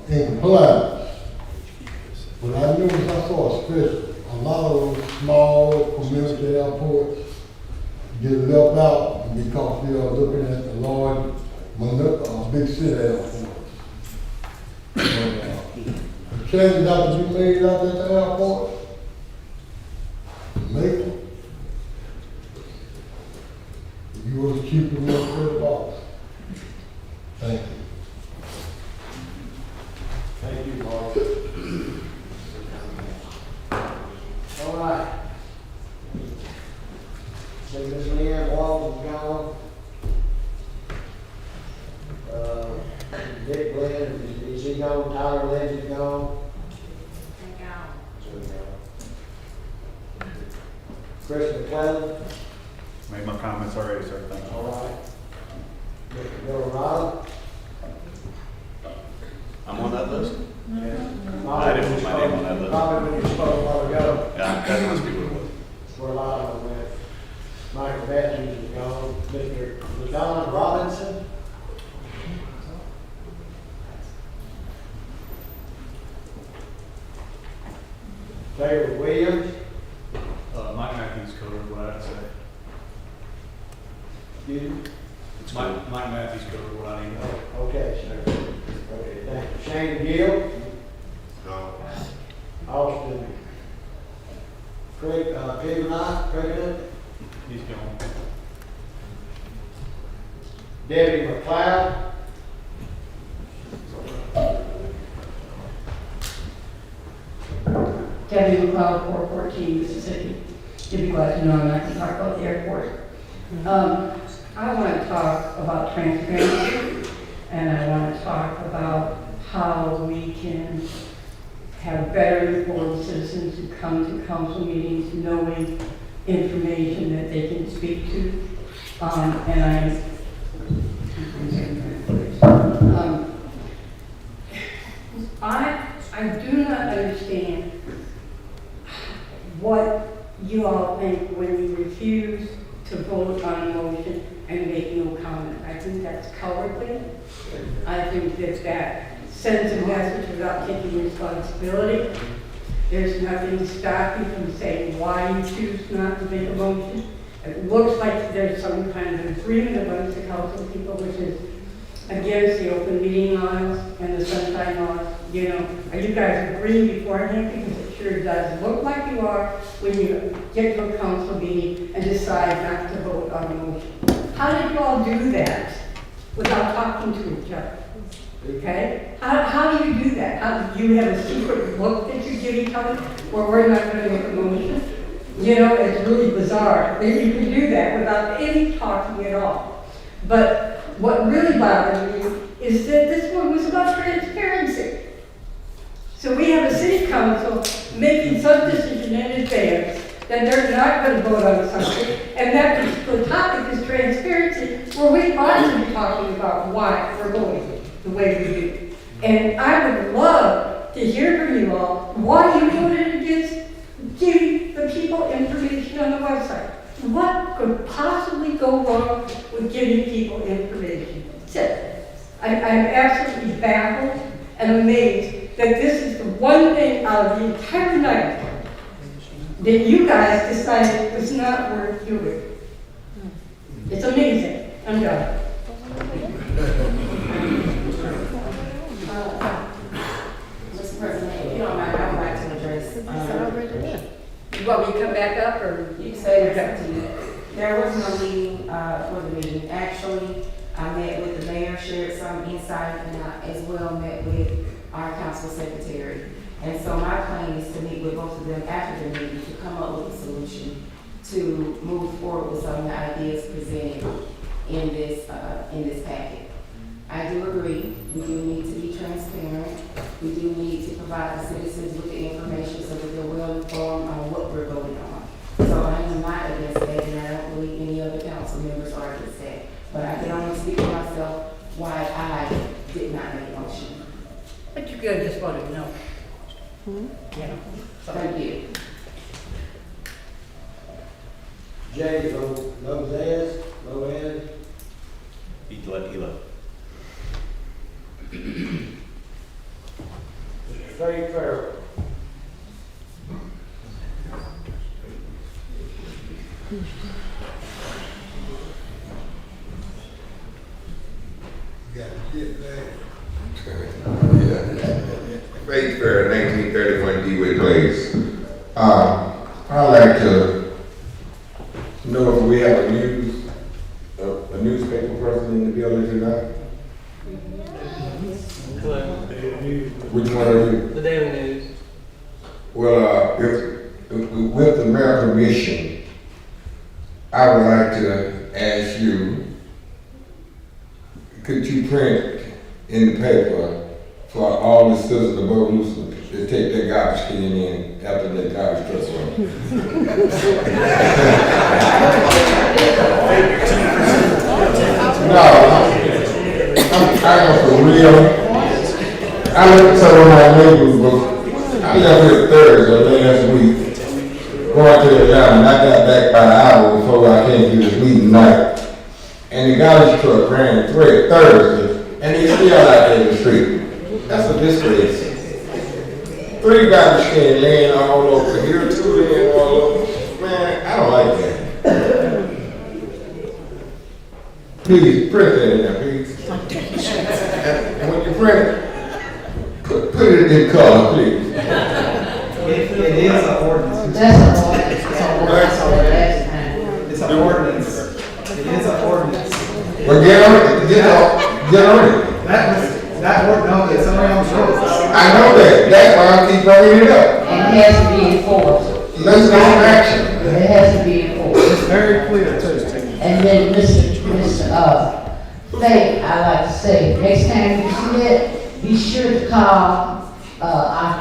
in compliance. But I noticed I saw a lot of those small community airports get left out because they are looking at the large, big city airports. The changes have to be made out at the airport. make them. You was keeping them for the boss. Thank you. Thank you, Mark. All right. So Ms. Leanne Walton's gone. Dick Glenn, is he gone? Tyler Lindsey's gone? Chris McClellan? Made my comments already, sir, thank you. All right. Mr. Bill Riley? I'm on that list? Yeah. I didn't put my name on that list. Probably when you spoke a while ago. Yeah, that must be what it was. We're alive on that. Michael Matthews is gone. Mr. LaDon Robinson? Taylor Williams? Mike Matthews covered what I'd say. You? Mike Matthews covered what I need to know. Okay, sir. Okay, thank you. Shane Gill? No. Austin? Craig, President? He's gone. Debbie McLeod? Debbie McLeod, 414 Mississippi. You'd be glad to know I'm not going to talk about the airport. I want to talk about transparency, and I want to talk about how we can have better informed citizens who come to council meetings knowing information that they can speak to. I do not understand what you all think when you refuse to vote on a motion and make no comment. I think that's cowardly. I think that sends a message without taking responsibility. There's nothing to stop you from saying why you choose not to make a motion. It looks like there's some kind of agreement amongst the council people, which is against the open meeting laws and the sunshine laws. You know, are you guys agreeing beforehand? Because it sure does look like you are when you get to a council meeting and decide not to vote on a motion. How did you all do that without talking to each other? Okay? How do you do that? How do you have a secret look that you give each other where we're not going to make a motion? You know, it's really bizarre that you can do that without any talking at all. But what really bothered me is that this one was about transparency. So we have a city council making some decision in advance that they're not going to vote on something, and that particular topic is transparency, where we ought to be talking about why we're voting the way we do. And I would love to hear from you all why you voted against giving the people information on the website. What could possibly go wrong with giving people information? That's it. I'm absolutely baffled and amazed that this is the one thing out of the entire night that you guys decided was not worth doing. It's amazing. I'm done. Mr. President, if you don't mind, I would like to address. You want me to come back up, or You can say that's up to you. There was no meeting for the meeting. Actually, I met with the mayor, shared some insight, and I as well met with our council secretary. And so my plan is to meet with both of them after the meeting to come up with a solution to move forward with some of the ideas presented in this packet. I do agree, we do need to be transparent. We do need to provide the citizens with the information so that they're well informed on what we're voting on. So I am not against that, and I don't believe any other council members are against that. But I can only speak for myself why I did not make a motion. but you could have just voted no. Yeah. Thank you. Jay Lopez? He left. Mr. Faye Farrell? Faith Fair, 1931 Dewey Place. I'd like to newspaper person in the building tonight? Which one are you? The Daily News. Well, with the mayor permission, I would like to ask you, could you print in the paper for all the citizens of Bogalusa to take their garbage can in after their garbage trucks run? No, I'm for real. I looked at some of my neighbors, but I left here Thursday last week, going to Atlanta, and I got back by an hour before I came to this meeting night. And the garbage truck ran Thursday, and he's still out there in the street. That's a disgrace. 3 garbage cans laying all over here, 2 laying all over. Man, I don't like that. Please, print that in there, please. And when you print it, put it in color, please. It is an ordinance. That's an ordinance. It's an ordinance. It is an ordinance. Well, get on it. That ordinance, it's already on the books. I know that. That's why I keep bringing it up. And it has to be enforced. Let's go in action. It has to be enforced. It's very clear too. And then Mr. Fay, I like to say, next time you see that, be sure to call, our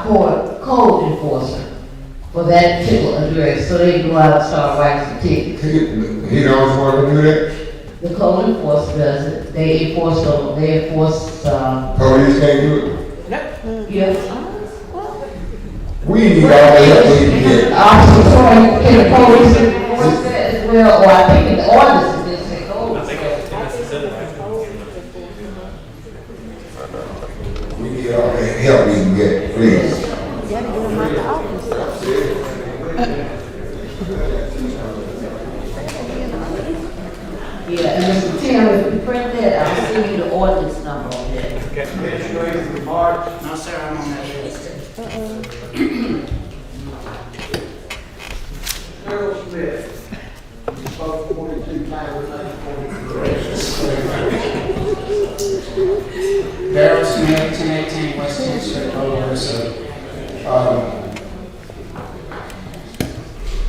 code enforcer for that particular address, so they can go out and start writing some tickets. He don't want to do that? The code enforcer does it, they enforce, Police can't do it? yes. We need all the help we can get. Can the police enforce that as well, or I think in the ordinance it just say code. We need all the help we can get, please. Yeah, and Mr. Tim, if you print that, I'll send you the ordinance number on that. No, sir, I'm on that list. Harold Smith, about 42 times, Daryl Smith, 1018 West 10th Street, Bogalusa.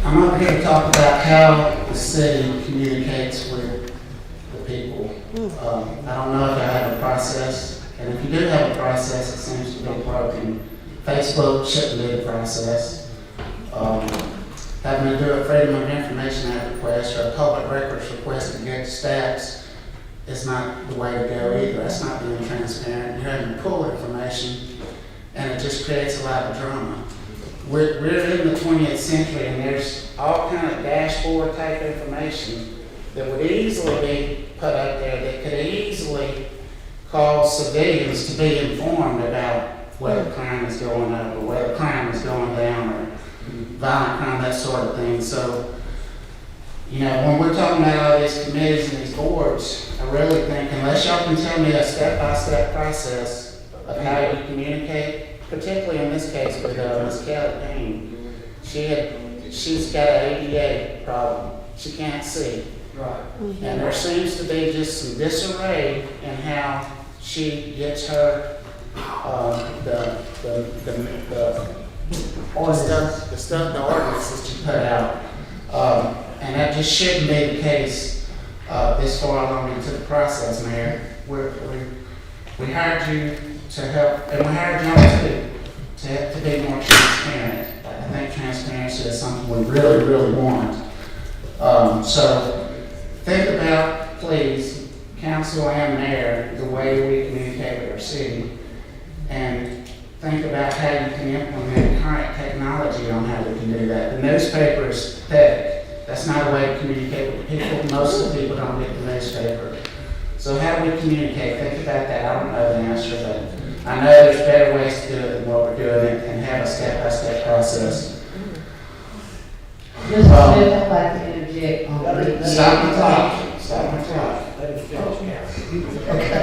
I'm up here to talk about how the city communicates with the people. I don't know if I have a process, and if you do have a process, it seems to be broken. Facebook shouldn't be the process. Having to do a Freedom of Information Act request or a public records request to get stats is not the way to go either. That's not being transparent. You're having to pull information, and it just creates a lot of drama. We're in the 20th century, and there's all kind of dashboard type information that would easily be put up there that could easily cause civilians to be informed about whether crime is going up or whether crime is going down or violent crime, that sort of thing. So, you know, when we're talking about all these committees and these boards, I really think unless y'all can tell me a step-by-step process of how you communicate, particularly in this case with Ms. Kelly Payne, she's got an ADA problem. She can't see. Right. And there seems to be just some disarray in how she gets her the ordinances to put out. And that just shouldn't be the case this far along into the process, Mayor. We hired you to help, and we hired y'all too, to be more transparent. I think transparency is something we really, really want. So think about, please, council and mayor, the way we communicate with our city, and think about how you can implement current technology on how we can do that. The newspaper is pathetic. That's not a way to communicate with people. Most of the people don't get the newspaper. So how do we communicate? Think about that. I don't know the answer, but I know there's better ways to do it than what we're doing and have a step-by-step process. Mr. Smith, I'd like to interject on the. Stop my clock. Stop my clock. Okay.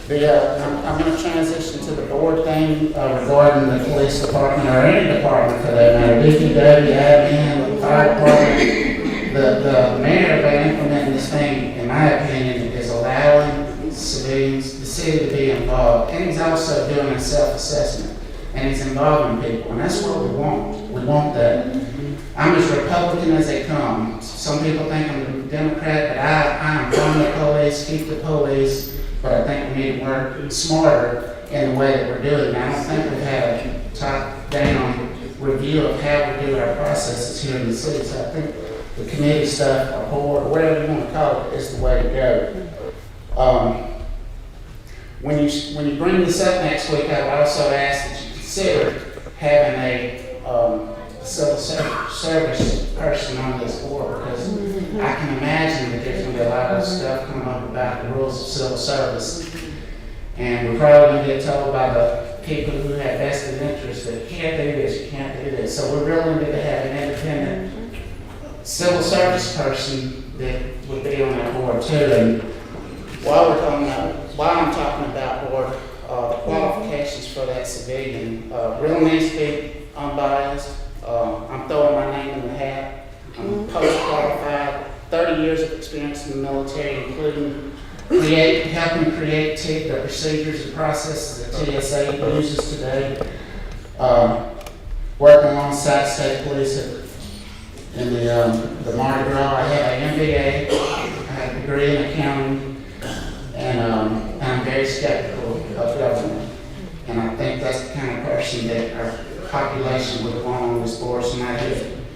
I'm going to transition to the board thing regarding the police department or any department for that matter. DPW, admin, fire department. The mayor my opinion, is allowing civilians, the city to be involved. And he's also doing a self-assessment, and he's involving people, and that's what we want. We want that. I'm as Republican as they come. Some people think I'm a Democrat, but I am from the police, keep the police, but I think we need to work smarter in the way that we're doing it. I don't think we've had a top-down review of how we do our processes here in the city, so I think the committee stuff, or board, or whatever you want to call it, is the way to go. When you bring this up next week, I would also ask that you consider having a civil service person on this board, because I can imagine that there's going to be a lot of stuff coming up about the rules of civil service, and we're probably going to get told by the people who have vested interest that you can't do this, you can't do this. So we're really going to have an independent civil service person that would be on that board too. And while I'm talking about board, the qualifications for that civilian really needs to be unbiased. I'm throwing my name in the hat. I'm post-qualified, 30 years of experience in the military, including helping create the procedures and processes that TSA uses today. Working alongside state police in the Mardi Gras. I have an MBA, I have a degree in accounting, and I'm very skeptical of government. And I think that's the kind of person that our population would want on this board. So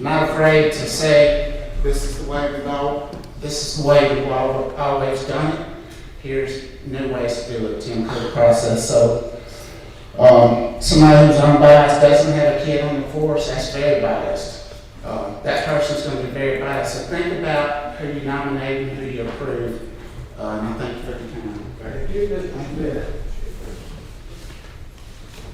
not afraid to say, this is the way we go, this is the way we've always done it. Here's new ways to do it to improve the process. So somebody who's unbiased, doesn't have a kid on the force, that's very biased. That person's going to be very biased. So think about who you nominate and who you approve. And I thank you for your time. Thank you, Mr. Smith.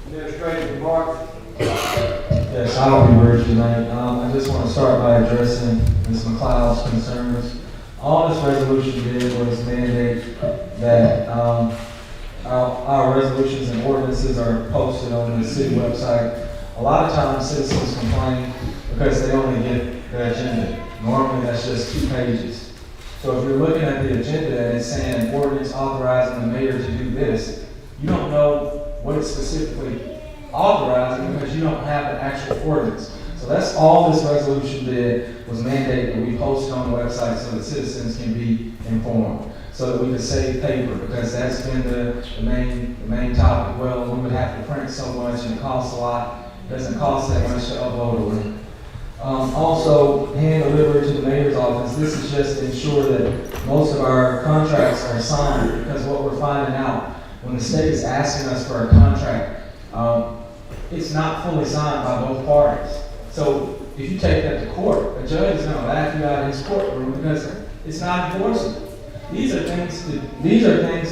Administrator Mark. Yes, I'll be brief tonight. I just want to start by addressing Ms. McLeod's concerns. All this resolution did was mandate that our resolutions and ordinances are posted on the city website. A lot of times citizens complain because they only get the agenda. Normally that's just 2 pages. So if you're looking at the agenda and it's saying ordinance authorizing the mayor to do this, you don't know what it's specifically authorizing because you don't have an actual ordinance. So that's all this resolution did, was mandate that we post it on the website so that citizens can be informed, so that we can save paper, because that's been the main topic. Well, we would have to print so much and it costs a lot. It doesn't cost that much to upload a link. Also, hand delivery to the mayor's office. This is just to ensure that most of our contracts are signed, because what we're finding out, when the state is asking us for a contract, it's not fully signed by both parties. So if you take that to court, a judge is going to laugh you out of his courtroom because it's not enforceable. These are things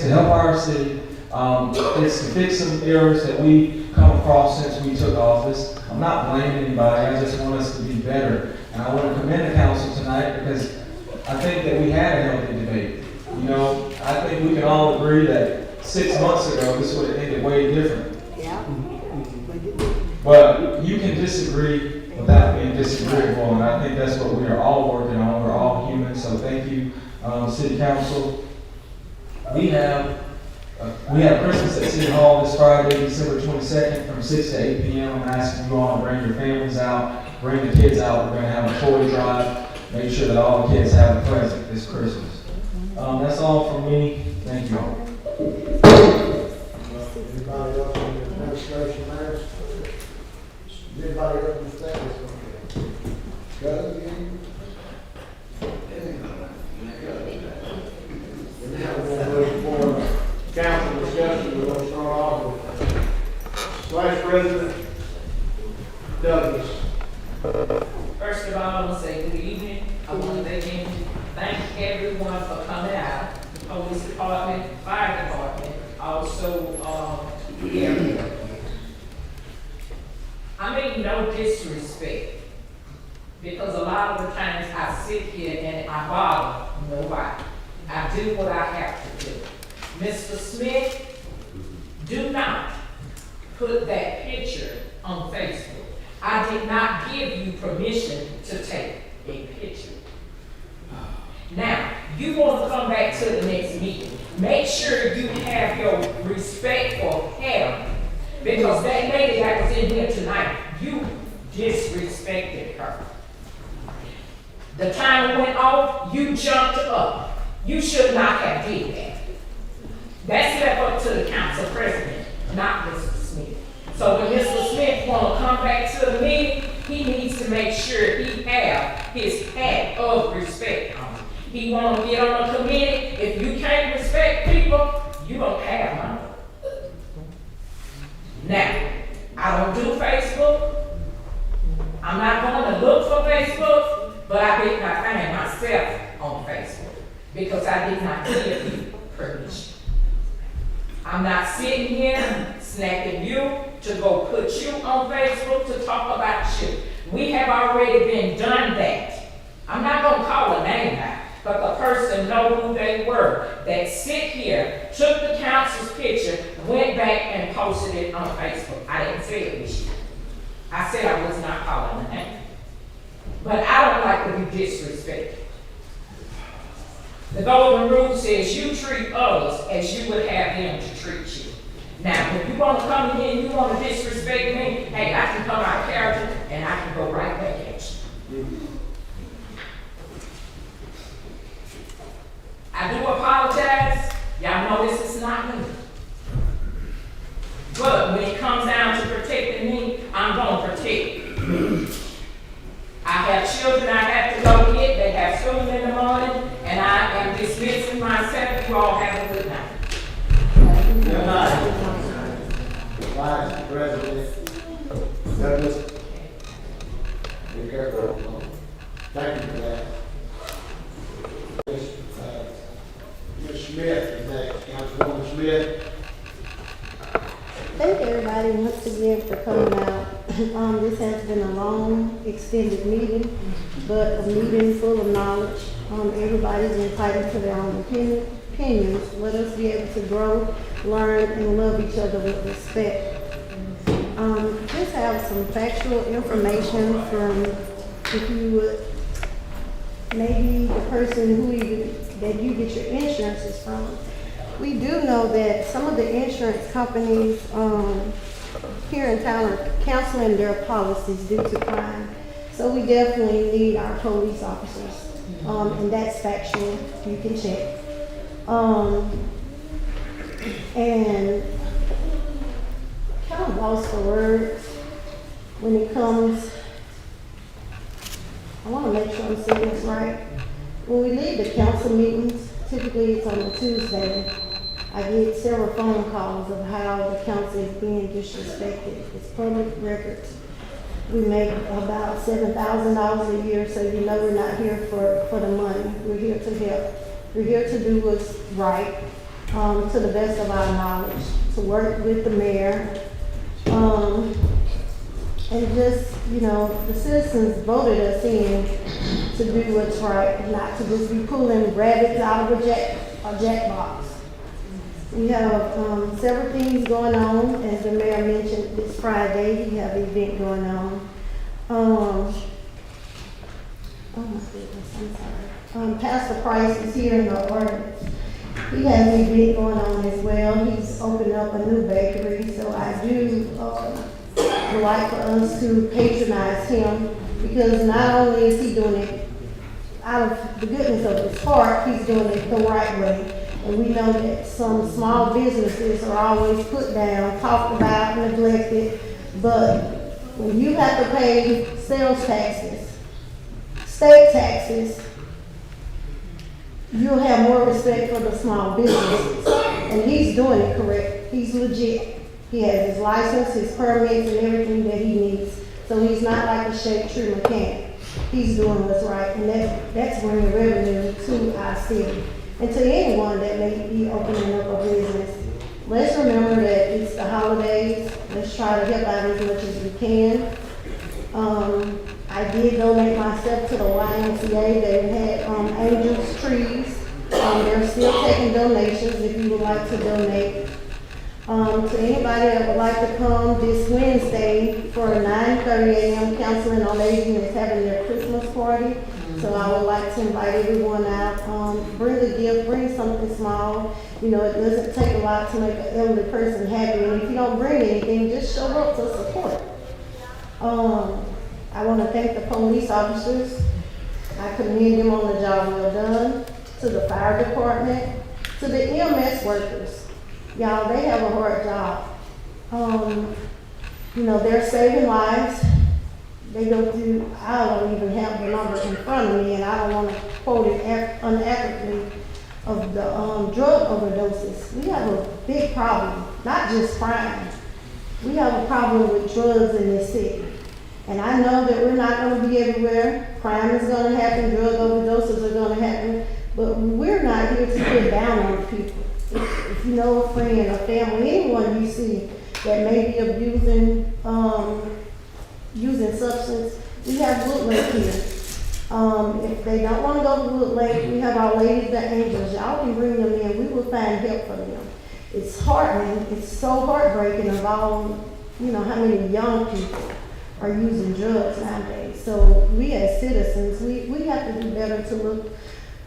to help our city. It's to fix some errors that we come across since we took office. I'm not blaming anybody. I just want us to be better. And I want to commend the council tonight because I think that we had a healthy debate. You know, I think we can all agree that 6 months ago this would have ended way different. Yeah. But you can disagree without being disagreeable, and I think that's what we are all working on. We're all human, so thank you, City Council. We have Christmas at City Hall this Friday, December 22nd, from 6 to 8 p.m. I'm asking you all to bring your families out, bring the kids out. We're going to have a toy drive. Make sure that all the kids have a present this Christmas. That's all from me. Thank you all. Anybody else in the administration there? Anybody else in the staff? Got it again? Now we'll move forward. Council discussion, we're going to start off with Vice President Douglas. First of all, I want to say good evening. I want to thank everyone for coming out. The police department, fire department, also, I mean no disrespect, because a lot of the times I sit here and I bother nobody. I do what I have to do. Mr. Smith, do not put that picture on Facebook. I did not give you permission to take a picture. Now, you want to come back to the next meeting, make sure you have your respect for Helen. Because that lady that was in here tonight, you disrespected her. The timer went off, you jumped up. You should not have did that. That's left up to the council president, not Mr. Smith. So when Mr. Smith want to come back to the meeting, he needs to make sure he have his hat of respect on him. He want to get on a committee. If you can't respect people, you don't have none. Now, I don't do Facebook. I'm not going to look for Facebook, but I did not find myself on Facebook because I did not give you permission. I'm not sitting here snapping you to go put you on Facebook to talk about you. We have already been done that. I'm not going to call a name out, but the person know who they were that sit here, took the council's picture, went back and posted it on Facebook. I didn't say it was you. I said I was not calling a name. But I don't like to be disrespected. The golden rule says you treat others as you would have them to treat you. Now, if you want to come in here and you want to disrespect me, hey, I can come out of character and I can go right back at you. I do apologize. Y'all know this is not me. But when it comes down to protecting me, I'm going to protect me. I have children I have to go get. They have school in the morning, and I am dismissing myself. You all have a good night. Good night. Vice President Douglas. Be careful. Thank you for that. Ms. Smith is next. Councilwoman Smith. Thank everybody once again for coming out. This has been a long, extended meeting, but a meeting full of knowledge. Everybody's entitled to their own opinions. Let us be able to grow, learn, and love each other with respect. Just have some factual information from, if you would, maybe the person that you get your insurances from. We do know that some of the insurance companies here in town are canceling their policies due to crime. So we definitely need our police officers. And that's factual, you can check. And kind of lost for words when it comes, I want to make sure I'm saying this right. When we leave the council meetings, typically it's on a Tuesday, I get several phone calls of how the council is being disrespected. It's public records. We make about $7,000 a year, so you know we're not here for the money. We're here to help. We're here to do what's right, to the best of our knowledge, to work with the mayor. And just, you know, the citizens voted us in to do what's right, not to just be pulling rabbits out of a jack box. We have several things going on, as the mayor mentioned this Friday. We have an event going on. Oh my goodness, I'm sorry. Pastor Price is here in the ordinance. He has an event going on as well. He's opened up a new bakery, so I do would like for us to patronize him, because not only is he doing it out of the goodness of his heart, he's doing it the right way. And we know that some small businesses are always put down, talked about, neglected, but when you have to pay sales taxes, state taxes, you'll have more respect for the small businesses. And he's doing it correct. He's legit. He has his license, his permits, and everything that he needs. So he's not like a shade tree mechanic. He's doing what's right, and that's bringing revenue to our city. And to anyone that may be opening up a business, let's remember that it's the holidays. Let's try to help out as much as we can. I did donate myself to the YMCA. They had angels trees. They're still taking donations if you would like to donate. To anybody that would like to come this Wednesday for a 9:30 a.m. Counseling on Aging is having their Christmas party. So I would like to invite everyone out, bring a gift, bring something small. You know, it doesn't take a lot to make an elderly person happy, and if you don't bring anything, just show up to support. I want to thank the police officers. I commend them on the job well done. To the fire department, to the EMS workers. Y'all, they have a hard job. You know, they're saving lives. They go through, I don't even have the number in front of me, and I don't want to quote it unaccurately, of the drug overdoses. We have a big problem, not just crime. We have a problem with drugs in this city. And I know that we're not going to be everywhere. Crime is going to happen, drug overdoses are going to happen, but we're not here to put down on people. If you know a friend, a family, anyone you see that may be abusing, using substance, we have Wood Lake here. If they don't want to go to Wood Lake, we have our Lady of the Angels. Y'all can bring them in. We will find help for them. It's heartening. It's so heartbreaking of all, you know, how many young people are using drugs nowadays. So we as citizens, we have to do better to look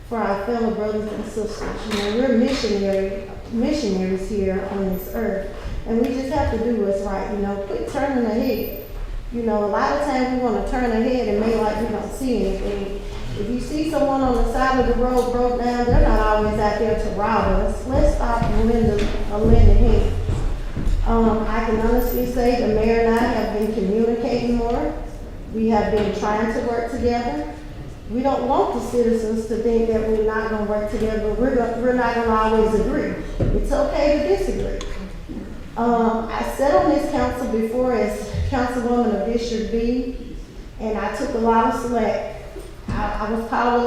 for our fellow brothers and sisters. You know, we're missionaries here on this earth, and we just have to do what's right. You know, quit turning ahead. You know, a lot of times we want to turn ahead and make like we don't see anything. If you see someone on the side of the road broke down, they're not always out there to rob us. Let's stop and lend a hand. I can honestly say the mayor and I have been communicating more. We have been trying to work together. We don't want the citizens to think that we're not going to work together. We're not going to always agree. It's okay to disagree. I sat on this council before as councilwoman of District B, and I took a lot of slack. I was called a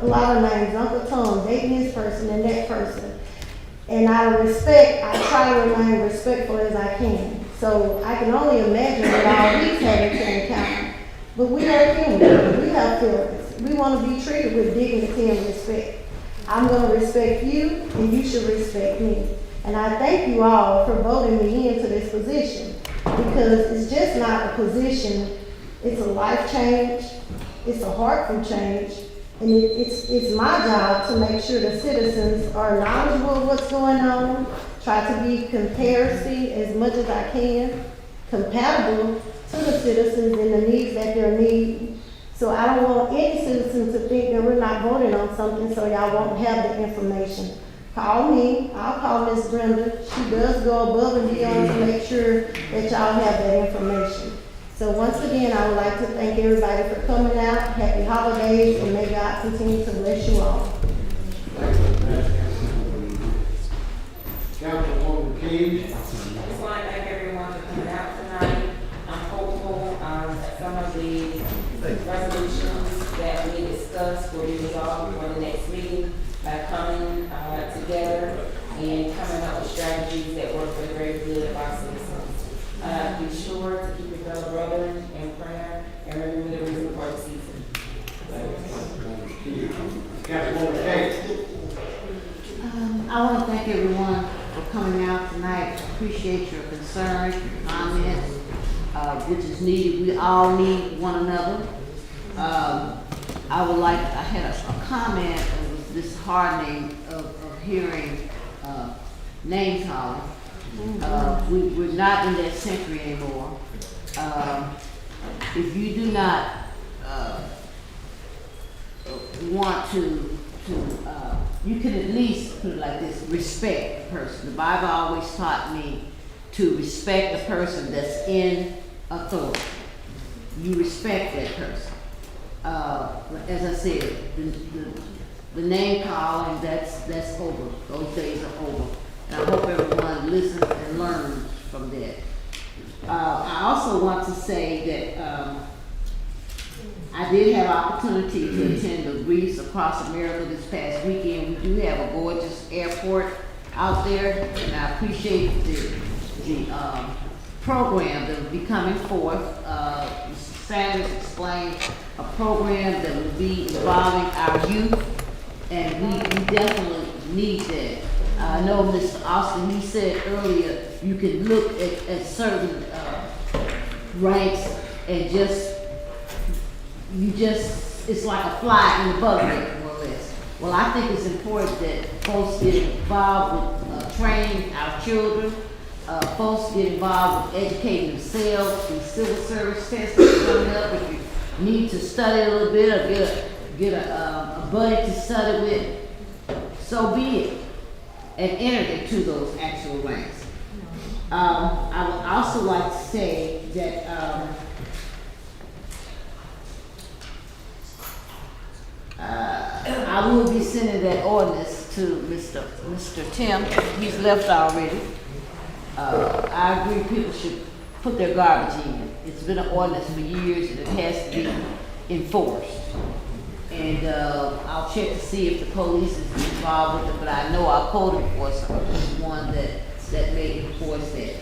lot of names, Uncle Tom, dating this person and that person. And out of respect, I try to remain respectful as I can. So I can only imagine what all these having to encounter. But we are human. We have feelings. We want to be treated with dignity and respect. I'm going to respect you, and you should respect me. And I thank you all for voting me into this position, because it's just not a position, it's a life change, it's a heartful change, and it's my job to make sure the citizens are knowledgeable of what's going on, try to be comparison as much as I can, compatible to the citizens and the needs that they're needing. So I don't want any citizen to think that we're not voting on something so y'all won't have the information. Call me, I'll call Miss Brenda. She does go above and beyond to make sure that y'all have that information. So once again, I would like to thank everybody for coming out. Happy holidays, and may God continue to bless you all. Councilwoman Keys. I just want to thank everyone for coming out tonight. I'm hopeful that some of the resolutions that we discussed will be resolved for the next meeting by coming together and coming up with strategies that work for the greater good of our citizens. Be sure to keep your fellow brethren in prayer and remember the reason for the season. Councilwoman Kate. I want to thank everyone for coming out tonight. Appreciate your concern, your comments, which is needed. We all need one another. I had a comment. It was disheartening of hearing name calling. We're not in that century anymore. If you do not want to you can at least put it like this: respect the person. The Bible always taught me to respect the person that's in authority. You respect that person. As I said, the name calling, that's over. Those days are over. And I hope everyone listens and learns from that. I also want to say that I did have opportunity to attend the Reefs Across America this past weekend. We do have a gorgeous airport out there, and I appreciate the program that will be coming forth. Mr. Sanders explained a program that will be involving our youth, and we definitely need that. I know Mr. Austin, he said earlier, you can look at certain ranks and you just it's like a fly in the bucket, more or less. Well, I think it's important that folks get involved with training our children. Folks get involved with educating themselves. The civil service test is coming up. If you need to study a little bit or get a buddy to study with, so be it, and enter into those actual ranks. I would also like to say that I will be sending that ordinance to Mr. Tim. He's left already. I agree people should put their garbage in. It's been an ordinance for years and it has to be enforced. And I'll check to see if the police is involved with it, but I know our code enforcer is one that may enforce that.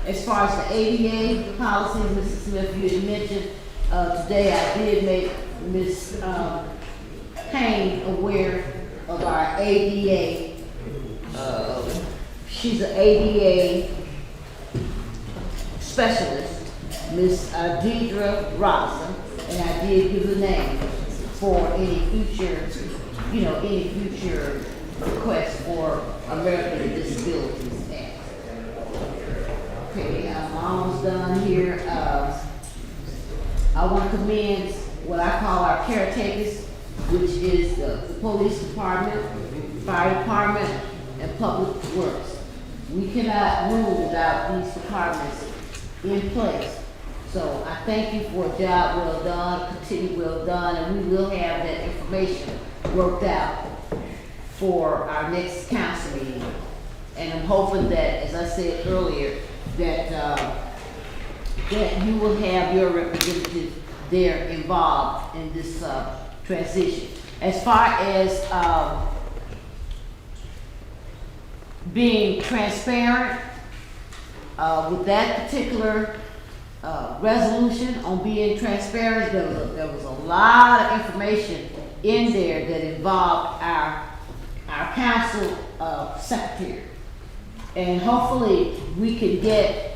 As far as the ADA policy, Mrs. Smith, you had mentioned today, I did make Ms. Payne aware of our ADA. She's an ADA specialist, Ms. Deidre Robinson, and I did give the name for any future requests for American with Disabilities Act. Okay, I'm almost done here. I want to commend what I call our caretakers, which is the police department, fire department, and public works. We cannot move without these departments in place. So I thank you for a job well done, continue well done, and we will have that information worked out for our next council meeting. And I'm hoping that, as I said earlier, that you will have your representative there involved in this transition. As far as being transparent, with that particular resolution on being transparent, there was a lot of information in there that involved our council secretary. And hopefully we can get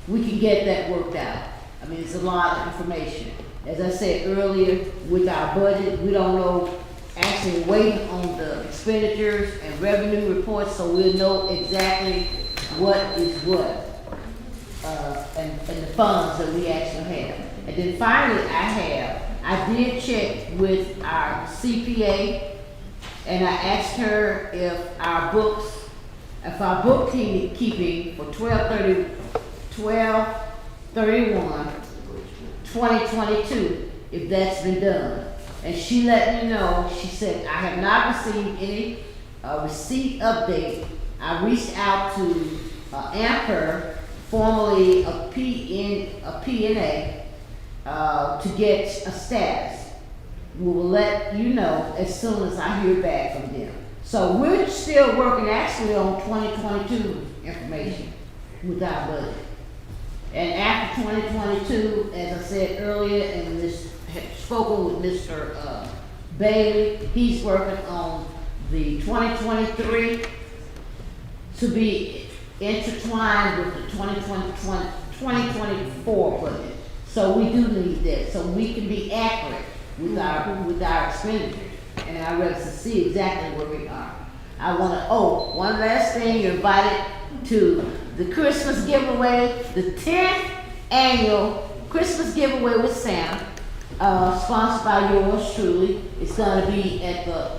that worked out. I mean, it's a lot of information. As I said earlier, with our budget, we don't know, actually waiting on the expenditures and revenue reports, so we'll know exactly what is what, and the funds that we actually have. And then finally, I did check with our CPA, and I asked her if our bookkeeping for 12/31/2022, if that's been done. And she let me know, she said, I have not received any receipt update. I reached out to Amper, formerly a PNA, to get a status. We will let you know as soon as I hear back from them. So we're still working actually on 2022 information with our budget. And after 2022, as I said earlier, and had spoken with Mr. Bailey, he's working on the 2023 to be intertwined with the 2024 budget. So we do need that, so we can be accurate with our expenditures, and I'd rather see exactly where we are. I want to, one last thing, you're invited to the Christmas giveaway, the 10th annual Christmas giveaway with Santa, sponsored by yours truly. It's going to be at the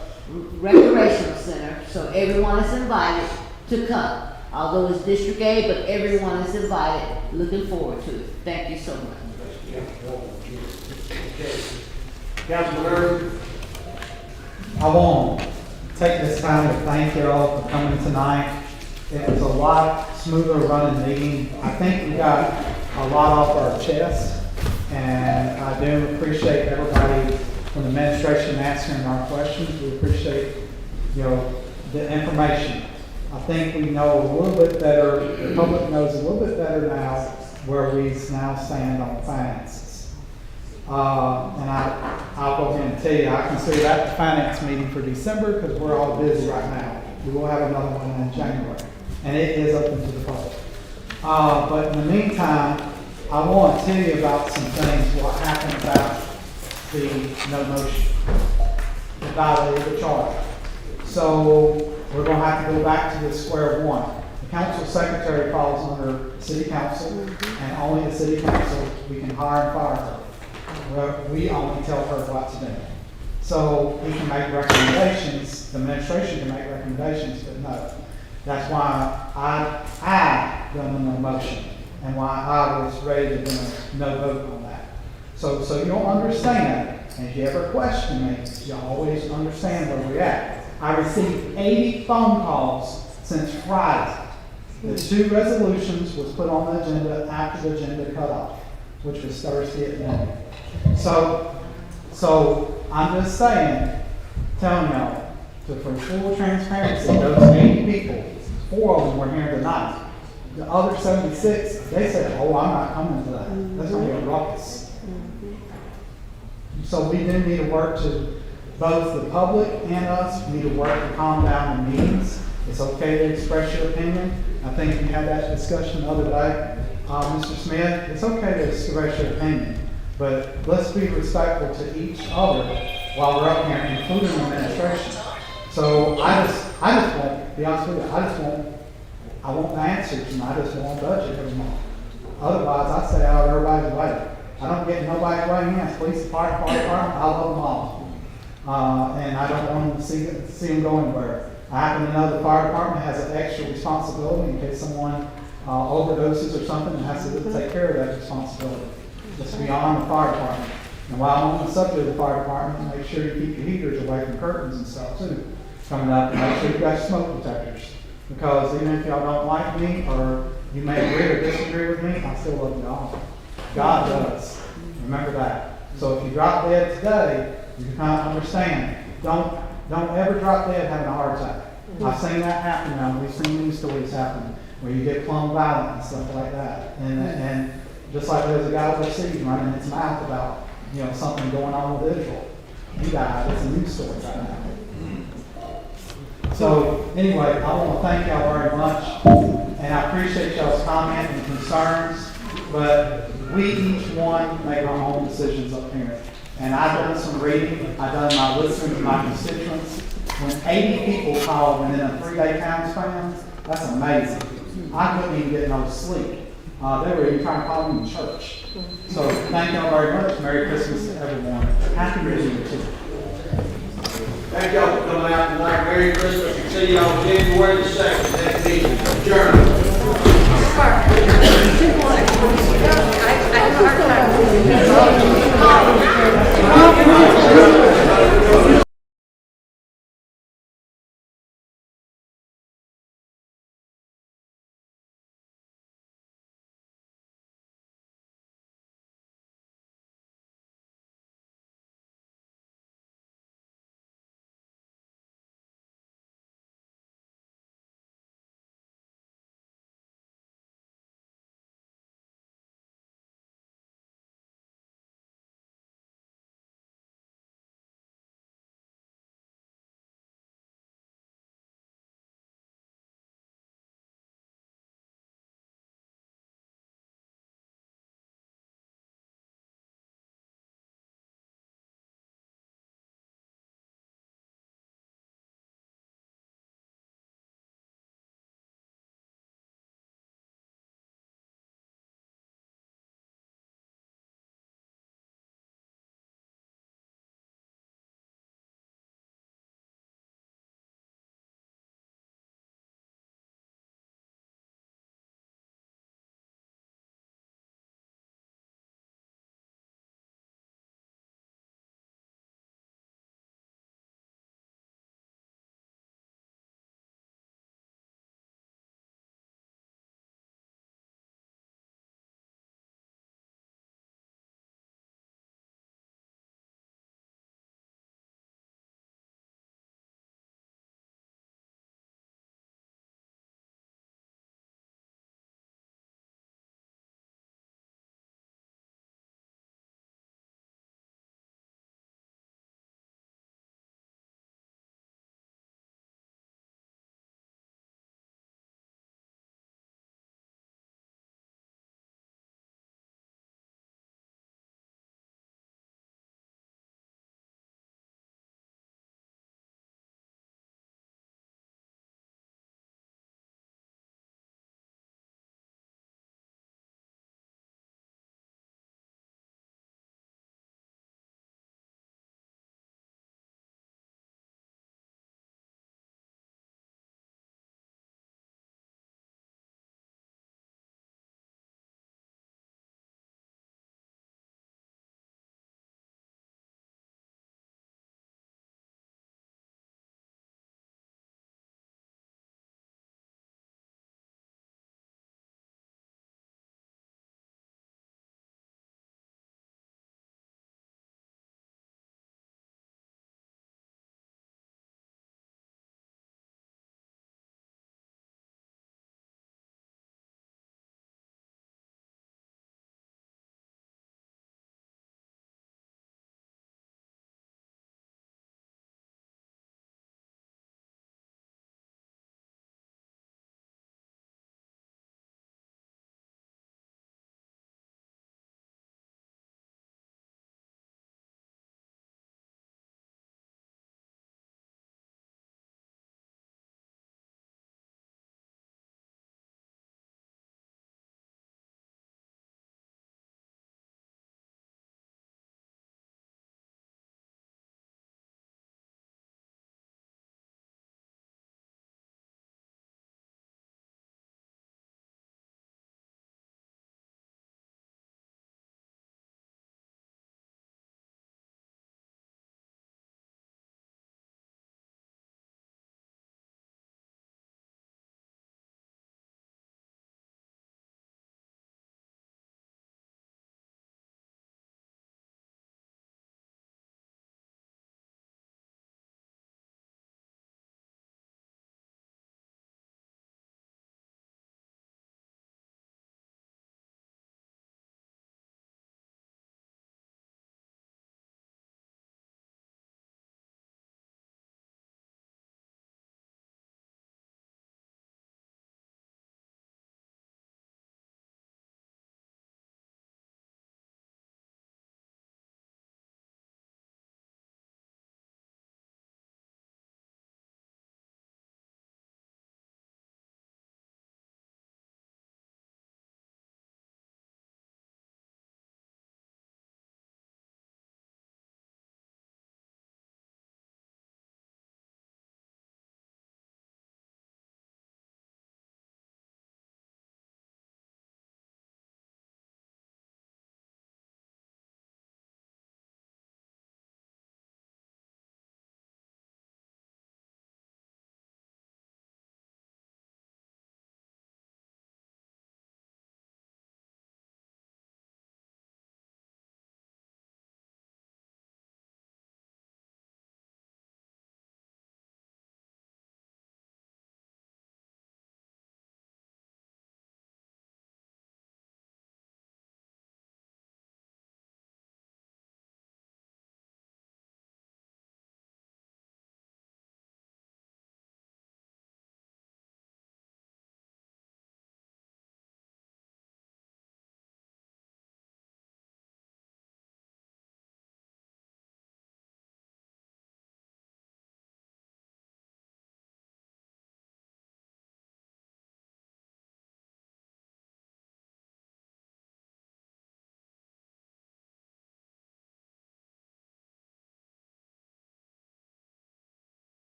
Recreational Center, so everyone is invited to come. Although it's District A, but everyone is invited. Looking forward to it. Thank you so much. Councilman Irvin? I want to take this time to thank you all for coming tonight. It was a lot smoother running meeting. I think we got a lot off our chest, and I do appreciate everybody from the administration answering our questions. We appreciate, the information. I think we know a little bit better, the public knows a little bit better now where we now stand on finances. And I'll go ahead and tell you, I consider that the finance meeting for December because we're all busy right now. We will have another one in January, and it is open to the public. But in the meantime, I want to tell you about some things, what happened about the no motion, the violated the charter. So we're going to have to go back to the square one. The council secretary falls under city council, and only the city council, we can hire and fire her. Well, we only tell her what to do. So we can make recommendations, the administration can make recommendations, but no. That's why I done the no motion, and why I was ready to do a no vote on that. So you'll understand, and if you ever question me, you'll always understand where we're at. I received 80 phone calls since Friday. The 2 resolutions was put on the agenda after the agenda cutoff, which was Thursday at noon. So I'm just saying, telling y'all, for full transparency, those 80 people, 4 of them were here tonight. The other 76, they said, oh, I'm not coming to that. That's going to be a ruckus. So we do need to work to, both the public and us, need to work to calm down the meetings. It's okay to express your opinion. I think we had that discussion the other day. Mr. Smith, it's okay to express your opinion, but let's be respectful to each other while we're up here, including the administration. So I just want, be honest with you, I want the answers, and I just want a budget every month. Otherwise, I stay out of everybody's way. I don't get in nobody's way, hands. Police, fire department, I love them all. And I don't want them to see them go anywhere. I happen to know the fire department has an extra responsibility in case someone overdoses or something and has to take care of that responsibility. It's beyond the fire department. And while I'm on the subject of the fire department, make sure you keep your heaters away from curtains and stuff too. Coming up, and make sure you got smoke detectors. Because even if y'all don't like me, or you may agree or disagree with me, I still love God. God does. Remember that. So if you drop dead today, you can kind of understand. Don't ever drop dead having a heart attack. I've seen that happen now. We've seen these stories happen where you get plumb violent and stuff like that. And just like there's a guy overseas running his mouth about, something going on with Israel. He died. It's a news story right now. So anyway, I want to thank y'all very much, and I appreciate y'all's comment and concerns, but we each one make our own decisions up here. And I've done some reading, I've done my listening to my constituents. When 80 people called within a 3-day time span, that's amazing. I couldn't even get no sleep. They were even trying to call me in church. So thank y'all very much. Merry Christmas to everyone. Happy New Year too. Thank y'all for coming out tonight. Merry Christmas. We'll see you on January the 2nd. Next meeting adjourned.